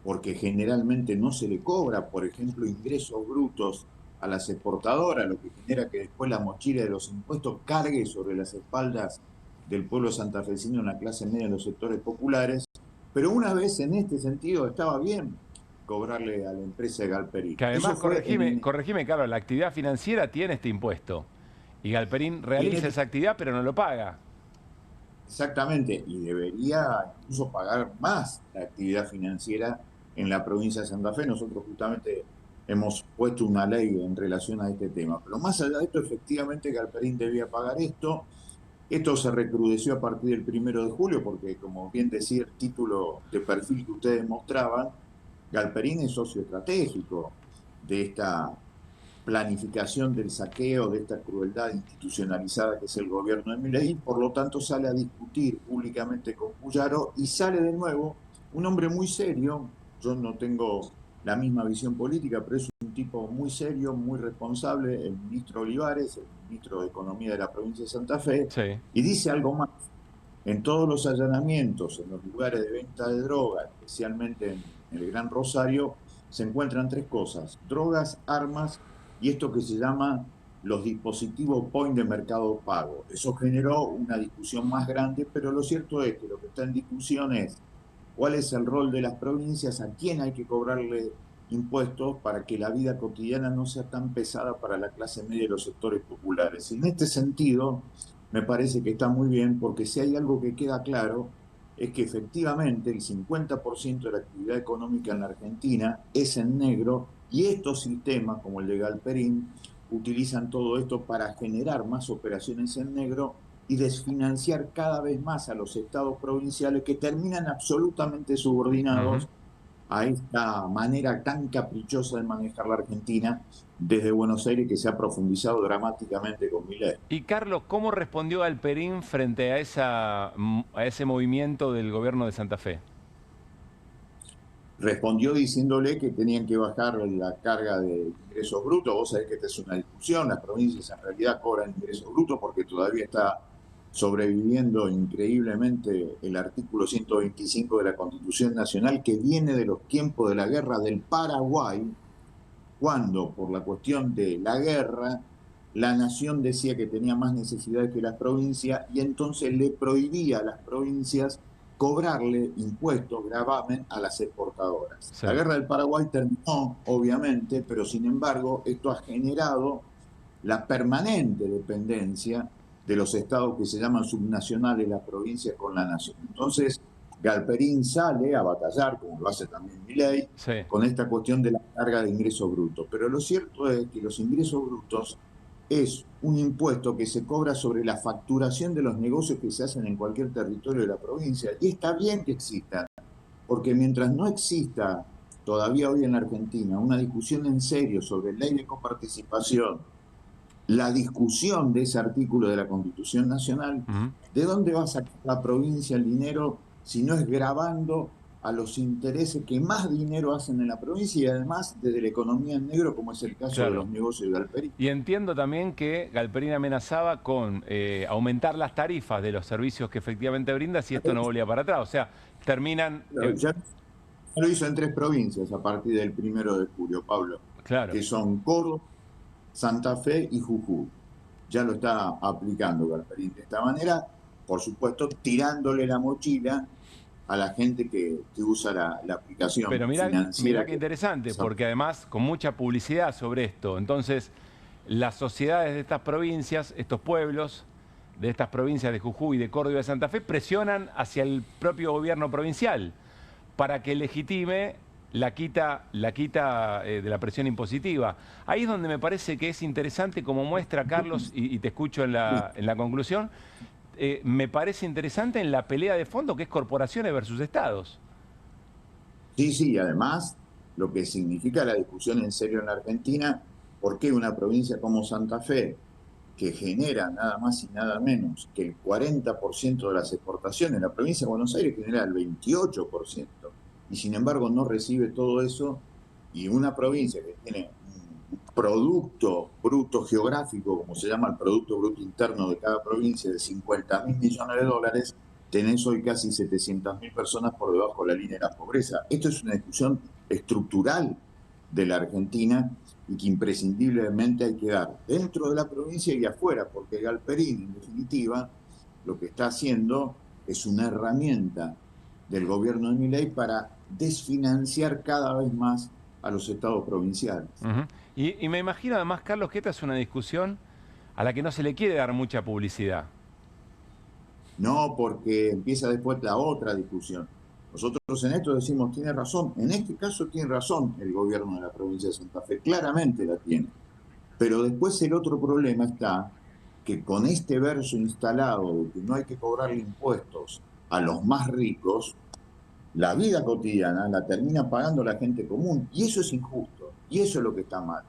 porque generalmente no se le cobra, por ejemplo, ingresos brutos a las exportadoras, lo que genera que después la mochila de los impuestos cargue sobre las espaldas del pueblo santafesino en la clase media de los sectores populares. Pero una vez en este sentido estaba bien cobrarle a la empresa de Galperín. Que además, corregime, Carlos, la actividad financiera tiene este impuesto. Y Galperín realiza esa actividad, pero no lo paga. Exactamente, y debería incluso pagar más la actividad financiera en la provincia de Santa Fe. Nosotros justamente hemos puesto una ley en relación a este tema. Pero más allá de esto, efectivamente Galperín debía pagar esto. Esto se recrudeció a partir del 1 de julio, porque como bien decía el título de perfil que ustedes mostraban, Galperín es socio estratégico de esta planificación del saqueo, de esta crueldad institucionalizada que es el gobierno de Milei, y por lo tanto sale a discutir públicamente con Puyaro y sale de nuevo un hombre muy serio. Yo no tengo la misma visión política, pero es un tipo muy serio, muy responsable, el ministro Olivares, el ministro de Economía de la provincia de Santa Fe, y dice algo más. En todos los allanamientos, en los lugares de venta de droga, especialmente en el Gran Rosario, se encuentran tres cosas: drogas, armas y esto que se llama los dispositivos point de Mercado Pago. Eso generó una discusión más grande, pero lo cierto es que lo que está en discusión es cuál es el rol de las provincias, a quién hay que cobrarle impuestos para que la vida cotidiana no sea tan pesada para la clase media y los sectores populares. Y en este sentido, me parece que está muy bien, porque si hay algo que queda claro, es que efectivamente el 50% de la actividad económica en la Argentina es en negro, y estos sistemas, como el de Galperín, utilizan todo esto para generar más operaciones en negro y desfinanciar cada vez más a los estados provinciales, que terminan absolutamente subordinados a esta manera tan caprichosa de manejar la Argentina desde Buenos Aires, que se ha profundizado dramáticamente con Milei. Y Carlos, ¿cómo respondió Galperín frente a ese movimiento del gobierno de Santa Fe? Respondió diciéndole que tenían que bajar la carga de ingresos brutos. Vos sabés que esta es una discusión, las provincias en realidad cobran ingresos brutos porque todavía está sobreviviendo increíblemente el artículo 125 de la Constitución Nacional, que viene de los tiempos de la guerra del Paraguay, cuando por la cuestión de la guerra la nación decía que tenía más necesidades que las provincias y entonces le prohibía a las provincias cobrarle impuestos, gravamen a las exportadoras. Sí. La guerra del Paraguay terminó, obviamente, pero sin embargo esto ha generado la permanente dependencia de los estados que se llaman subnacionales, las provincias con la nación. Entonces, Galperín sale a batallar, como lo hace también Milei, sí, con esta cuestión de la carga de ingresos brutos. Pero lo cierto es que los ingresos brutos es un impuesto que se cobra sobre la facturación de los negocios que se hacen en cualquier territorio de la provincia. Y está bien que exista, porque mientras no exista todavía hoy en la Argentina una discusión en serio sobre ley de coparticipación, la discusión de ese artículo de la Constitución Nacional, ¿de dónde va a sacar la provincia el dinero si no es gravando a los intereses que más dinero hacen en la provincia y además desde la economía en negro, como es el caso de los negocios de Galperín? Y entiendo también que Galperín amenazaba con aumentar las tarifas de los servicios que efectivamente brinda si esto no volvía para atrás. O sea, terminan... Ya lo hizo en 3 provincias a partir del 1 de julio, Pablo. Claro. Que son Córdoba, Santa Fe y Jujuy. Ya lo está aplicando Galperín de esta manera, por supuesto, tirándole la mochila a la gente que usa la aplicación. Pero mira financiera. Qué interesante, porque además con mucha publicidad sobre esto. Entonces, las sociedades de estas provincias, estos pueblos de estas provincias de Jujuy, de Córdoba y de Santa Fe, presionan hacia el propio gobierno provincial para que legitime la quita de la presión impositiva. Ahí es donde me parece que es interesante, como muestra Carlos, y te escucho en la conclusión, me parece interesante en la pelea de fondo que es corporaciones versus estados. Sí, además, lo que significa la discusión en serio en la Argentina, ¿por qué una provincia como Santa Fe, que genera nada más y nada menos que el 40% de las exportaciones, la provincia de Buenos Aires genera el 28%, y sin embargo no recibe todo eso, y una provincia que tiene un producto bruto geográfico, como se llama el Producto Bruto Interno de cada provincia, de 50.000 millones de dólares, tenés hoy casi 700.000 personas por debajo de la línea de la pobreza. Esto es una discusión estructural de la Argentina y que imprescindiblemente hay que dar dentro de la provincia y afuera, porque Galperín, en definitiva, lo que está haciendo es una herramienta del gobierno de Milei para desfinanciar cada vez más a los estados provinciales. Y me imagino además, Carlos, que esta es una discusión a la que no se le quiere dar mucha publicidad. No, porque empieza después la otra discusión. Nosotros en esto decimos, tiene razón, en este caso tiene razón el gobierno de la provincia de Santa Fe, claramente la tiene. Pero después el otro problema está que con este verso instalado de que no hay que cobrarle impuestos a los más ricos, la vida cotidiana la termina pagando la gente común, y eso es injusto, y eso es lo que está mal.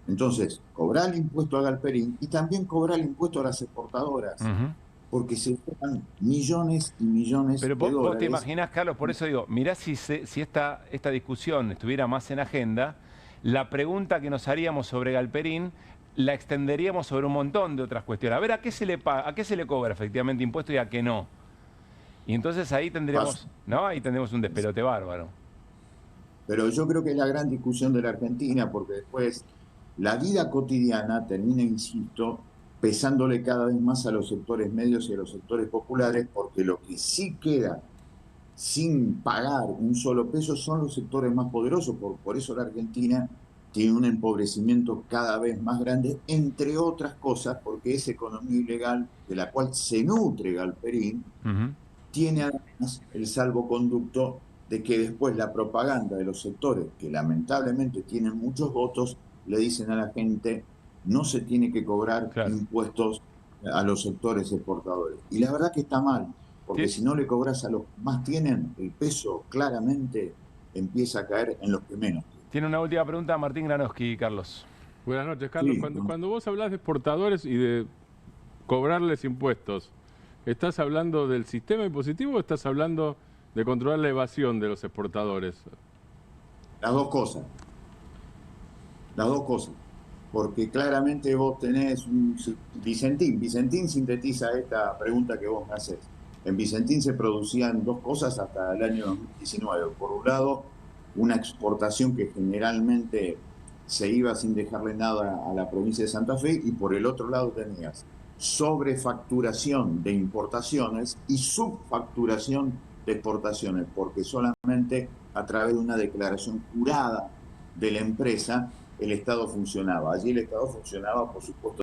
Entonces, cobrar el impuesto a Galperín y también cobrar el impuesto a las exportadoras, porque se pagan millones y millones de dólares. Pero vos te imaginás, Carlos, por eso digo, mirá si esta discusión estuviera más en agenda, la pregunta que nos haríamos sobre Galperín la extenderíamos sobre un montón de otras cuestiones. A ver, ¿a qué se le cobra efectivamente impuesto y a qué no? Y entonces ahí tendríamos, ¿no? Ahí tendremos un despelote bárbaro. Pero yo creo que es la gran discusión de la Argentina, porque después la vida cotidiana termina, insisto, pesándole cada vez más a los sectores medios y a los sectores populares, porque lo que sí queda sin pagar un solo peso son los sectores más poderosos. Por eso la Argentina tiene un empobrecimiento cada vez más grande, entre otras cosas, porque esa economía ilegal de la cual se nutre Galperín, tiene además el salvoconducto de que después la propaganda de los sectores, que lamentablemente tienen muchos votos, le dicen a la gente, no se tiene que cobrar impuestos a los sectores exportadores. Y la verdad que está mal, porque si no le cobras a los que más tienen, el peso claramente empieza a caer en los que menos. Tiene una última pregunta Martín Granowski, Carlos. Buenas noches, Carlos. Sí, Cuando vos hablas de exportadores y de cobrarles impuestos, ¿estás hablando del sistema impositivo o estás hablando de controlar la evasión de los exportadores? Las dos cosas. Las dos cosas. Porque claramente vos tenés un Vicentín. Vicentín sintetiza esta pregunta que vos me haces. En Vicentín se producían dos cosas hasta el año 2019. Por un lado, una exportación que generalmente se iba sin dejarle nada a la provincia de Santa Fe, y por el otro lado tenías sobrefacturación de importaciones y subfacturación de exportaciones, porque solamente a través de una declaración jurada de la empresa el Estado funcionaba. Allí el Estado funcionaba, por supuesto,